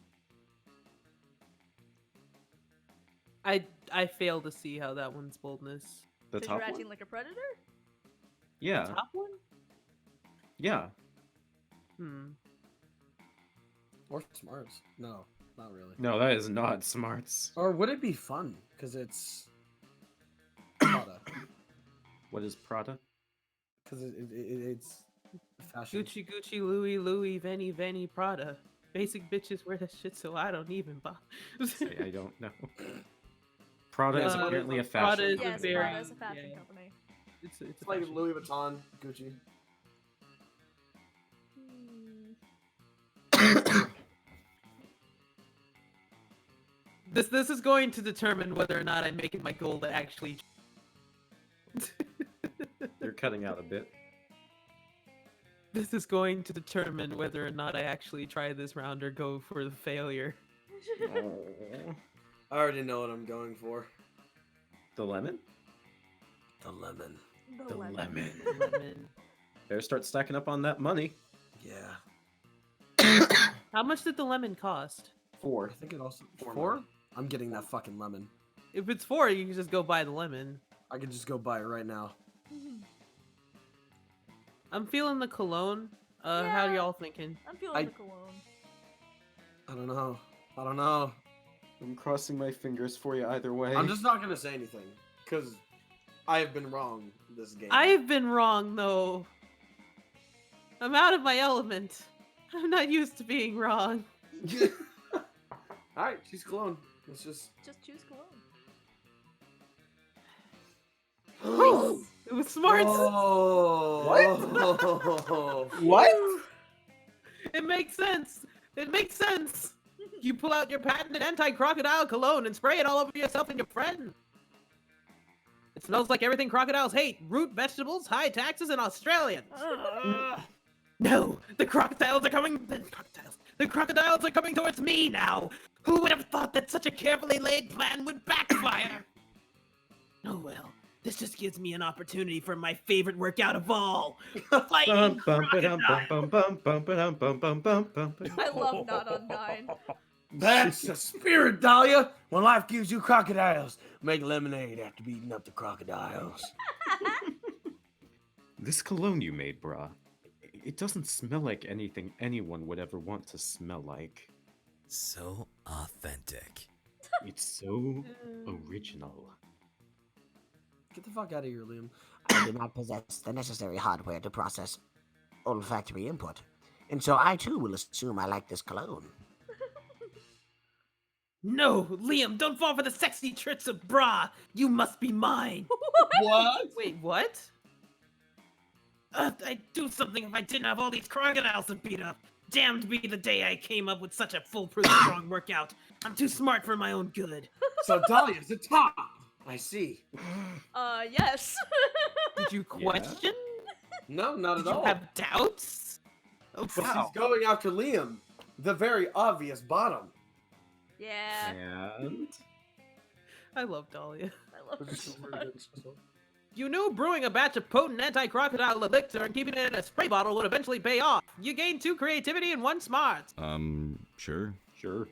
I fail to see how that one's boldness. The Because top you're acting one? like a predator? Yeah. Top one? Yeah. Or smarts. No, not really. No, that is not smarts. Or would it be fun? Because it's Prada. What is Prada? Because it's fashion. Gucci, Gucci, Louis, Louis, Venny, Venny, Prada. Basic bitches wear that shit, so I don't even buy. I don't know. Prada is apparently a fashion. Prada is Yes, a very, Prada is a fashion company. It's It's a like fashion. Louis Vuitton, Gucci. This is going to determine whether or not I'm making my goal to actually. You're cutting out a bit. This is going to determine whether or not I actually try this round or go for the failure. I already know what I'm going for. The lemon? The lemon. The lemon. Lemon. Better start stacking up on that money. Yeah. How much did the lemon cost? 4. I think it also. Four? I'm getting that fucking lemon. If it's 4, you can just go buy the lemon. I can just go buy it right now. I'm feeling the cologne. How Yeah. y'all thinking? I'm feeling I- the cologne. I don't know. I don't know. I'm crossing my fingers for you either way. I'm just not gonna say anything because I have been wrong this game. I've been wrong, though. I'm out of my element. I'm not used to being wrong. All right, she's cologne. Let's just. Just choose cologne. It was smart. Oh. What? It makes sense. It makes sense. You pull out your patented anti-crocodile cologne and spray it all over yourself and your friend. It smells like everything crocodiles hate: root vegetables, high taxes, and Australians. No, the crocodiles are coming. The crocodiles are coming towards me now. Who would have thought that such a carefully laid plan would backfire? Oh well, this just gives me an opportunity for my favorite workout of all: fighting crocodiles. I love not Undyne. That's the spirit, Dahlia. When life gives you crocodiles, make lemonade after beating up the crocodiles. This cologne you made, brah. It doesn't smell like anything anyone would ever want to smell like. So authentic. It's so original. Get the fuck out of here, Liam. I do not possess the necessary hardware to process olfactory input, and so I too will assume I like this cologne. No, Liam, don't fall for the sexy tricks of Bra. You must be mine. What? Wait, what? I'd do something if I didn't have all these crocodiles to beat up. Damned be the day I came up with such a foolproof strong workout. I'm too smart for my own good. So Dahlia's the top. I see. Yes. Did you question? No, not Did at you all. have doubts? Oh, But wow. she's going after Liam, the very obvious bottom. Yeah. And I love Dahlia. I love her so much. You knew brewing a batch of potent anti-crocodile elixir and keeping it in a spray bottle would eventually pay off. You gained 2 creativity and 1 smarts. Sure. sure.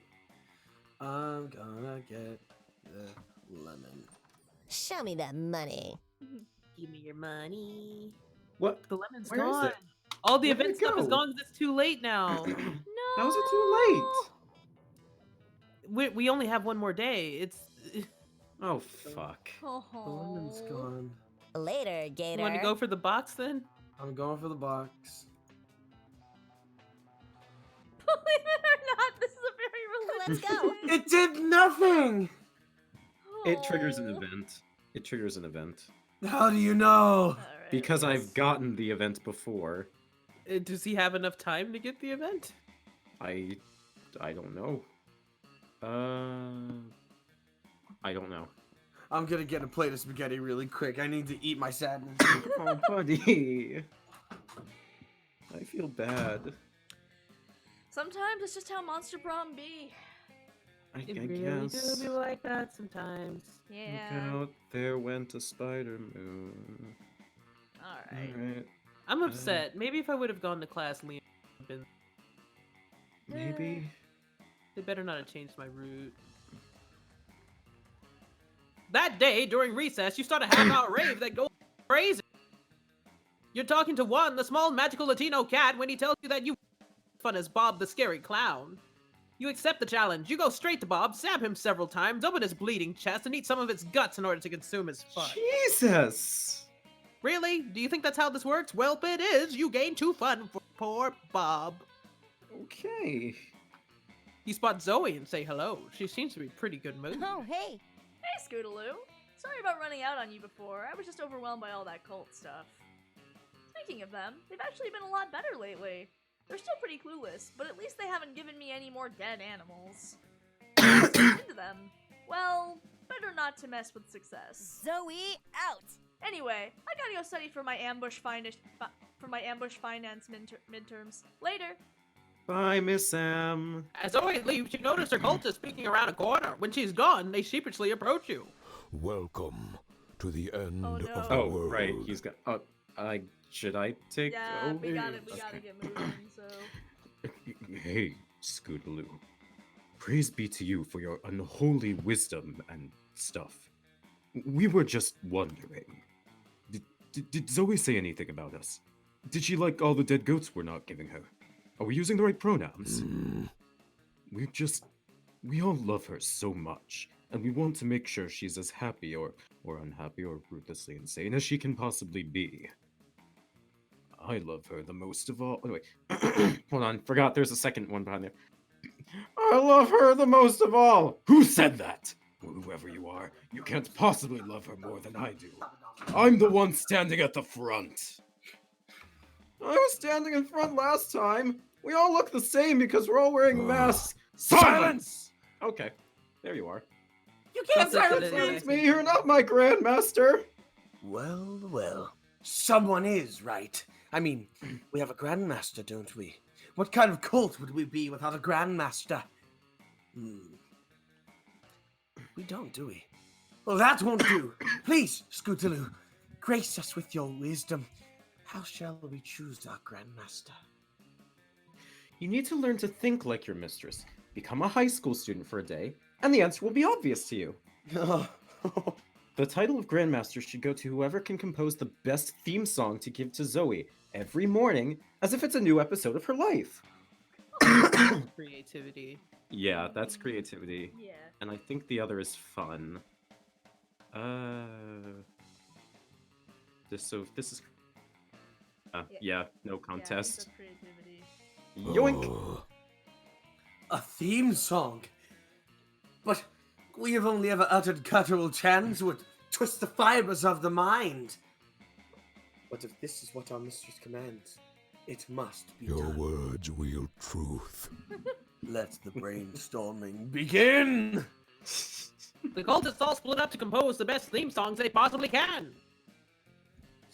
I'm gonna get the lemon. Show me that money. Give me your money. What? The lemon's Where is gone. it? All the Where did event it stuff is go? gone 'cause it's too late now. No. How is it too late? we only have one more day. It's. Oh, fuck. Oh. The lemon's gone. Later, Gator. You want to go for the box then? I'm going for the box. Believe it or not, this is a very religious. Let's go. thing. It did nothing! It triggers an Oh. event. It triggers an event. How do you know? Alright. Because I've gotten the event before. Does he have enough time to get the event? I don't know. I don't know. I'm gonna get a plate of spaghetti really quick. I need to eat my sadness. Oh, buddy. I feel bad. Sometimes it's just how Monster Prom be. I It really guess. do be like that sometimes. Yeah. Look out, there went a spider moon. Alright. Alright. I'm upset. Maybe if I would have gone to class, Liam would have been. Maybe. They better not have changed my route. That day, during recess, you start a half-hour rave that goes crazy. You're talking to one, the small magical Latino cat, when he tells you that you fun as Bob the scary clown. You accept the challenge. You go straight to Bob, stab him several times, open his bleeding chest, and eat some of its guts in order to consume his fun. Jesus! Really? Do you think that's how this works? Well, it is. You gain 2 fun for poor Bob. Okay. You spot Zoe and say hello. She seems to be pretty good mood. Oh, hey. Hey, Scootaloo. Sorry about running out on you before. I was just overwhelmed by all that cult stuff. Speaking of them, they've actually been a lot better lately. They're still pretty clueless, but at least they haven't given me any more dead animals. Into them. Well, better not to mess with success. Zoe, out. Anyway, I gotta go study for my ambush finance midterms. Later. Bye, Miss Sam. As Zoe leaves, you notice her cultists peeking around a corner. When she's gone, they sheepishly approach you. Welcome to the end Oh, no. of the Oh, world. right. He's got. Should I take Yeah, over? we gotta Okay. get moving, so. Hey, Scootaloo. Praise be to you for your unholy wisdom and stuff. We were just wondering. Did Zoe say anything about us? Did she like all the dead goats we're not giving her? Are we using the right pronouns? We all love her so much, and we want to make sure she's as happy or unhappy or ruthlessly insane as she can possibly be. I love her the most of all. Oh, wait. Hold on, forgot there's a second one behind there. I love her the most of all! Who said that? Well, whoever you are, you can't possibly love her more than I do. I'm the one standing at the front. I was standing in front last time. We all look the same because we're all wearing masks. Silence! Okay, there you are. You can't silence me! It's me, you're not my grandmaster. Well, well. Someone is right. I mean, we have a grandmaster, don't we? What kind of cult would we be without a grandmaster? We don't, do we? Well, that won't do. Please, Scootaloo, grace us with your wisdom. How shall we choose our grandmaster? You need to learn to think like your mistress. Become a high school student for a day, and the answer will be obvious to you. The title of Grandmaster should go to whoever can compose the best theme song to give to Zoe every morning, as if it's a new episode of her life. Creativity. Yeah, that's creativity. Yeah. And I think the other is fun. This is... yeah, no contest. Yoink! A theme song? But we have only ever uttered guttural chants would twist the fibers of the mind. But if this is what our mistress commands, it must be Your done. words wield truth. Let the brainstorming begin! The cultists all split up to compose the best theme songs they possibly can.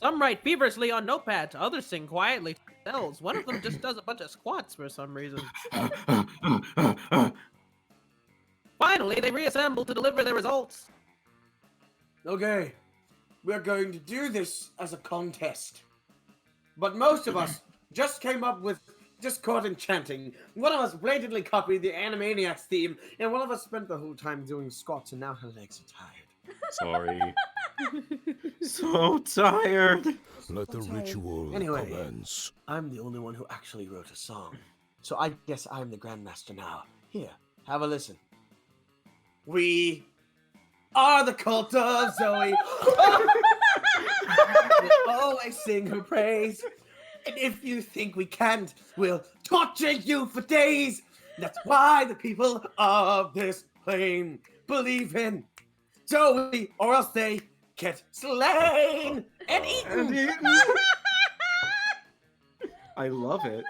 Some write feverishly on notepads, others sing quietly to themselves. One of them just does a bunch of squats for some reason. Finally, they reassemble to deliver their results. Okay, we're going to do this as a contest. But most of us just came up with discordant chanting. One of us blatantly copied the Animaniacs theme, and one of us spent the whole time doing squats, and now her legs are tired. Sorry. So tired. Let the ritual Anyway. commence. I'm the only one who actually wrote a song. So I guess I'm the Grandmaster now. Here, have a listen. We are the cult of Zoe. We'll always sing her praise. And if you think we can't, we'll torture you for days. That's why the people of this plane believe in Zoe, or else they get slain and eaten. I love it.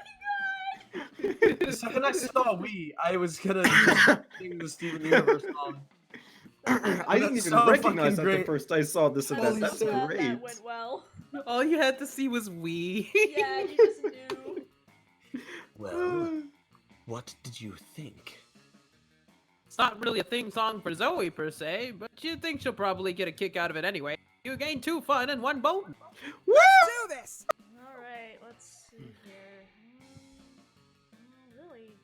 The second I saw we, I was gonna sing the Steven Universe song. I didn't That's even so recognize fucking that the great. first I saw this event. Holy That's shit. great. That went well. All you had to see was we. Yeah, you just knew. Well, what did you think? It's not really a theme song for Zoe per se, but you think she'll probably get a kick out of it anyway. You gain 2 fun and 1 bonus. Let's do this! Alright, let's see here. Really?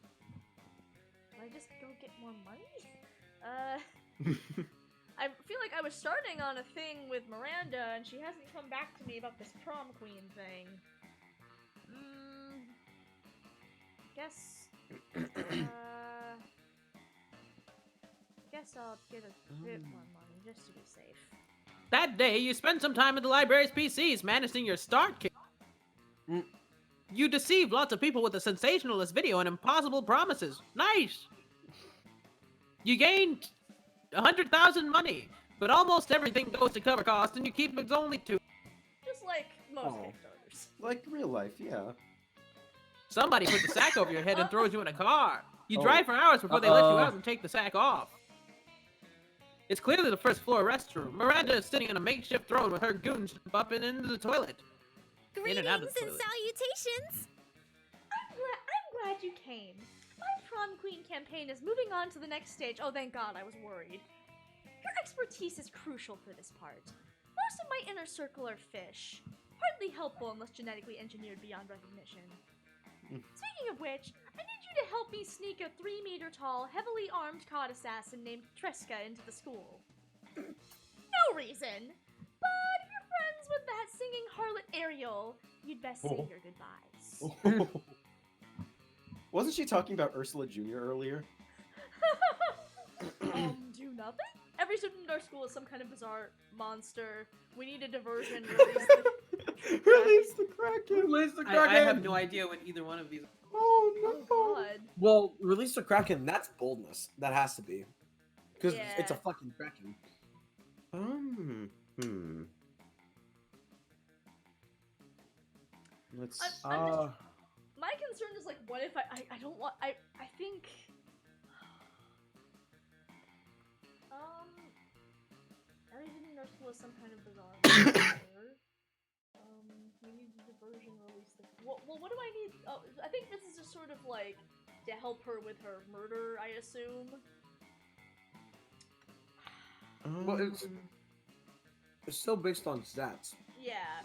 Do I just go get more money? I feel like I was starting on a thing with Miranda, and she hasn't come back to me about this prom queen thing. Guess I'll get a bit more money just to be safe. That day, you spend some time at the library's PCs managing your start kit. You deceive lots of people with a sensationalist video and impossible promises. Nice! You gained 100,000 money, but almost everything goes to cover costs, and you keep only 2. Just like most Oh. Kickstarters. Like real life, yeah. Somebody puts a sack over your head and throws you in a car. You Oh. drive for hours before they let you out and take the sack off. It's clearly the first floor restroom. Miranda is sitting on a makeshift throne with her goons up and into the toilet. In and out of Greetings the and toilet. salutations. I'm glad you came. My prom queen campaign is moving on to the next stage. Oh, thank God, I was worried. Your expertise is crucial for this part. Most of my inner circle are fish. Hardly helpful unless genetically engineered beyond recognition. Speaking of which, I need you to help me sneak a 3-meter-tall, heavily armed cod assassin named Treska into the school. No reason. But if you're friends with that singing harlot Ariel, you'd best say your goodbyes. Wasn't she talking about Ursula Jr. earlier? Do nothing? Every student in our school is some kind of bizarre monster. We need a diversion. Release the Release the Kraken! Release the I Kraken! have no idea what either one of these. Oh no! Oh God. Well, release the Kraken, that's boldness. That has to be. Because it's a Yeah. fucking Kraken. Let's. My concern is like, what if I don't want I think everything in our school is some kind of bizarre monster. We need the diversion release the well what do I need? Oh, I think this is just sort of like to help her with her murder, I assume. Well, it's still based on stats Yeah.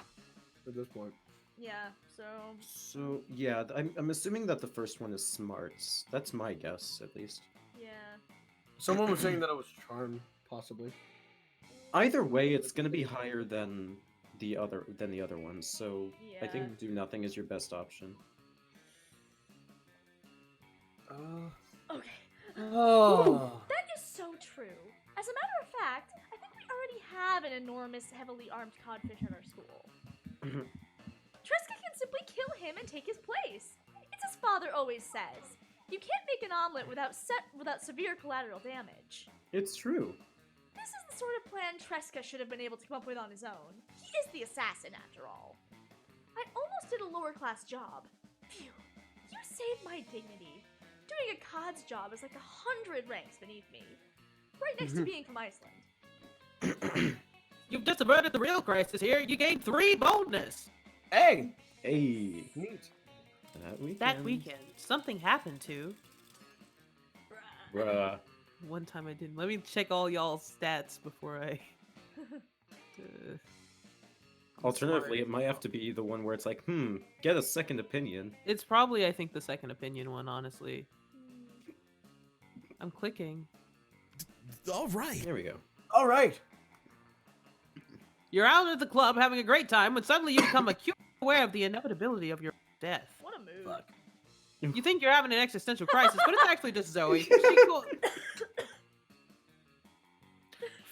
at this point. Yeah, so So yeah, I'm assuming that the first one is smarts. That's my guess, at least. yeah. Someone was saying that it was charm, possibly. Either way, it's gonna be higher than the other ones. So I Yeah. think do nothing is your best option. Okay. Oh. That is so true. As a matter of fact, I think we already have an enormous, heavily armed codfish at our school. Treska can simply kill him and take his place. It's as father always says. You can't make an omelet without severe collateral damage. It's true. This is the sort of plan Treska should have been able to come up with on his own. He is the assassin, after all. I almost did a lower-class job. Phew. You saved my dignity. Doing a cod's job is like 100 ranks beneath me. Right next to being from Iceland. You've just averted the real crisis here. You gained 3 boldness. Hey! Hey, Neat. That weekend, something happened to. Bruh. One time I didn't. Let me check all y'all's stats before I. Alternatively, it might have to be the one where it's like, get a second opinion. It's probably, I think, the second opinion one, honestly. I'm clicking. All right. There we go. All right. You're out at the club having a great time when suddenly you become acutely aware of the inevitability of your death. What a move. Fuck. You think you're having an existential crisis, but it's actually just Zoe.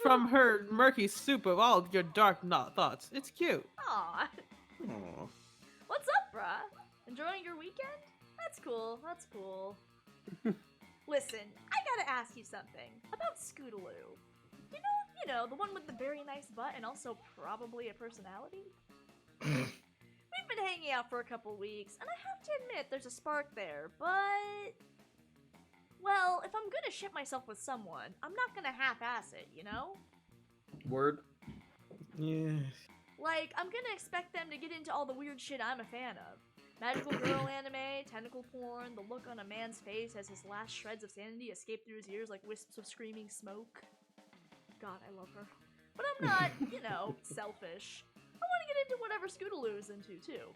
From her murky soup of all your dark thoughts. It's cute. Aw. Aw. What's up, bruh? Enjoying your weekend? That's cool. That's cool. Listen, I gotta ask you something about Scootaloo. You know, the one with the very nice butt and also probably a personality? We've been hanging out for a couple weeks, and I have to admit there's a spark there, but... Well, if I'm gonna ship myself with someone, I'm not gonna half-ass it, you know? Word. Yeah. Like, I'm gonna expect them to get into all the weird shit I'm a fan of. Magical girl anime, tentacle porn, the look on a man's face as his last shreds of sanity escape through his ears like wisps of screaming smoke. God, I love her. But I'm not, you know, selfish. I want to get into whatever Scootaloo is into, too.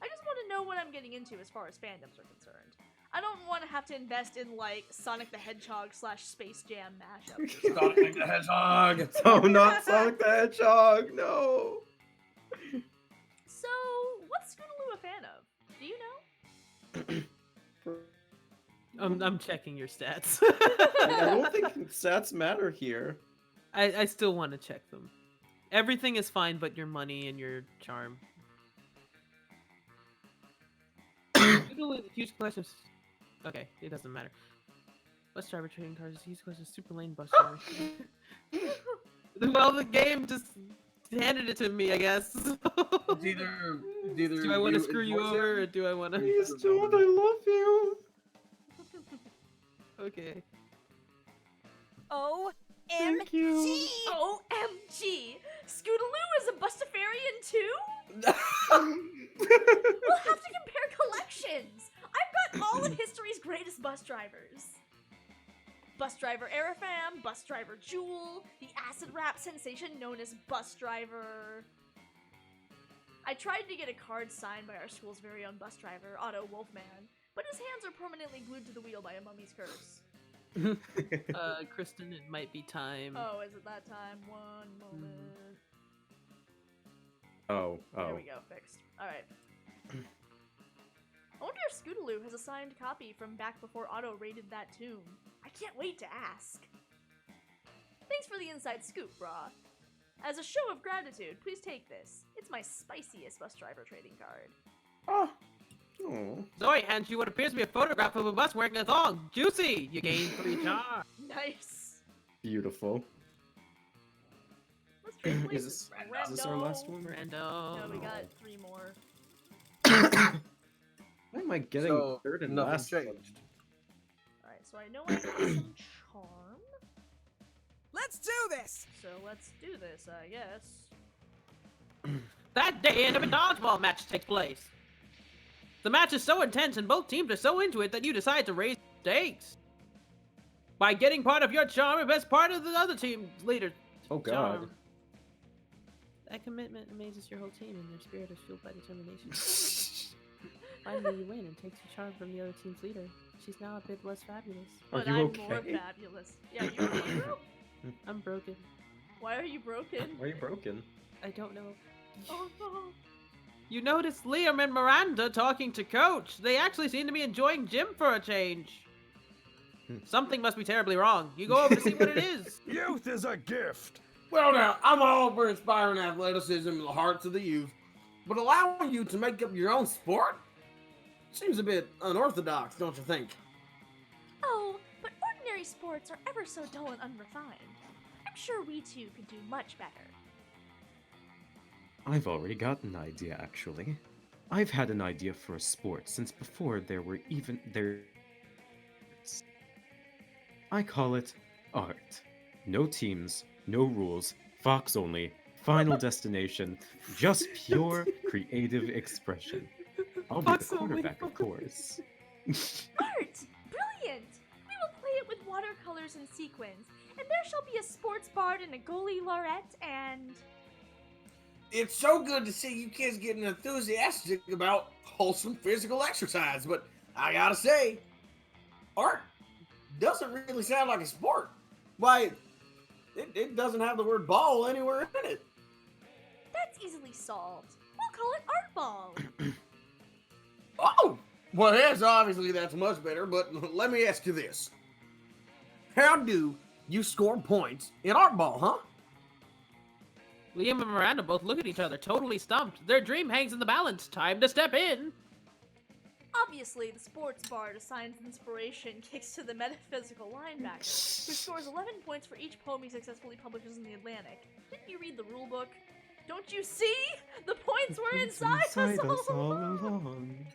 I just want to know what I'm getting into as far as fandoms are concerned. I don't want to have to invest in, like, Sonic the Hedgehog / Space Jam mashups. Sonic the Hedgehog. Oh, not Sonic the Hedgehog. No. So, what's Scootaloo a fan of? Do you know? I'm checking your stats. I don't think stats matter here. I still want to check them. Everything is fine but your money and your charm. Scootaloo is a huge collection of... Okay, it doesn't matter. Bus driver trading cards is a huge collection of super lane bus drivers. Well, the game just handed it to me, I guess. It's either do I want to screw you over, or do I want to... Please don't, I love you. Okay. OMG! OMG! Scootaloo is a Bustafarian too? We'll have to compare collections! I've got all of history's greatest bus drivers. Bus driver Arafam, bus driver Jewel, the acid rap sensation known as Bus Driver. I tried to get a card signed by our school's very own bus driver, Otto Wolfman, but his hands are permanently glued to the wheel by a mummy's curse. Kristen, it might be time. Oh, is it that time? One moment. Oh. There we go, fixed. Alright. I wonder if Scootaloo has a signed copy from back before Otto raided that tomb. I can't wait to ask. Thanks for the inside scoop, brah. As a show of gratitude, please take this. It's my spiciest bus driver trading card. Oh. Zoe hands you what appears to be a photograph of a bus wearing a thong. Juicy! You gain 3 charms. Nice. Beautiful. Let's trade Is places. this our last one? Random. No, we got 3 more. Why am I getting So, third and nothing last? changed. Alright, so I know I got some charm. Let's do this! So let's do this, I guess. That day, a dodgeball match takes place. The match is so intense and both teams are so into it that you decide to raise stakes. By getting part of your charm and best part of the other team's leader. Oh god. Charm. That commitment amazes your whole team and your spirit is fueled by determination. Finally you win and takes your charm from the other team's leader. She's now a bit less fabulous. But you I'm okay? more fabulous. Yeah, you're broke? I'm broken. Why are you broken? Why are you broken? I don't know. Oh no. You notice Liam and Miranda talking to Coach. They actually seem to be enjoying gym for a change. Something must be terribly wrong. You go over to see what it is. Youth is a gift. Well, now, I'm all for inspiring athleticism in the hearts of the youth, but allowing you to make up your own sport seems a bit unorthodox, don't you think? Oh, but ordinary sports are ever so dull and unrefined. I'm sure we two could do much better. I've already got an idea, actually. I've had an idea for a sport since before there were even there. I call it art. No teams, no rules, Fox only, final destination, just pure creative expression. I'll be the Fox only. quarterback, of course. Art! Brilliant! We will play it with watercolors and sequins, and there shall be a sports bard and a goalie laurette and... It's so good to see you kids getting enthusiastic about wholesome physical exercise, but I gotta say, art doesn't really sound like a sport. Why, It doesn't have the word ball anywhere in it. That's easily solved. We'll call it art ball. Oh! Well, yes, obviously that's much better, but let me ask you this. How do you score points in art ball, huh? Liam and Miranda both look at each other, totally stumped. Their dream hangs in the balance. Time to step in. Obviously, the sports bard assigns inspiration kicks to the metaphysical linebacker, who scores 11 points for each poem he successfully publishes in the Atlantic. Didn't you read the rule book? Don't you see? The points were inside us all along.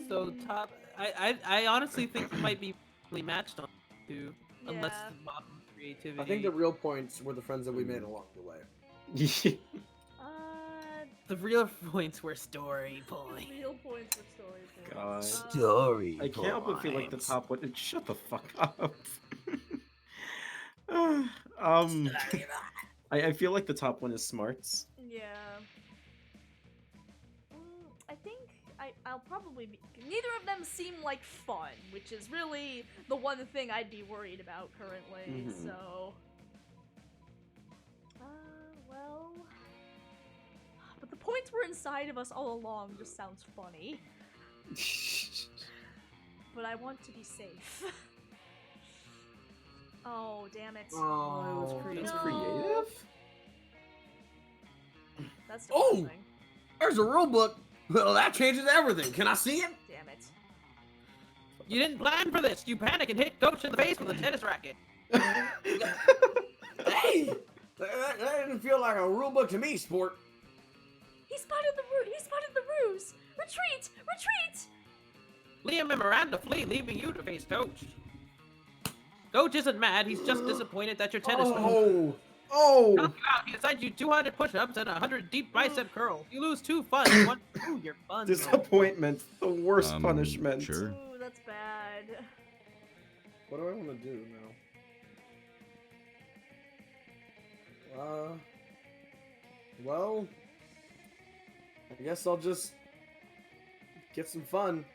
So top, I honestly think you might be matched on two, unless Yeah. the bottom creativity. I think the real points were the friends that we made along the way. the real points were story points. Real points for story points. God. Story. I can't help but feel like the top one. Shut the fuck up. I feel like the top one is smarts. Yeah. I think I'll probably be. Neither of them seem like fun, which is really the one thing I'd be worried about currently. Mhm. So. Well. But the points were inside of us all along just sounds funny. But I want to be safe. Oh, damn it. Oh, it was creative. It's No. creative? That's Oh! depressing. There's a rule book. Well, that changes everything. Can I see it? Damn it. You didn't plan for this. You panic and hit Coach in the face with a tennis racket. Hey! That didn't feel like a rule book to me, sport. He spotted the ruse. Retreat! Retreat! Liam and Miranda flee, leaving you to face Coach. Coach isn't mad. He's just disappointed that your tennis Oh! knock you out. He assigns you 200 push-ups and 100 deep bicep curls. You lose 2 fun. You want to prove your fun. Disappointment. The worst punishment. Sure. Ooh, that's bad. What do I want to do now? Well, I guess I'll just get some fun.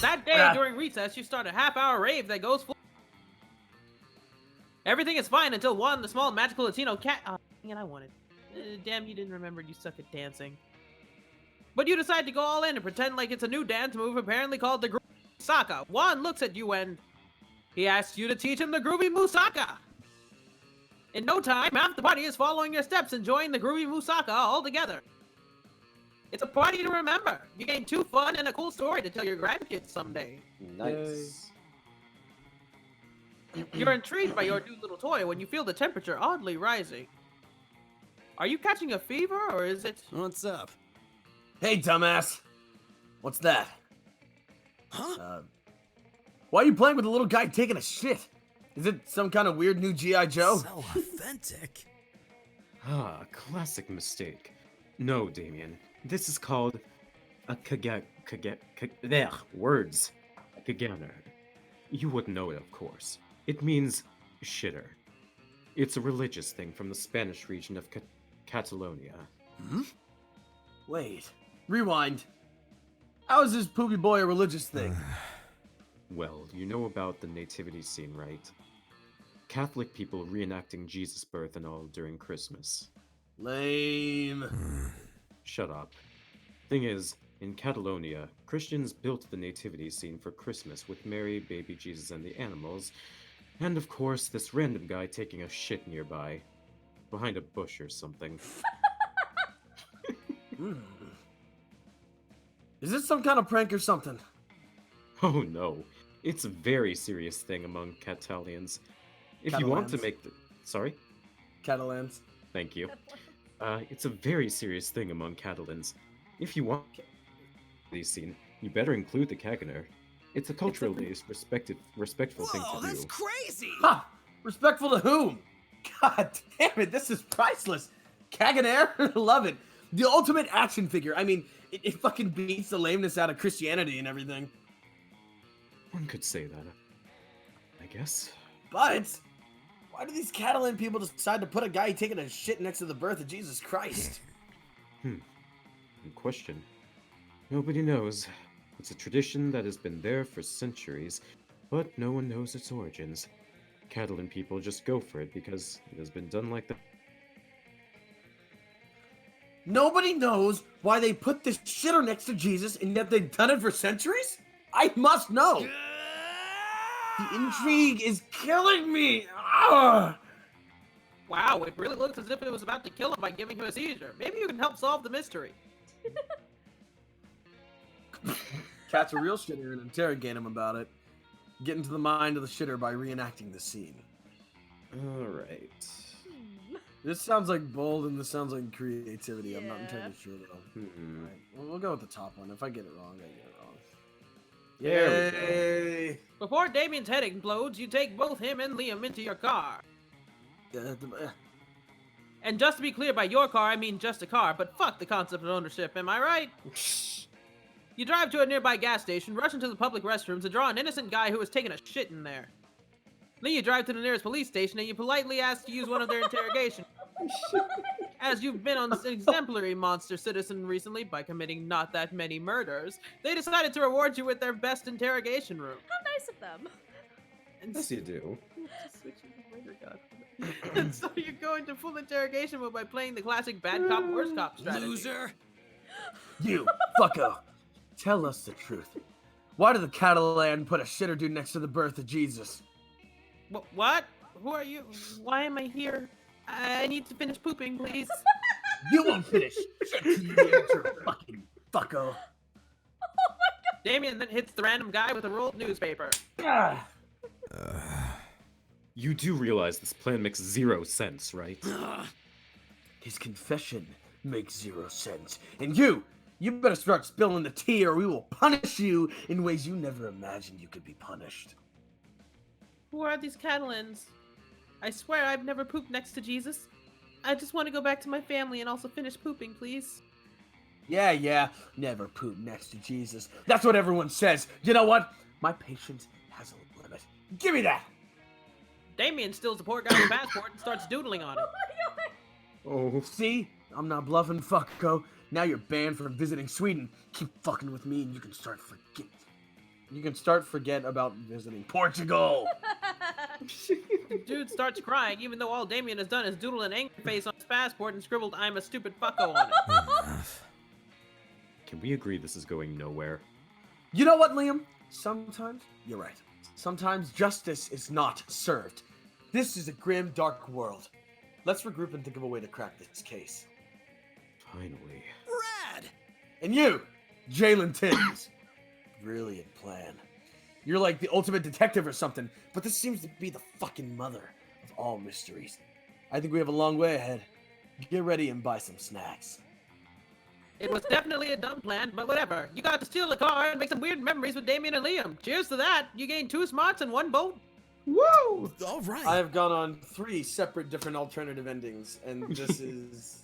That day during recess, you start a half-hour rave that goes full. Everything is fine until the small magical Latino cat. Oh, dang it, I wanted. Damn, you didn't remember you suck at dancing. But you decide to go all in and pretend like it's a new dance move apparently called the Groovy Saga. Juan looks at you and he asks you to teach him the Groovy Musaka. In no time, half the party is following your steps, enjoying the Groovy Musaka all together. It's a party to remember. You gain 2 fun and a cool story to tell your grandkids someday. Nice. You're intrigued by your new little toy when you feel the temperature oddly rising. Are you catching a fever, or is it... What's up? Hey, dumbass. What's that? Huh? Why are you playing with a little guy taking a shit? Is it some kind of weird new G.I. Joe? So authentic. Ah, classic mistake. No, Damien. This is called a there, words. Kaganer. You wouldn't know it, of course. It means shitter. It's a religious thing from the Spanish region of Catalonia. Hmm? Wait. Rewind. How is this poopy boy a religious thing? Well, you know about the nativity scene, right? Catholic people reenacting Jesus' birth and all during Christmas. Lame. Shut up. Thing is, in Catalonia, Christians built the nativity scene for Christmas with Mary, baby Jesus, and the animals, and of course, this random guy taking a shit nearby, behind a bush or something. Is this some kind of prank or something? Oh no, it's a very serious thing among Catalans. If you want to Catalans. make the... Sorry? Catalans. Thank you. It's a very serious thing among Catalans. If you want the scene, you better include the Kaganer. It's a culturally respectful thing to do. That's crazy! Ha! Respectful to whom? God damn it, this is priceless. Kaganer? Love it. The ultimate action figure. I mean, it fucking beats the lameness out of Christianity and everything. One could say that, I guess. But why do these Catalan people decide to put a guy taking a shit next to the birth of Jesus Christ? Good question. Nobody knows. It's a tradition that has been there for centuries, but no one knows its origins. Catalan people just go for it because it has been done like that. Nobody knows why they put this shitter next to Jesus, and yet they've done it for centuries? I must know! The intrigue is killing me! Ugh! Wow, it really looks as if it was about to kill him by giving him a seizure. Maybe you can help solve the mystery. Catch a real shitter and interrogate him about it. Get into the mind of the shitter by reenacting the scene. Alright. This sounds like bold and this sounds like creativity. I'm not Yeah. entirely sure though. Hmm. Alright, well, we'll go with the top one. If I get it wrong, I get it wrong. There we go. Yay! Before Damien's head explodes, you take both him and Liam into your car. And just to be clear, by your car, I mean just a car, but fuck the concept of ownership, am I right? You drive to a nearby gas station, rush into the public restrooms, and draw an innocent guy who was taking a shit in there. Then you drive to the nearest police station and you politely ask to use one of their interrogation. As you've been on an exemplary monster citizen recently by committing not that many murders, they decided to reward you with their best interrogation room. How nice of them. And Yes, you do. and so you go into full interrogation mode by playing the classic bad cop, worst cop strategy. Loser. You, fucko! Tell us the truth. Why did the Catalan put a shitter dude next to the birth of Jesus? What? Who are you? Why am I here? I need to finish pooping, please. You won't finish! Shit till you answer, fucking fucko! Damien then hits the random guy with a rolled newspaper. Ah. You do realize this plan makes 0 sense, right? His confession makes 0 sense. And you better start spilling the tea or we will punish you in ways you never imagined you could be punished. Who are these Catalans? I swear I've never pooped next to Jesus. I just want to go back to my family and also finish pooping, please. Yeah, never poop next to Jesus. That's what everyone says. You know what? My patience has a limit. Give me that! Damien steals the poor guy's passport and starts doodling on it. Oh. See? I'm not bluffing, fucko. Now you're banned from visiting Sweden. Keep fucking with me and you can start forget about visiting Portugal. The dude starts crying, even though all Damien has done is doodle an angry face on his passport and scribbled "I'm a stupid fucko" on it. Can we agree this is going nowhere? You know what, Liam? Sometimes you're right. Sometimes justice is not served. This is a grim, dark world. Let's regroup and think of a way to crack this case. Finally. Rad. And you, Jalen Timms. Brilliant plan. You're like the ultimate detective or something, but this seems to be the fucking mother of all mysteries. I think we have a long way ahead. Get ready and buy some snacks. It was definitely a dumb plan, but whatever. You got to steal a car and make some weird memories with Damien and Liam. Cheers to that. You gained 2 smarts and 1 bolt. Woo! All right. I have gone on 3 separate different alternative endings, and this is...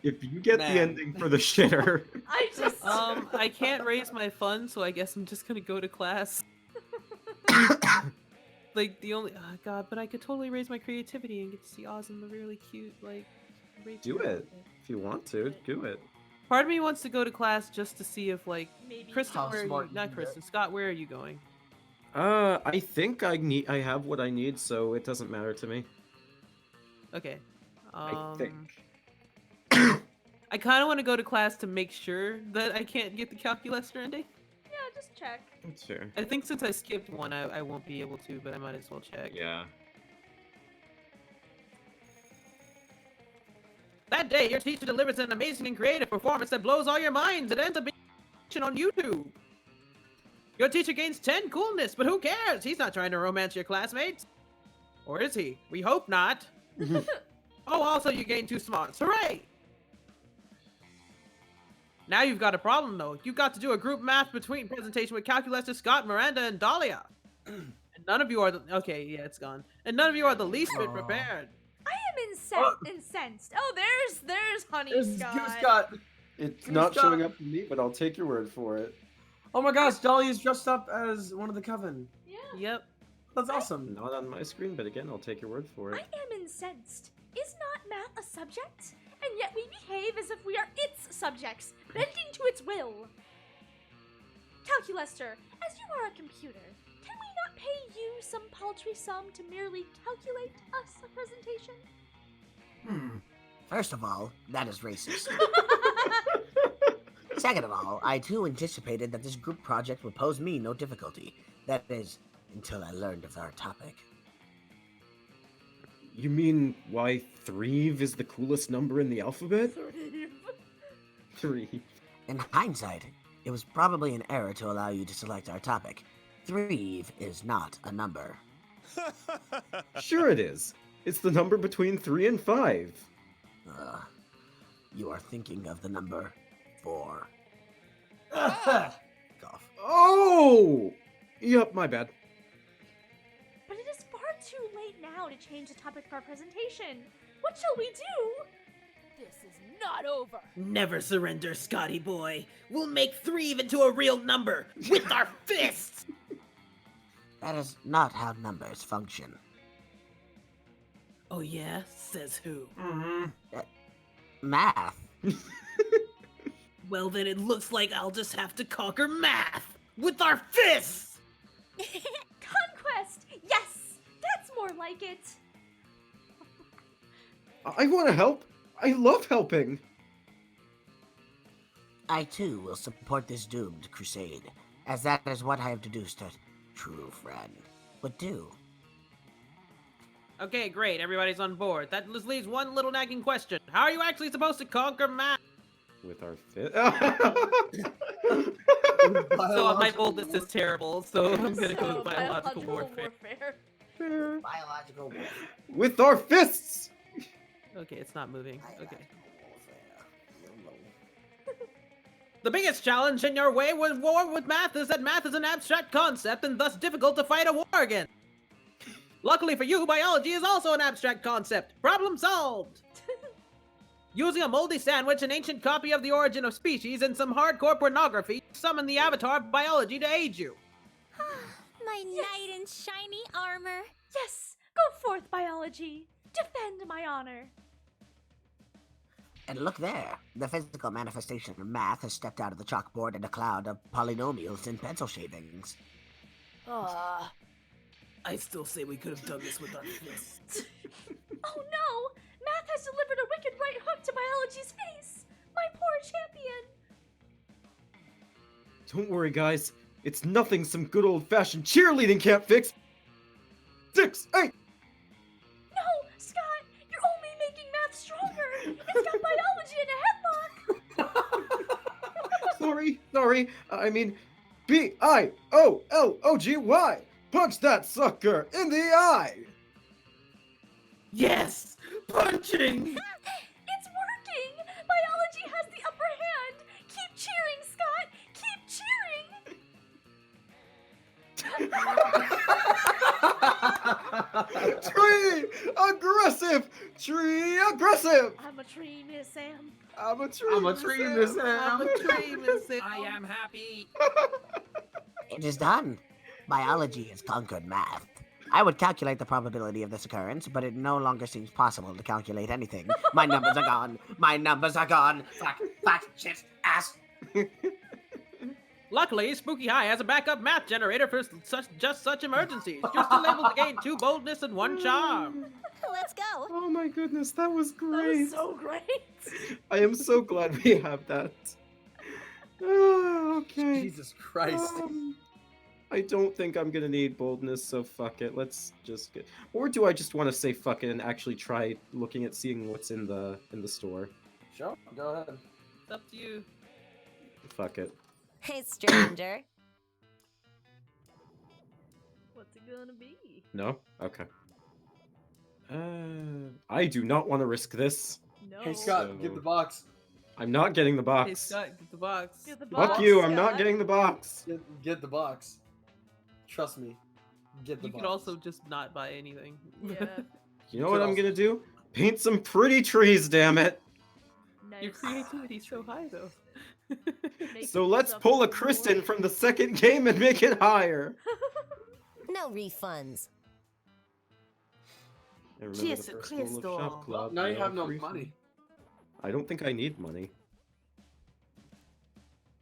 If you get Man. the ending for the shitter. I just. I can't raise my funds, so I guess I'm just gonna go to class. Like, the only... Oh, God, but I could totally raise my creativity and get to see Oz in the really cute, like... Do it. If you want to, do it. Part of me wants to go to class just to see if, like... Maybe. Kristen, How where are you? smart you Not get. Kristen. Scott, where are you going? I think I have what I need, so it doesn't matter to me. Okay. I think. I kind of want to go to class to make sure that I can't get the calculus ending. Yeah, just check. Sure. I think since I skipped one, I won't be able to, but I might as well check. Yeah. That day, your teacher delivers an amazing and creative performance that blows all your minds. It ends up being on YouTube. Your teacher gains 10 coolness, but who cares? He's not trying to romance your classmates. Or is he? We hope not. Oh, also you gain 2 smarts. Hooray! Now you've got a problem, though. You've got to do a group math between presentation with calculus, Scott, Miranda, and Dahlia. And none of you are the... Okay, yeah, it's gone. And none of you are the least bit prepared. I am incensed. Oh, there's Honey Scott. Scott. It's Good not job. showing up for me, but I'll take your word for it. Oh my gosh, Dolly is dressed up as one of the coven. Yeah. Yep. That's awesome. Not on my screen, but again, I'll take your word for I it. am incensed. Is not math a subject? And yet we behave as if we are its subjects, bending to its will. Calculaster, as you are a computer, can we not pay you some paltry sum to merely calculate us a presentation? First of all, that is racist. Second of all, I too anticipated that this group project would pose me no difficulty. That is, until I learned of our topic. You mean why 3 is the coolest number in the alphabet? 3. In hindsight, it was probably an error to allow you to select our topic. 3 is not a number. Sure it is. It's the number between 3 and 5. You are thinking of the number 4. Ah! Cough. Oh! Yup, my bad. But it is far too late now to change the topic of our presentation. What shall we do? This is not over. Never surrender, Scotty boy. We'll make 3 into a real number with our fists. That is not how numbers function. Oh yeah? Says who? Math. Well then it looks like I'll just have to conquer math with our fists! Conquest! Yes! That's more like it! I want to help. I love helping. I too will support this doomed crusade, as that is what I have deduced a true friend would do. Okay, great. Everybody's on board. That just leaves one little nagging question. How are you actually supposed to conquer math? With our fist. So my boldness is terrible, so I'm gonna go So, with biological warfare. Biological warfare. With our fists! Okay, it's not moving. Okay. The biggest challenge in your way with war with math is that math is an abstract concept and thus difficult to fight a war against. Luckily for you, biology is also an abstract concept. Problem solved! Using a moldy sandwich, an ancient copy of The Origin of Species, and some hardcore pornography, summon the avatar of biology to aid you. My knight in shiny armor. Yes! Go forth, biology! Defend my honor! And look there, the physical manifestation of math has stepped out of the chalkboard in a cloud of polynomials and pencil shavings. I still say we could have done this with our fists. Oh no! Math has delivered a wicked right hook to biology's face! My poor champion! Don't worry, guys. It's nothing some good old-fashioned cheerleading can't fix. 6, 8. No! Scott! You're only making math stronger! It's got biology in a headlock! Sorry. I mean, BIOLOGY. Punch that sucker in the eye. Yes! Punching! It's working! Biology has the upper hand! Keep cheering, Scott! Keep cheering! Tree aggressive. I'm a tree, Miss Sam. I'm a tree, Miss Sam. I am happy. It is done. Biology has conquered math. I would calculate the probability of this occurrence, but it no longer seems possible to calculate anything. My numbers are gone. Fuck, shit, ass. Luckily, Spooky High has a backup math generator for such emergencies. You're still able to gain 2 boldness and 1 charm. Let's go. Oh my goodness, that was That great. was so great! I am so glad we have that. Okay. Jesus Christ. I don't think I'm gonna need boldness, so fuck it. Let's just get. Or do I just want to say fuck it and actually try looking at seeing what's in the store? Sure, go ahead. It's up to you. Fuck it. Hey, stranger. What's it gonna be? No? Okay. I do not want to risk this. No. Hey, Scott, So- get the box. I'm not getting the box. Hey, Scott, get the box. Get the Fuck box, you, I'm not Scott. getting the box. Get the box. Trust me. Get the You box. could also just not buy anything. Yeah. You know what I'm gonna do? Paint some pretty trees, damn it. Nice. Your creativity's so high, though. Make So let's yourself pull a more. Kristen from the second game and make it higher. No refunds. And remember Cheers the to first rule of Crystal. Shop Club, Now you no have no free money. food. I don't think I need money.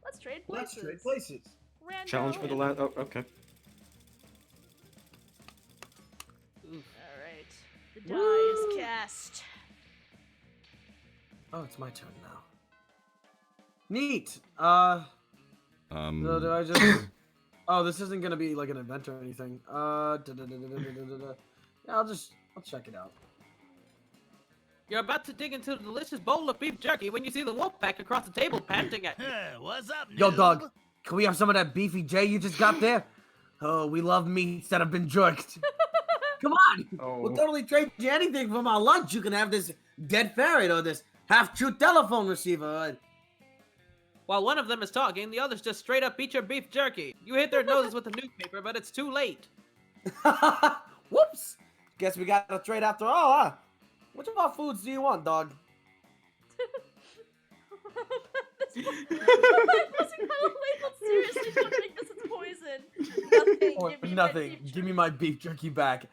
Let's trade Let's places. trade places. Random. Challenge for the last. Oh, okay. The die is cast. Oh, it's my turn now. Neat. So do I just? Oh, this isn't gonna be like an event or anything. Yeah, I'll check it out. You're about to dig into a delicious bowl of beef jerky when you see the wolf pack across the table panting at you. What's up, Yo, noob? dog, can we have some of that beefy J you just got there? Oh, we love meats that have been jerked. Come on, we'll totally trade you anything from our lunch. You can have this dead ferret or this half-truth telephone receiver. While one of them is talking, the others just straight up eat your beef jerky. You hit their noses with a newspaper, but it's too late. Whoops! Guess we got to trade after all, huh? Which of our foods do you want, dog? This kind of labeled seriously. Don't take this as poison. Nothing. Nothing. Give me my beef jerky back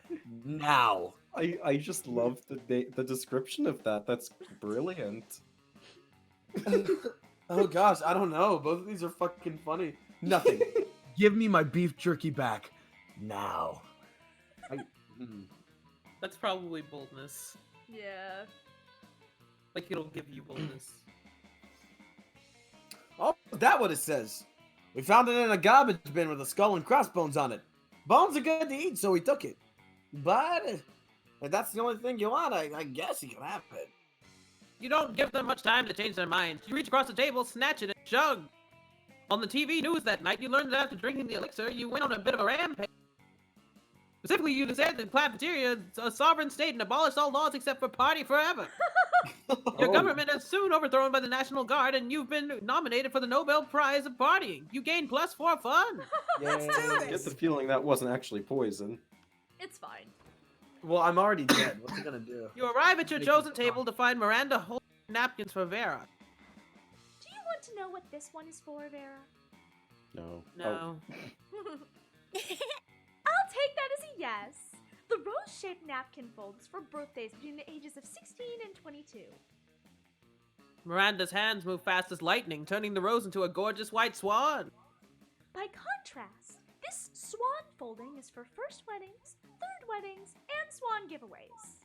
now. I just love the description of that. That's brilliant. Oh gosh, I don't know. Both of these are fucking funny. Nothing. Give me my beef jerky back now. That's probably boldness. Yeah. Like it'll give you boldness. Oh, is that what it says? We found it in a garbage bin with a skull and crossbones on it. Bones are good to eat, so we took it. But if that's the only thing you want, I guess you can have it. You don't give them much time to change their minds. You reach across the table, snatch it, and chug. On the TV news that night, you learned that after drinking the elixir, you went on a bit of a rampage. Specifically, you declared the cafeteria a sovereign state and abolished all laws except for party forever. Your government is soon overthrown by the National Guard, and you've been nominated for the Nobel Prize of Partying. You gain +4 fun. Let's do I get the feeling that wasn't actually poison. It's fine. Well, I'm already dead. What's it gonna do? You arrive at your chosen table to find Miranda holding napkins for Vera. Do you want to know what this one is for, Vera? No. No. I'll take that as a yes. The rose-shaped napkin folds for birthdays between the ages of 16 and 22. Miranda's hands move fast as lightning, turning the rose into a gorgeous white swan. By contrast, this swan folding is for first weddings, third weddings, and swan giveaways.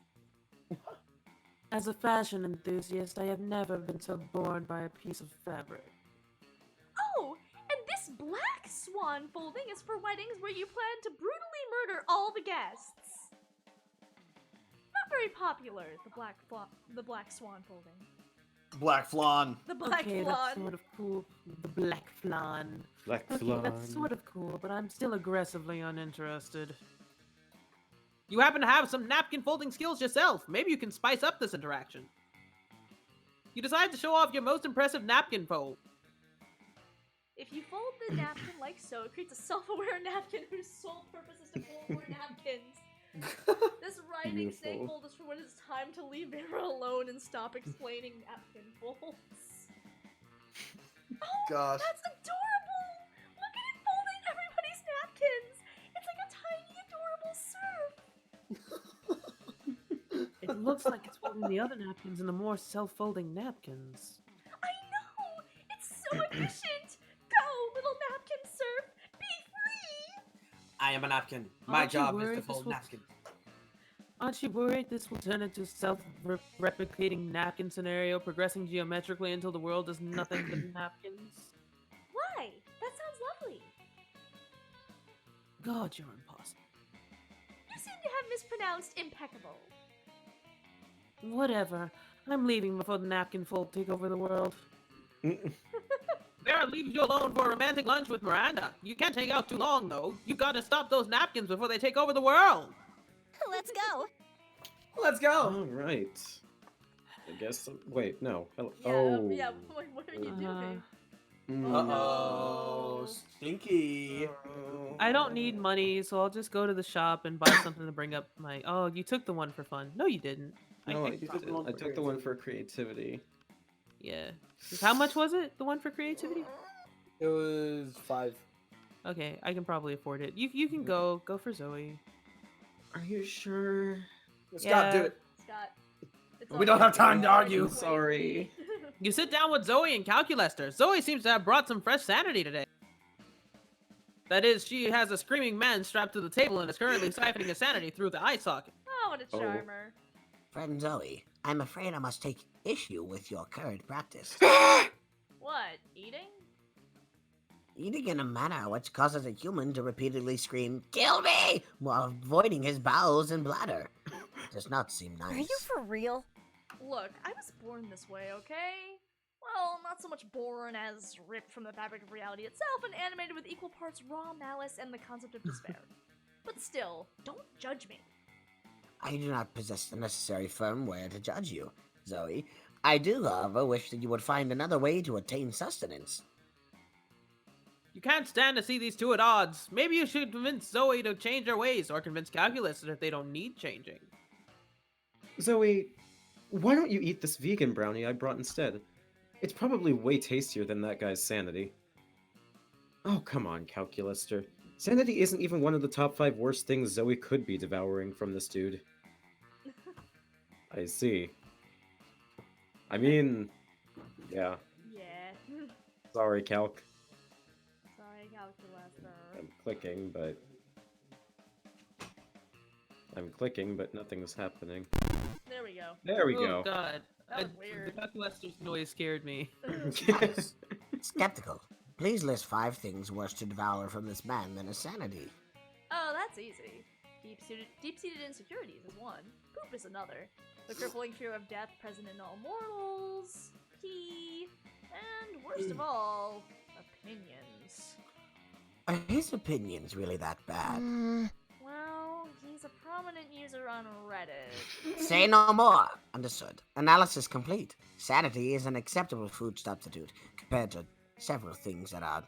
As a fashion enthusiast, I have never been so bored by a piece of fabric. Oh, and this black swan folding is for weddings where you plan to brutally murder all the guests. Not very popular, the black swan folding. Black flan. The black Okay, flan. that's sort of cool. The black flan. Black Okay, flan. that's sort of cool, but I'm still aggressively uninterested. You happen to have some napkin folding skills yourself. Maybe you can spice up this interaction. You decide to show off your most impressive napkin fold. If you fold the napkin like so, it creates a self-aware napkin whose sole purpose is to fold more napkins. This writhing snake Beautiful. fold is for when it's time to leave Vera alone and stop explaining napkin folds. Oh, Gosh. that's adorable! Look at it folding everybody's napkins! It's like a tiny, adorable serf! It looks like it's folding the other napkins into more self-folding napkins. I know! It's so efficient! Go, little napkin serf! Be free! I am a napkin. My Aren't you job is worried to this fold will- napkins. Aren't you worried this will turn into a self-replicating napkin scenario, progressing geometrically until the world is nothing but napkins? Why? That sounds lovely. God, you're impossible. You seem to have mispronounced impeccable. Whatever. I'm leaving before the napkin fold take over the world. Vera leaves you alone for a romantic lunch with Miranda. You can't hang out too long, though. You gotta stop those napkins before they take over the world. Let's go. Let's go. All right. I guess. Wait, no. Hello. Yeah, Oh. yeah, what are you doing? Uh-oh. Stinky. I don't need money, so I'll just go to the shop and buy something to bring up my. Oh, you took the one for fun. No, you didn't. No, I think didn't. I took the one for creativity. Yeah. How much was it? The one for creativity? It was 5. Okay, I can probably afford it. You can go for Zoe. Are you sure? Scott, do it. Scott. It's We all don't right. have time to argue. Wait. Sorry. You sit down with Zoe and Calculester. Zoe seems to have brought some fresh sanity today. That is, she has a screaming man strapped to the table and is currently siphoning his sanity through the eye socket. found a Oh. charmer. Friend Zoe, I'm afraid I must take issue with your current practice. What? Eating? Eating in a manner which causes a human to repeatedly scream, "Kill me!" while avoiding his bowels and bladder. Does not seem nice. Are you for real? Look, I was born this way, okay? Well, not so much born as ripped from the fabric of reality itself and animated with equal parts raw malice and the concept of despair. But still, don't judge me. I do not possess the necessary firmware to judge you, Zoe. I do, however, wish that you would find another way to attain sustenance. You can't stand to see these two at odds. Maybe you should convince Zoe to change her ways, or convince Calculus that they don't need changing. Zoe, why don't you eat this vegan brownie I brought instead? It's probably way tastier than that guy's sanity. Oh, come on, Calculister. Sanity isn't even one of the top 5 worst things Zoe could be devouring from this dude. I see. I mean, yeah. Yeah. Sorry, Calc. Sorry, Calculus. I'm clicking, but nothing's happening. There we go. There we Oh, go. God. That was weird. The Calculister's noise scared me. Skeptical. Please list 5 things worse to devour from this man than his sanity. Oh, that's easy. Deep-seated insecurities is one. Poop is another. The crippling fear of death present in all mortals. Pee. And worst of all, opinions. Are his opinions really that bad? Well, he's a prominent user on Reddit. Say no more. Understood. Analysis complete. Sanity is an acceptable food substitute compared to several things that are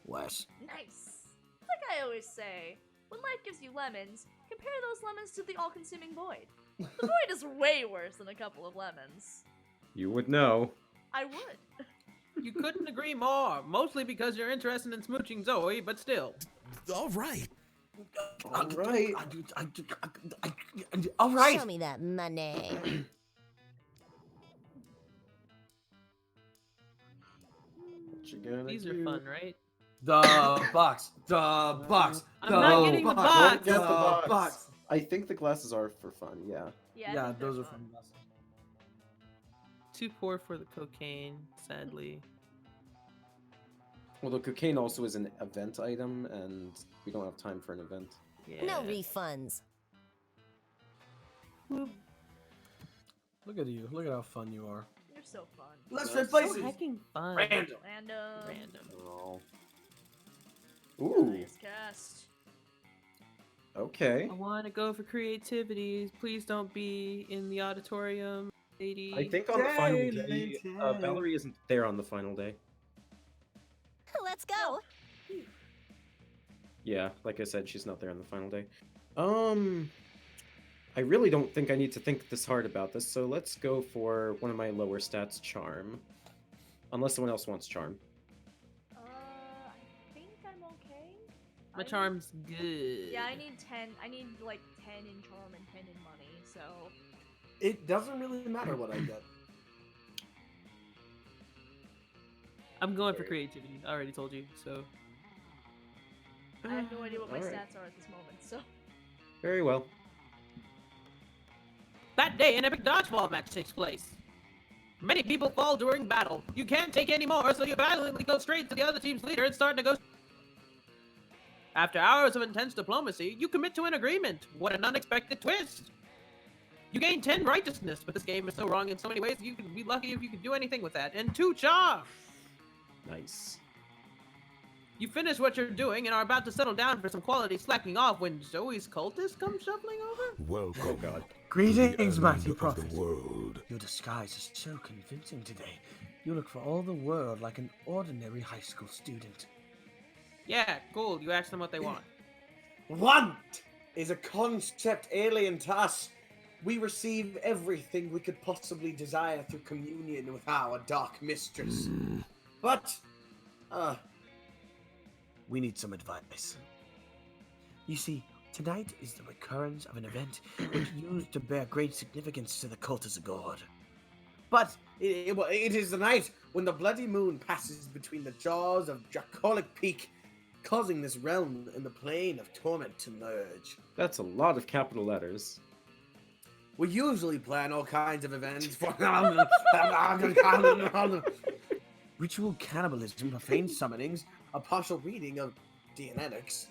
worse. Nice. It's like I always say, when life gives you lemons, compare those lemons to the all-consuming void. The void is way worse than a couple of lemons. You would know. I would. You couldn't agree more, mostly because you're interested in smooching Zoe, but still. All right. All right. All right. Show me that money. What you gonna These do? are fun, right? The box. The box. I'm not getting the box. Don't get the box. box. I think the glasses are for fun, yeah. Yeah, I Yeah, think they're those are fun. from us. Too poor for the cocaine, sadly. Well, the cocaine also is an event item, and we don't have time for an event. Yeah. No refunds. Look at you. Look at how fun you are. You're so fun. Let's That's replace So it. hecking fun. Random. Random. Oh. Ooh, Nice cast. okay. I want to go for creativity. Please don't be in the auditorium, lady. I think on the final Yay, day, Linton. Valerie isn't there on the final day. Let's go. Yeah, like I said, she's not there on the final day. I really don't think I need to think this hard about this, so let's go for one of my lower stats, Charm. Unless someone else wants Charm. I think I'm okay. My charm's good. Yeah, I need 10. I need like 10 in charm and 10 in money, so. It doesn't really matter what I get. I'm going for creativity. I already told you, so. I have no idea what my Alright. stats are at this moment, so. Very well. That day, an epic dodgeball match takes place. Many people fall during battle. You can't take any more, so you valiantly go straight to the other team's leader and start negotiating. After hours of intense diplomacy, you commit to an agreement. What an unexpected twist! You gain 10 righteousness, but this game is so wrong in so many ways, you could be lucky if you could do anything with that. And 2 charm! Nice. You finish what you're doing and are about to settle down for some quality slacking off when Zoe's cultists come shuffling over? Welcome. Oh god. Greetings, mighty End prophet. of the world. Your disguise is so convincing today. You look for all the world like an ordinary high school student. Yeah, cool. You ask them what they want. Want is a concept alien to us. We receive everything we could possibly desire through communion with our dark mistress. But, we need some advice. You see, tonight is the recurrence of an event which used to bear great significance to the cultists of God. But it is the night when the bloody moon passes between the jaws of Dracolic Peak, causing this realm and the plane of torment to merge. That's a lot of capital letters. We usually plan all kinds of events for ritual cannibalism, profane summonings, a partial reading of antics.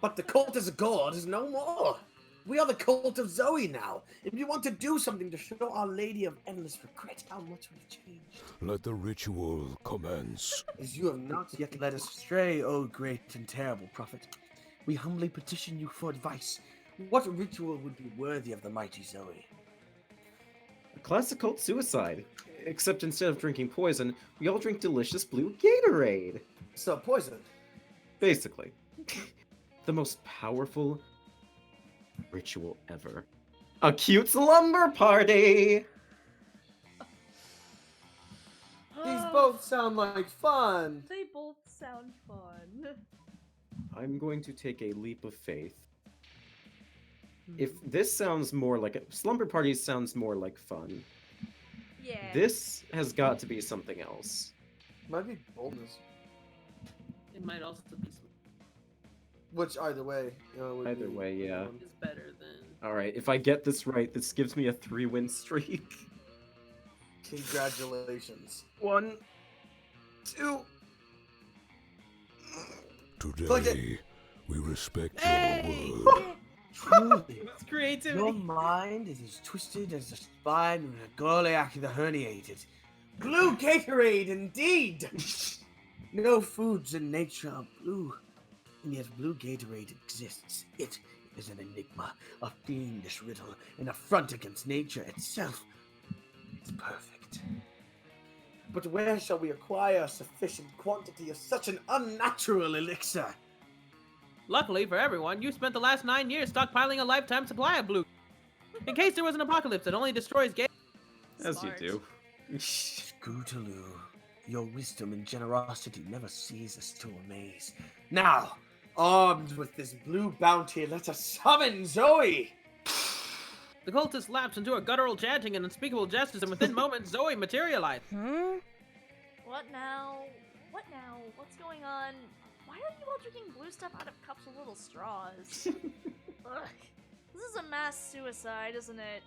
But the cult as a god is no more. We are the cult of Zoe now, and we want to do something to show Our Lady of Endless Regret how much we've changed. Let the ritual commence. As you have not yet led us astray, O great and terrible prophet, we humbly petition you for advice. What ritual would be worthy of the mighty Zoe? A classic cult suicide. Except instead of drinking poison, we all drink delicious blue Gatorade. So poison. Basically. The most powerful ritual ever. A cute slumber party! These both sound like fun. They both sound fun. I'm going to take a leap of faith. If this sounds more like a slumber party sounds more like fun. Yeah. This has got to be something else. Might be boldness. It might also be some. Which either way, would Either be way, yeah. Is better than. Alright, if I get this right, this gives me a 3-win streak. Congratulations. 1, 2. Today, we respect Hey! your word. Truly, It's creativity. your mind is as twisted as the spine of a Goliath the herniated. Blue Gatorade, indeed! No foods in nature are blue, and yet blue Gatorade exists. It is an enigma, a fiendish riddle, an affront against nature itself. It's perfect. But where shall we acquire a sufficient quantity of such an unnatural elixir? Luckily for everyone, you spent the last 9 years stockpiling a lifetime supply of blue. In case there was an apocalypse that only destroys gay. As you do. Scootaloo, your wisdom and generosity never ceases to amaze. Now, armed with this blue bounty, let us summon Zoe! The cultist lapsed into a guttural chanting and unspeakable gestures, and within moments, Zoe materialized. What now? What now? What's going on? Why are you all drinking blue stuff out of cups with little straws? Ugh. This is a mass suicide, isn't it?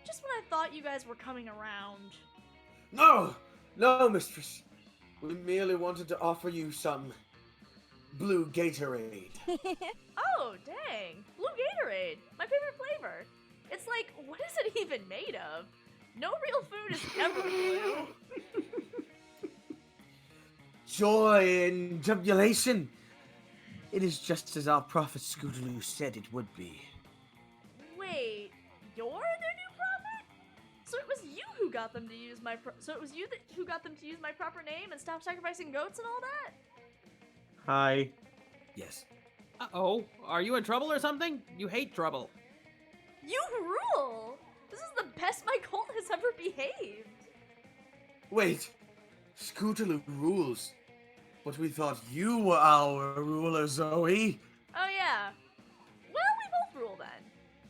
Just when I thought you guys were coming around. No! No, mistress. We merely wanted to offer you some blue Gatorade. Oh, dang. Blue Gatorade. My favorite flavor. It's like, what is it even made of? No real food is ever blue. Joy and jubilation. It is just as our prophet Scootaloo said it would be. Wait, you're their new prophet? So it was you who got them to use my who got them to use my proper name and stop sacrificing goats and all that? Hi. Yes. Uh-oh, are you in trouble or something? You hate trouble. You rule! This is the best my cult has ever behaved. Wait, Scootaloo rules. But we thought you were our ruler, Zoe. Oh yeah. Well, we both rule then.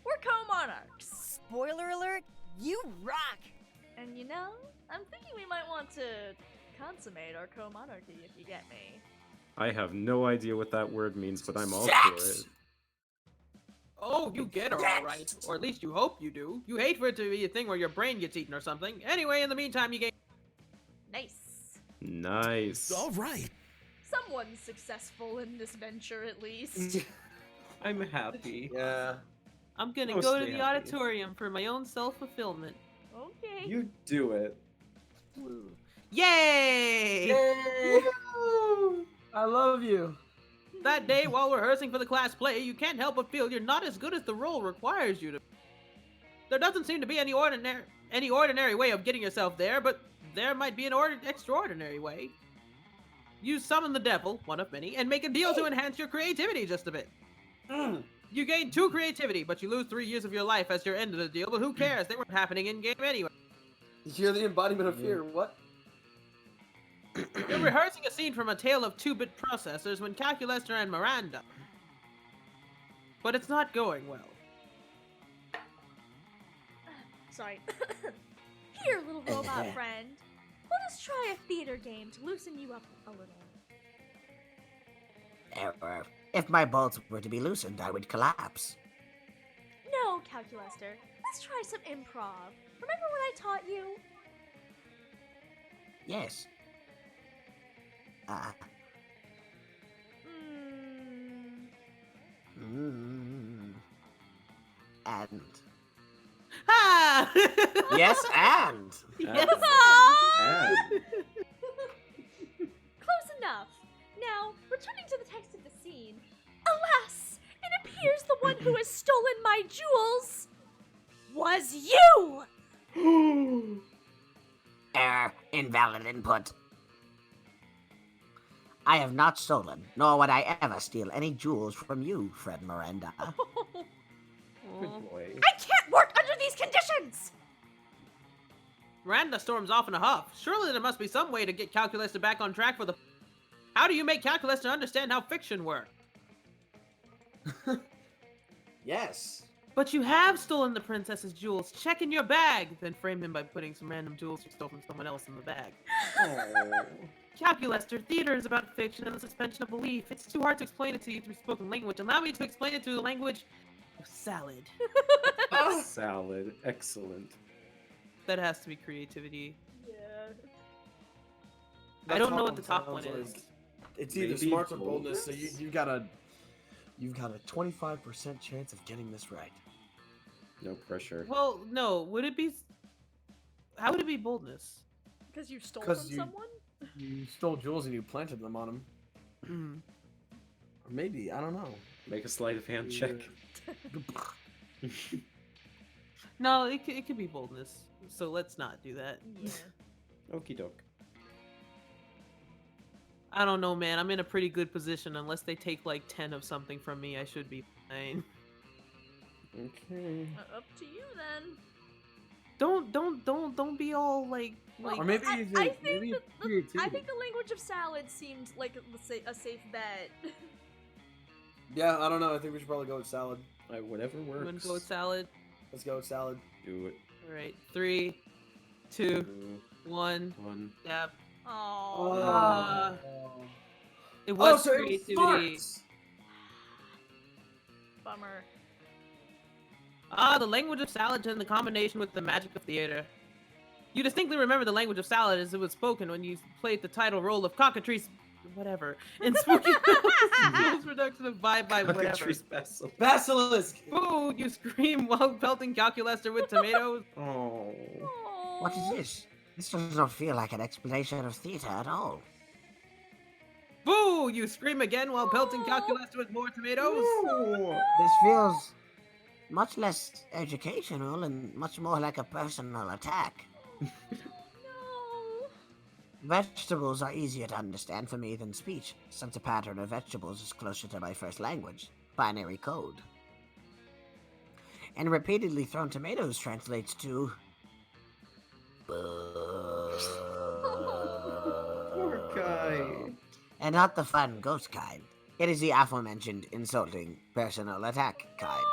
We're co-monarchs. Spoiler alert, you rock! And you know, I'm thinking we might want to consummate our co-monarchy, if you get me. I have no idea what that word means, but I'm all for it. Oh, you get her all right. Or at least you hope you do. You hate for it to be a thing where your brain gets eaten or something. Anyway, in the meantime, you get... Nice. Nice. All right. Someone's successful in this venture, at least. I'm happy. Yeah. I'm gonna Mostly go to the happy. auditorium for my own self-fulfillment. Okay. You do it. Yay! Yay! I love you. That day, while rehearsing for the class play, you can't help but feel you're not as good as the role requires you to. There doesn't seem to be any ordinary way of getting yourself there, but there might be an extraordinary way. You summon the devil, one of many, and make a deal to enhance your creativity just a bit. You gain 2 creativity, but you lose 3 years of your life as your end of the deal, but who cares? They weren't happening in-game anyway. You're the embodiment of fear, what? You're rehearsing a scene from A Tale of Two-Bit Processors when Calculester and Miranda. But it's not going well. Sorry. Here, little robot friend. Let us try a theater game to loosen you up a little. Error. If my bolts were to be loosened, I would collapse. No, Calculester. let's try some improv. Remember what I taught you? Yes. And. Ah! Yes, and. Yes. Close enough. Now, returning to the text of the scene. Alas, it appears the one who has stolen my jewels was you! Error. Invalid input. I have not stolen, nor would I ever steal any jewels from you, Fred Miranda. Good boy. I can't work under these conditions! Miranda storms off in a huff. Surely there must be some way to get Calculator back on track for the... How do you make Calculator understand how fiction works? Yes. But you have stolen the princess's jewels. Check in your bag. Then frame him by putting some random jewels you stole from someone else in the bag. Calculator, theater is about fiction and the suspension of belief. It's too hard to explain it to you through spoken language. Allow me to explain it through the language of salad. Salad. Excellent. That has to be creativity. Yeah. I don't know what the top one is. It's either Maybe smarts or boldness, so boldness? you've got a 25% chance of getting this right. No pressure. Well, no. Would it be... How would it be boldness? Because you stole from someone? You stole jewels and you planted them on him. Mm. Or maybe, I don't know. Make a sleight of hand check. No, it could be boldness. So let's not do that. Yeah. Okie doke. I don't know, man. I'm in a pretty good position. Unless they take like 10 of something from me, I should be fine. Okay. Up to you then. Don't be all like. Or maybe I think maybe that creativity. I think the language of salad seemed like a safe bet. Yeah, I don't know. I think we should probably go with salad. Whatever I'm works. gonna go with salad. Let's go with salad. Do it. All right, 3, 2, 2, 1. 1. Yep. Oh. It was so it was creativity. farts. Bummer. The language of salad and the combination with the magic of theater. You distinctly remember the language of salad as it was spoken when you played the title role of Cockatrice, whatever, in Spooky Halloween's production of Bye Bye Whatever. Cockatrice Basilisk. Basilisk! Boo! You scream while pelting Calculator with tomatoes. Oh. What is this? This does not feel like an explanation of theater at all. Boo! You scream again while pelting Calculator with more tomatoes. This feels much less educational and much more like a personal attack. No. Vegetables are easier to understand for me than speech, since a pattern of vegetables is closer to my first language, binary code. And repeatedly thrown tomatoes translates to... Poor guy. And not the fun ghost kind. It is the aforementioned insulting personal attack kind.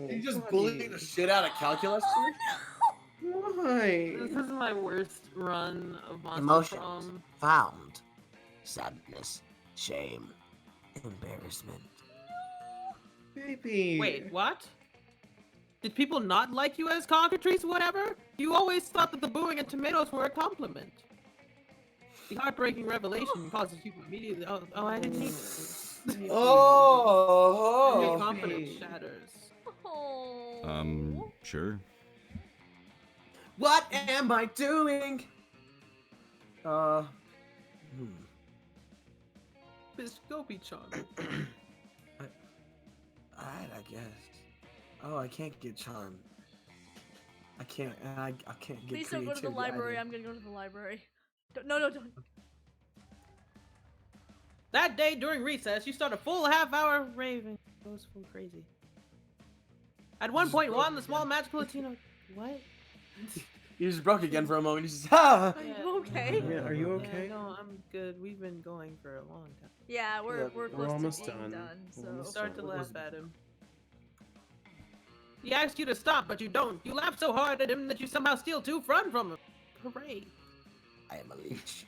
You just bullied the shit out of Calculus? Why? This is my worst run of Monster Emotions Prom. found. Sadness, shame, embarrassment. Baby. Wait, what? Did people not like you as Cockatrice, whatever? You always thought that the booing and tomatoes were a compliment. The heartbreaking revelation causes you to immediately. Oh, I didn't need this. Your confidence shatters. Sure. What am I doing? Biscopy-chan. Alright, I guess. Oh, I can't get charm. I can't get Please don't go to the creativity library. either. I'm gonna go to the library. No, don't. That day during recess, you started a full half-hour raving. It was full crazy. At one point, one the small magical Latino. What? You just broke again for a moment. You just ah. Are you okay? Yeah, are you okay? No, I'm good. We've been going for a long time. Yeah, we're close almost to being done. done. So Almost Start to done. laugh at him. He asked you to stop, but you don't. You laugh so hard at him that you somehow steal 2 from him. Hooray. I am a leech.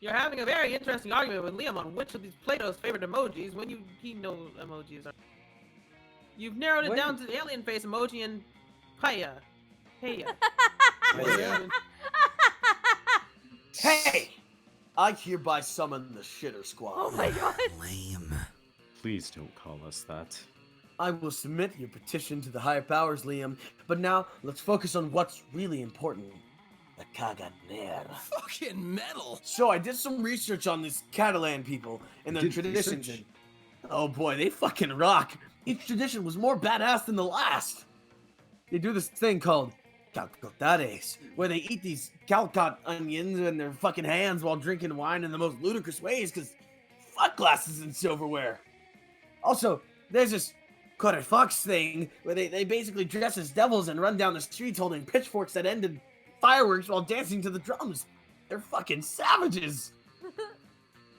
You're having a very interesting argument with Liam on which of these Plato's favorite emojis when he knows emojis are. You've narrowed it Wait. down to the alien face emoji and Paya. Hey. Hey! I hereby summon the Shitter Squad. Oh my god. Lame. Please don't call us that. I will submit your petition to the higher powers, Liam. But now, let's focus on what's really important. The Caganer. Fucking metal. So I did some research on these Catalan people and their Did traditions. research? And, oh boy, they fucking rock. Each tradition was more badass than the last. They do this thing called calcotares, where they eat these calcot onions in their fucking hands while drinking wine in the most ludicrous ways, because fuck glasses and silverware. Also, there's this Fox thing where they basically dress as devils and run down the streets holding pitchforks that end in fireworks while dancing to the drums. They're fucking savages.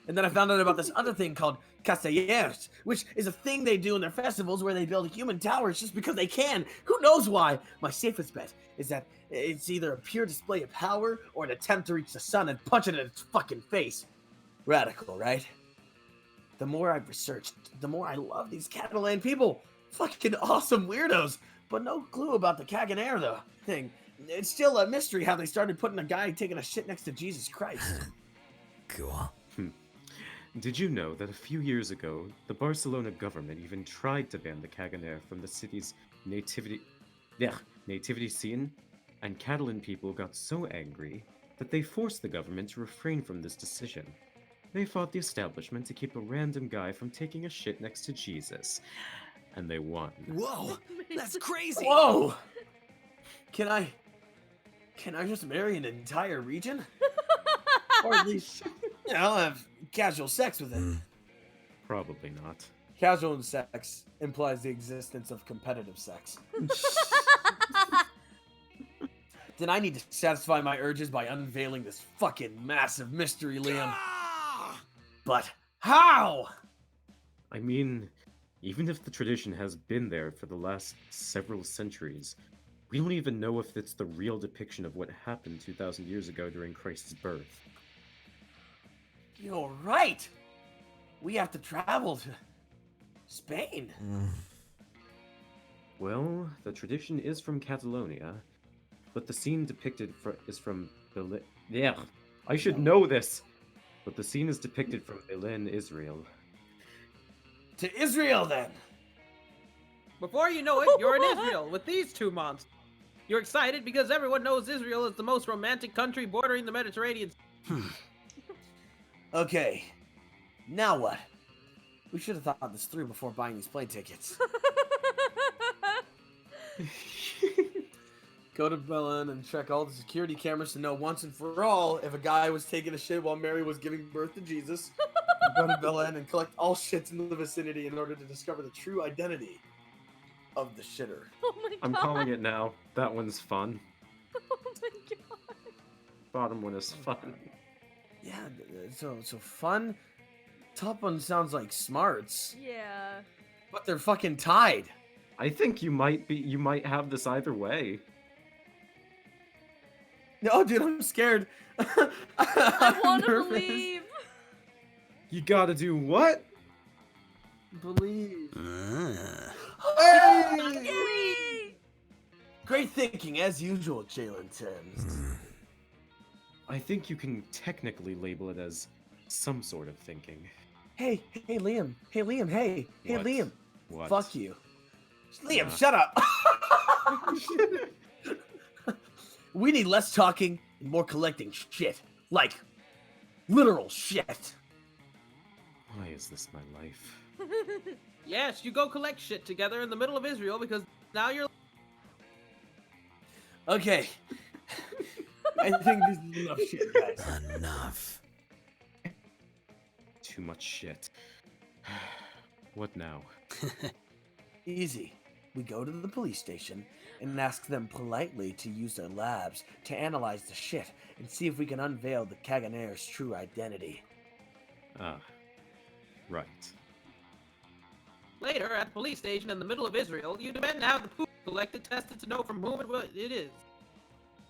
And then I found out about this other thing called Castellers, which is a thing they do in their festivals where they build human towers just because they can. Who knows why? My safest bet is that it's either a pure display of power or an attempt to reach the sun and punch it in its fucking face. Radical, right? The more I've researched, the more I love these Catalan people. Fucking awesome weirdos. But no clue about the Caganer, though, thing. It's still a mystery how they started putting a guy taking a shit next to Jesus Christ. Cool. Did you know that a few years ago, the Barcelona government even tried to ban the Caganer from the city's nativity scene, and Catalan people got so angry that they forced the government to refrain from this decision. They fought the establishment to keep a random guy from taking a shit next to Jesus, and they won. Whoa, that's crazy. Whoa! Can I just marry an entire region? Or at least, I'll have casual sex with it. Probably not. Casual sex implies the existence of competitive sex. Then I need to satisfy my urges by unveiling this fucking massive mystery, Liam. But how? I mean, even if the tradition has been there for the last several centuries, we don't even know if it's the real depiction of what happened 2,000 years ago during Christ's birth. You're right. We have to travel to Spain. Well, the tradition is from Catalonia, but the scene depicted is from Berlin. Yeah, I should know this. But the scene is depicted from Berlin, Israel. To Israel, then. Before you know it, you're in Israel with these two monsters. You're excited because everyone knows Israel is the most romantic country bordering the Mediterranean. Okay, now what? We should have thought this through before buying these plane tickets. Go to Berlin and check all the security cameras to know once and for all if a guy was taking a shit while Mary was giving birth to Jesus. Go to Berlin and collect all shits in the vicinity in order to discover the true identity of the shitter. Oh my god. I'm calling it now. That one's fun. Oh my god. Bottom one is fun. Yeah, so fun. Top one sounds like smarts, Yeah. but they're fucking tied. I think you might have this either way. No, dude, I'm scared. I want to nervous. believe. You gotta do what? Believe. Yay! Great thinking, as usual, Jalen Timms. I think you can technically label it as some sort of thinking. Hey, Liam. Hey, What? Liam. What? Fuck you. Liam, shut up. We need less talking and more collecting shit. Like, literal shit. Why is this my life? Yes, you go collect shit together in the middle of Israel because now you're. Okay. I think this is enough shit, guys. Enough. Too much shit. What now? Easy. We go to the police station and ask them politely to use their labs to analyze the shit and see if we can unveil the Caganer's true identity. Ah. Right. Later, at the police station in the middle of Israel, you demand to have the poop collected, tested to know from whom it is.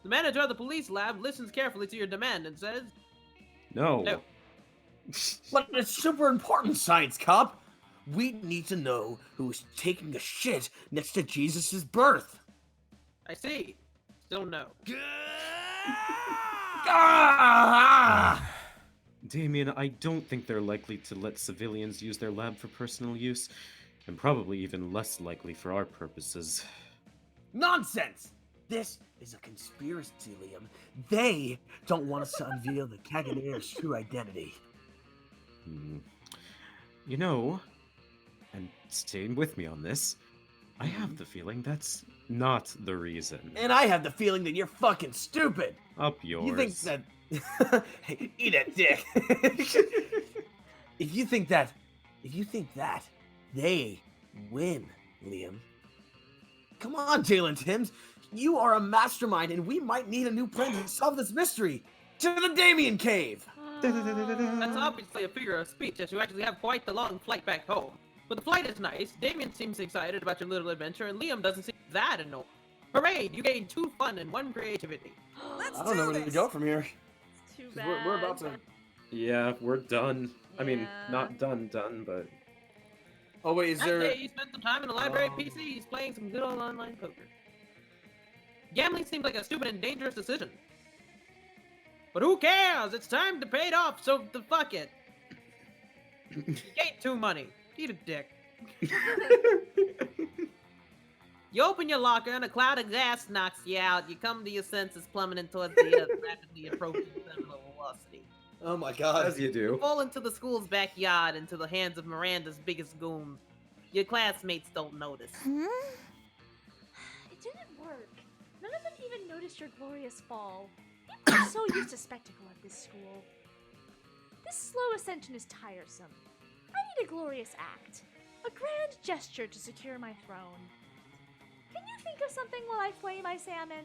The manager of the police lab listens carefully to your demand and says, No. No. But it's super important, science cop. We need to know who is taking a shit next to Jesus' birth. I see. Still no. Ah! Damien, I don't think they're likely to let civilians use their lab for personal use, and probably even less likely for our purposes. Nonsense! This is a conspiracy, Liam. They don't want us to unveil the Caganeer's true identity. You know, and staying with me on this, I have the feeling that's not the reason. And I have the feeling that you're fucking stupid. Up yours. You think that... Hey, eat a dick. If you think that, they win, Liam. Come on, Jalen Timms. You are a mastermind, and we might need a new plan to solve this mystery. To the Damien Cave. That's obviously a figure of speech, as you actually have quite the long flight back home. But the flight is nice, Damien seems excited about your little adventure, and Liam doesn't seem that annoyed. Hooray! You gained 2 fun and 1 creativity. Let's I don't know where to go from here. Too 'Cause bad. We're about to... Yeah, we're done. I mean, Yeah. not done, but... Oh, wait, is That there... day, you spent some time in the library PCs playing some good old online poker. Gambling seemed like a stupid and dangerous decision. But who cares? It's time to pay it off, so fuck it. You gained 2 money. Eat a dick. You open your locker and a cloud of gas knocks you out. You come to your senses, plummeting towards the earth, rapidly approaching terminal velocity. Oh my god. As you do. You fall into the school's backyard, into the hands of Miranda's biggest goons. Your classmates don't notice. It didn't work. None of them even noticed your glorious fall. People are so used to spectacle at this school. This slow ascension is tiresome. I need a glorious act. A grand gesture to secure my throne. Can you think of something while I flay my salmon?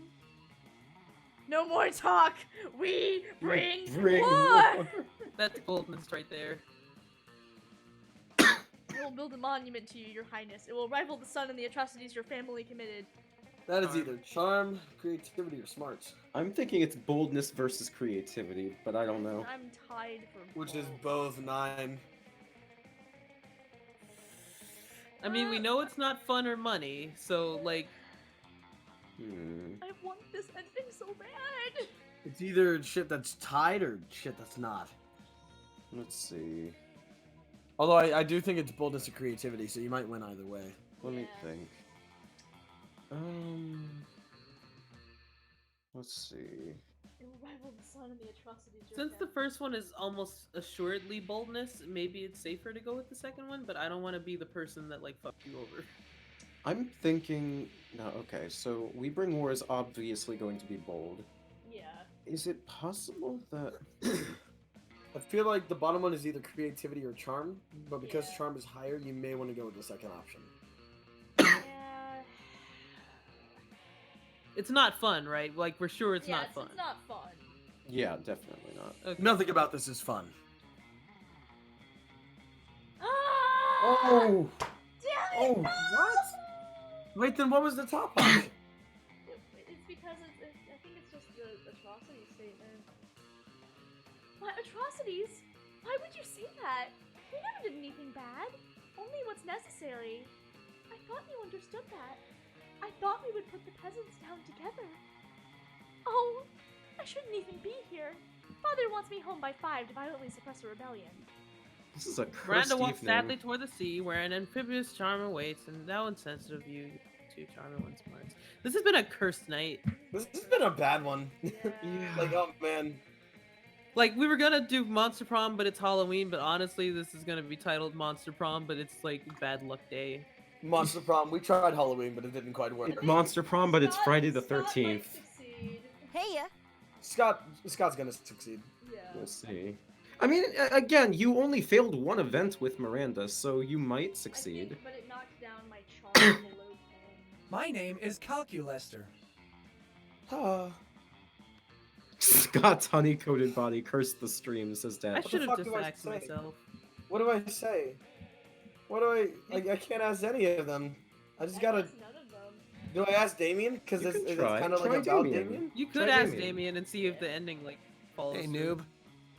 No more talk! We bring war! That's boldness right there. I will build a monument to you, your highness. It will rival the sun and the atrocities your family committed. That is either charm, creativity, or smarts. I'm thinking it's boldness versus creativity, but I don't know. I'm tied for Which is bold. both 9. I mean, we know it's not fun or money, so, like... I want this ending so bad! It's either shit that's tied or shit that's not. Let's see. Although I do think it's boldness or creativity, so you might win either way. Let me think. Let's see. It will rival the sun and the atrocities your Since the family. first one is almost assuredly boldness, maybe it's safer to go with the second one, but I don't want to be the person that, like, fucked you over. I'm thinking... No, okay, so We Bring War is obviously going to be bold. Yeah. Is it possible that... I feel like the bottom one is either creativity or charm, but because Yeah. charm is higher, you may want to go with the second option. Yeah. It's not fun, right? Like, we're sure it's not fun. It's not fun. Yeah, definitely not. Okay. Nothing about this is fun. Oh! Damn it! Oh, what? Wait, then what was the top option? It's because I think it's just the atrocity statement. What atrocities? Why would you say that? We never did anything bad. Only what's necessary. I thought you understood that. I thought we would put the peasants down together. Oh, I shouldn't even be here. Father wants me home by 5 to violently suppress a rebellion. This is a cursed Miranda walks evening. sadly toward the sea, where an amphibious charmer waits, and now insensitive you two charmer once more. This has been a cursed night. This has been a bad one. Yeah. Like, oh man. Like, we were gonna do Monster Prom, but it's Halloween, but honestly, this is gonna be titled Monster Prom, but it's like Bad Luck Day. Monster Prom. We tried Halloween, but it didn't quite work. It's Monster Prom, but it's Friday the 13th. Hey, Scott's gonna succeed. Yeah. We'll see. I mean, again, you only failed one event with Miranda, so you might succeed. But it knocked down my charm below 10. My name is Calculester. Scott's honey-coated body cursed the stream, says Dad. I should have fuck just do I asked say? myself. What do I say? What do I can't ask any of them. I just gotta... That's none of them. Do I ask Damien? Because You it's can try. kind of like Try about Damien. Damien. You could Try ask Damien. Damien and see if the ending, like, follows. Hey, through. noob.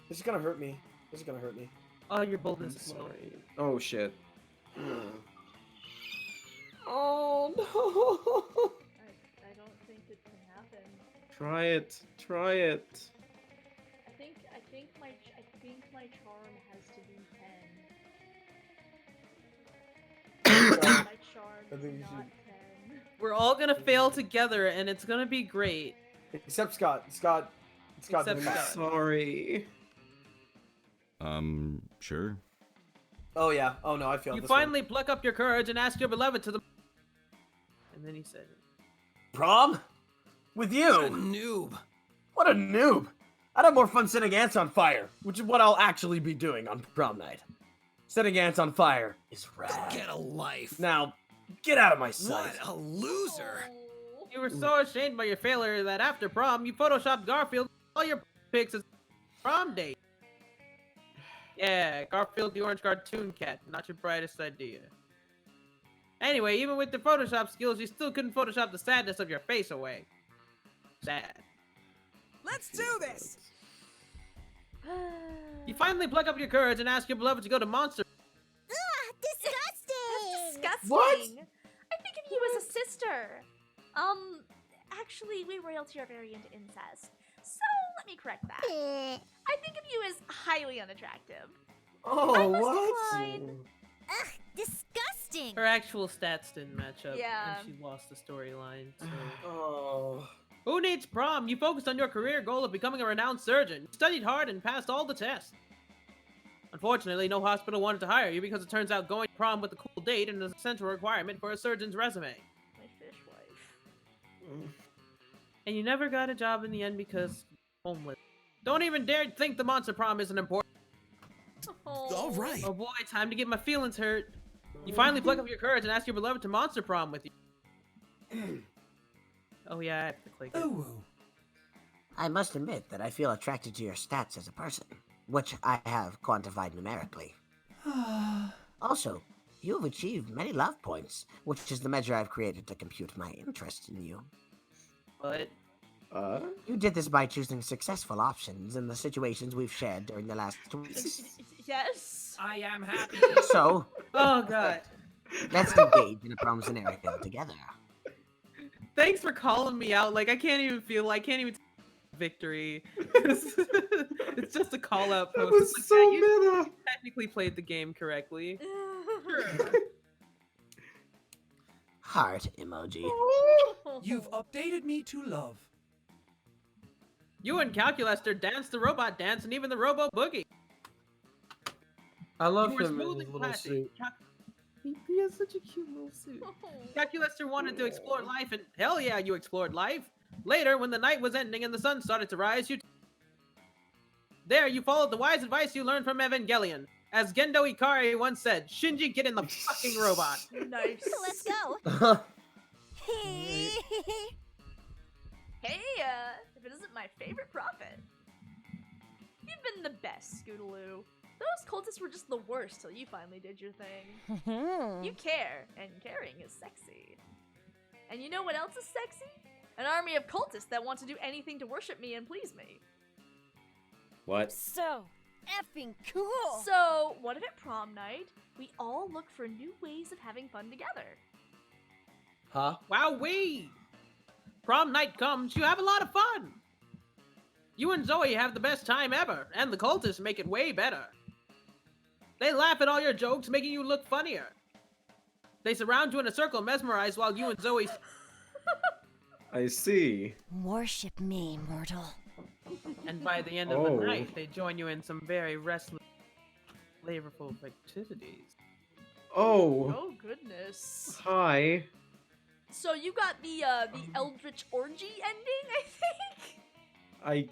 This is gonna hurt me. This is gonna hurt me. Oh, your boldness is low. Sorry. Oh, shit. Oh no! I don't think it can happen. Try it. Try it. I think my charm has to be 10. My charm I is think you not should- 10. We're all gonna fail together, and it's gonna be great. Except Scott. Scott. Except didn't- Scott. Sorry. Sure. Oh yeah. Oh no, I failed. You this one. finally pluck up your courage and ask your beloved to the. And then he said, Prom? With you? What a noob. What a noob! I'd have more fun setting ants on fire, which is what I'll actually be doing on prom night. Setting ants on fire is rad. Get a life. Now, get out of my sight. What a loser. you were so ashamed by your failure that after prom, you photoshopped Garfield all your pics as prom date. Yeah, Garfield the orange cartoon cat, not your brightest idea. Anyway, even with the Photoshop skills, you still couldn't Photoshop the sadness of your face away. Sad. Let's do this! You finally pluck up your courage and ask your beloved to go to Monster. Disgusting! Disgusting. What? I think of you as a sister. Actually, we royalty are very into incest. So let me correct that. I think of you as highly unattractive. Oh, I must what? decline. Ugh, disgusting! Her actual stats didn't match up, Yeah. and she lost the storyline. So. Oh. Who needs prom? You focused on your career goal of becoming a renowned surgeon. You studied hard and passed all the tests. Unfortunately, no hospital wanted to hire you because it turns out going to prom with a cool date is an essential requirement for a surgeon's resume. My fish wife. And you never got a job in the end because homeless. Don't even dare think the monster prom isn't important. All right. Oh boy, time to get my feelings hurt. You finally pluck up your courage and ask your beloved to monster prom with you. Oh yeah, I have to click it. Ooh. I must admit that I feel attracted to your stats as a person, which I have quantified numerically. Also, you have achieved many love points, which is the measure I've created to compute my interest in you. But You did this by choosing successful options in the situations we've shared during the last 2 weeks. Yes. I am happy. So, oh god. let's engage in a prom scenario together. Thanks for calling me out. Like I can't even victory. It's just a call out post. That was It's so like, yeah, you meta. technically played the game correctly. Heart emoji. You've updated me to love. You and Calculester danced the robot dance and even the robo boogie. I love You were him in smooth his and little classy. suit. He has such a cute little suit. Calculester wanted to explore life, and hell yeah, you explored life. Later, when the night was ending and the sun started to rise, there you followed the wise advice you learned from Evangelion. As Gendo Ikari once said, Shinji, get in the fucking robot. Nice. Let's go! Hey, if it isn't my favorite prophet. You've been the best, Scootaloo. Those cultists were just the worst till you finally did your thing. You care, and caring is sexy. And you know what else is sexy? An army of cultists that want to do anything to worship me and please me. What? So effing cool! So, what if at prom night, we all look for new ways of having fun together? Huh? Wowee! Prom night comes, you have a lot of fun. You and Zoe have the best time ever, and the cultists make it way better. They laugh at all your jokes, making you look funnier. They surround you in a circle, mesmerized, while you and Zoe... I see. Worship me, mortal. And by the end of the night, they join you in some very restless, flavorful activities. Oh. Oh, goodness. Hi. So you got the Eldritch Orgy ending, I think?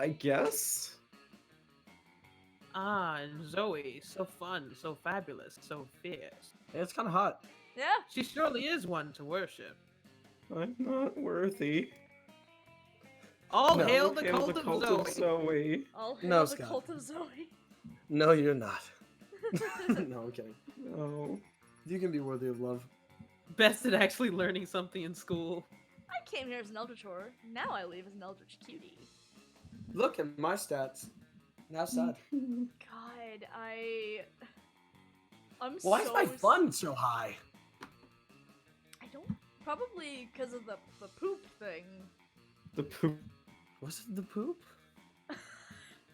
I guess? Ah, and Zoe, so fun, so fabulous, so fierce. Yeah, it's kind of hot. Yeah. She surely is one to worship. I'm not worthy. All No. hail the Hail cult the of cult Zoe. of Zoe. All hail No, the Scott. cult of Zoe. No, you're not. No, I'm kidding. No. You can be worthy of love. Best at actually learning something in school. I came here as an Eldritch Horror. Now I leave as an Eldritch Cutie. Look at my stats. Now sad. God, Why is my fun so high? I don't. Probably because of the poop thing. The poop. Was it the poop?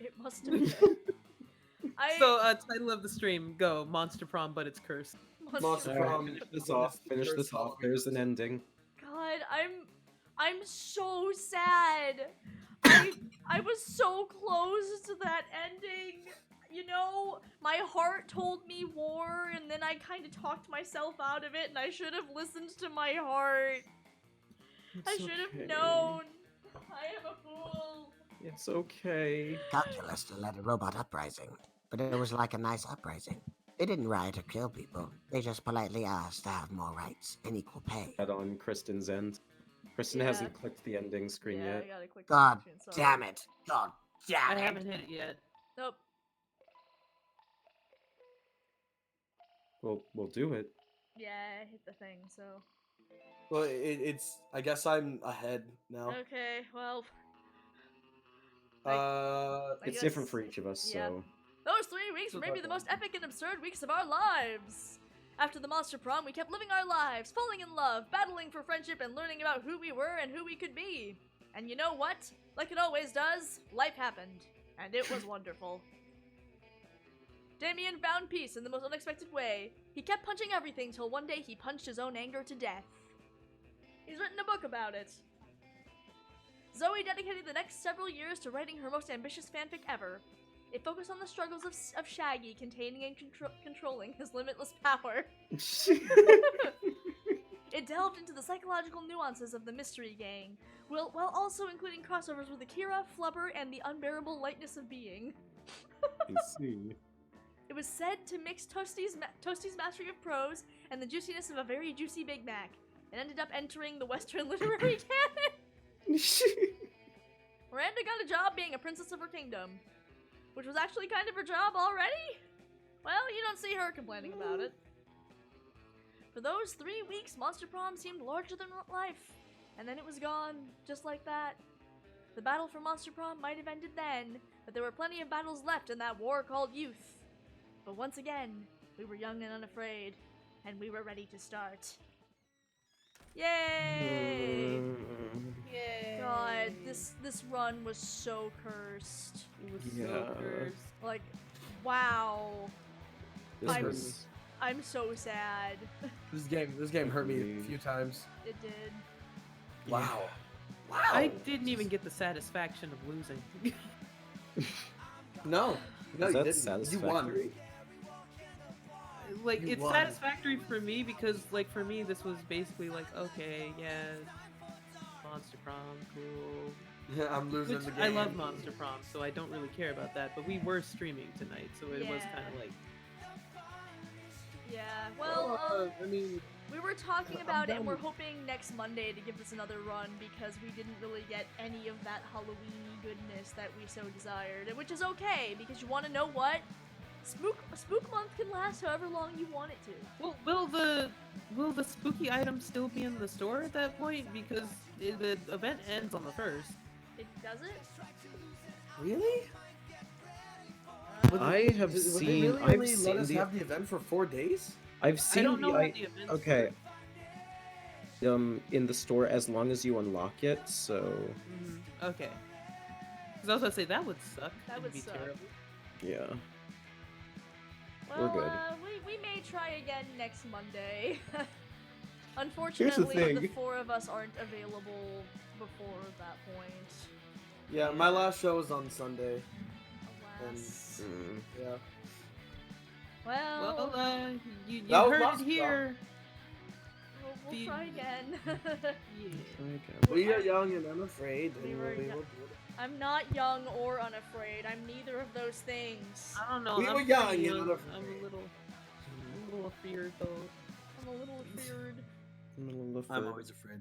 It must have been. So, title of the stream, go, Monster Prom, but it's cursed. Monster Prom. Finish this off. Finish this off. There's an ending. God, I'm so sad. I was so close to that ending. You know, my heart told me war, and then I kind of talked myself out of it, and I should have listened to my heart. I should have known. I am a fool. It's okay. Calculus led a robot uprising, but it was like a nice uprising. They didn't riot or kill people. They just politely asked to have more rights and equal pay. Head on Kristen's end. Kristen hasn't clicked the ending screen Yeah, yet. I gotta click God the screen, damn it. God damn I it. haven't hit it yet. Nope. We'll do it. Yeah, I hit the thing, so. Well, it's. I guess I'm ahead now. Okay, well. It's different for each of us, yeah. so. Those 3 weeks were maybe the most epic and absurd weeks of our lives. After the Monster Prom, we kept living our lives, falling in love, battling for friendship, and learning about who we were and who we could be. And you know what? Like it always does, life happened. And it was wonderful. Damien found peace in the most unexpected way. He kept punching everything till one day he punched his own anger to death. He's written a book about it. Zoe dedicated the next several years to writing her most ambitious fanfic ever. It focused on the struggles of Shaggy containing and controlling his limitless power. It delved into the psychological nuances of the Mystery Gang, while also including crossovers with Akira, Flubber, and the unbearable lightness of being. I see. It was said to mix Toasty's mastery of prose and the juiciness of a very juicy Big Mac, and ended up entering the Western literary canon. Miranda got a job being a princess of her kingdom, which was actually kind of her job already? Well, you don't see her complaining about it. For those 3 weeks, Monster Prom seemed larger than life, and then it was gone, just like that. The battle for Monster Prom might have ended then, but there were plenty of battles left in that war called youth. But once again, we were young and unafraid, and we were ready to start. Yay! Yay! God, this run was so cursed. It was so cursed. Like, wow. This I'm so sad. This game hurt me a few times. It did. Wow. Wow. I didn't even get the satisfaction of losing. No, Is you that didn't. You won. satisfactory? Like, You it's won. satisfactory for me because, like, for me, this was basically like, okay, yeah, Monster Prom, cool. I'm losing Which the game. I love Monster Prom, so I don't really care about that. But we were streaming tonight, so it was kind of like. Yeah, well, I mean, we were talking I'm about it, down and we're with- hoping next Monday to give this another run because we didn't really get any of that Halloween goodness that we so desired, which is okay because you want to know what? Spook month can last however long you want it to. Well, will the spooky items still be in the store at that point? Because the event ends on the 1st. It does it? really? I have Would they seen. really I've only seen let us the. have the event for 4 days? I've seen don't know the. what the events Okay. In the store as long as you unlock it. So. Mm-hmm. Okay. Because I was gonna say that would suck. That would be suck. terrible. Yeah. Well, We're good. We may try again next Monday. Unfortunately, the thing. 4 of us aren't available before that point. Yeah, my last show was on Sunday. Alas. Yeah. Well, You That was heard Monster it here. we'll the- try again. Yeah. We are young and unafraid, We and were we young. will do it. I'm not young or unafraid. I'm neither of those things. I don't know. We I'm were young pretty and young. unafraid. I'm a little feared though. I'm a little afraid. I'm always afraid.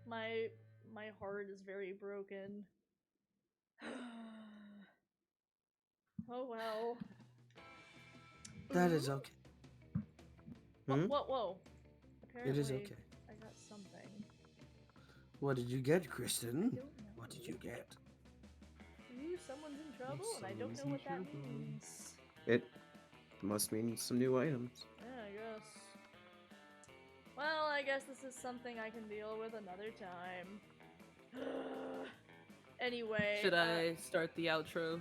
My heart is very broken. Oh well. That is okay. Whoa. Apparently, It is okay. I got something. What did you get, Kristen? don't know. What did you get? Ooh, someone's in trouble, and I don't know what that means. It must mean some new items. Yeah, guess this is something I can deal with another time. Anyway. Should I start the outro?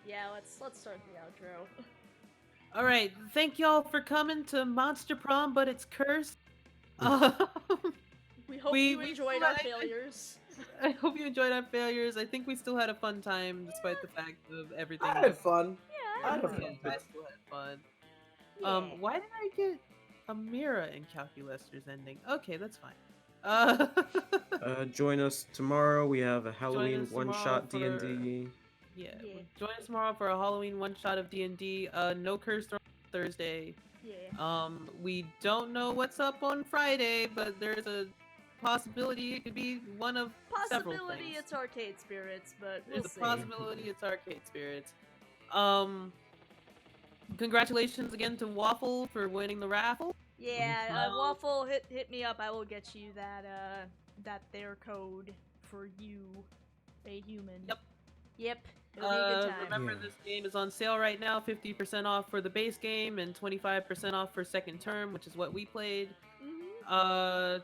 Yeah, let's start the outro. All right, thank y'all for coming to Monster Prom, but it's cursed. We hope we you enjoyed our failures. I hope you enjoyed our failures. I think we still had a fun time despite the fact of everything. I had fun. Yeah, I had fun. I still had fun. Yeah. Why did I get a mirror in Calculester's ending? Okay, that's fine. Join us tomorrow. We have a Halloween us tomorrow one-shot for- D&D. Yeah. Yeah. Join us tomorrow for a Halloween one-shot of D&D. No curse on Thursday. Yeah. We don't know what's up on Friday, but there's a possibility it could be one of several Possibility things. it's arcade spirits, but we'll There's a see. possibility it's arcade spirits. Congratulations again to Waffle for winning the raffle. Yeah, Waffle, hit me up. I will get you that their code for you, a human. Yep. It'll be a good time. Remember, this game is on sale right now. 50% off for the base game and 25% off for second term, which is what we played. I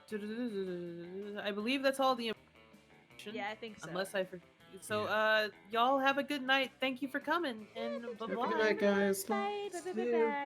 believe that's all the information. Yeah, I think so. Unless I forget. So, y'all have a good night. Thank you for coming. And bye-bye. Good night, guys. Bye. Bye. Bye. Bye.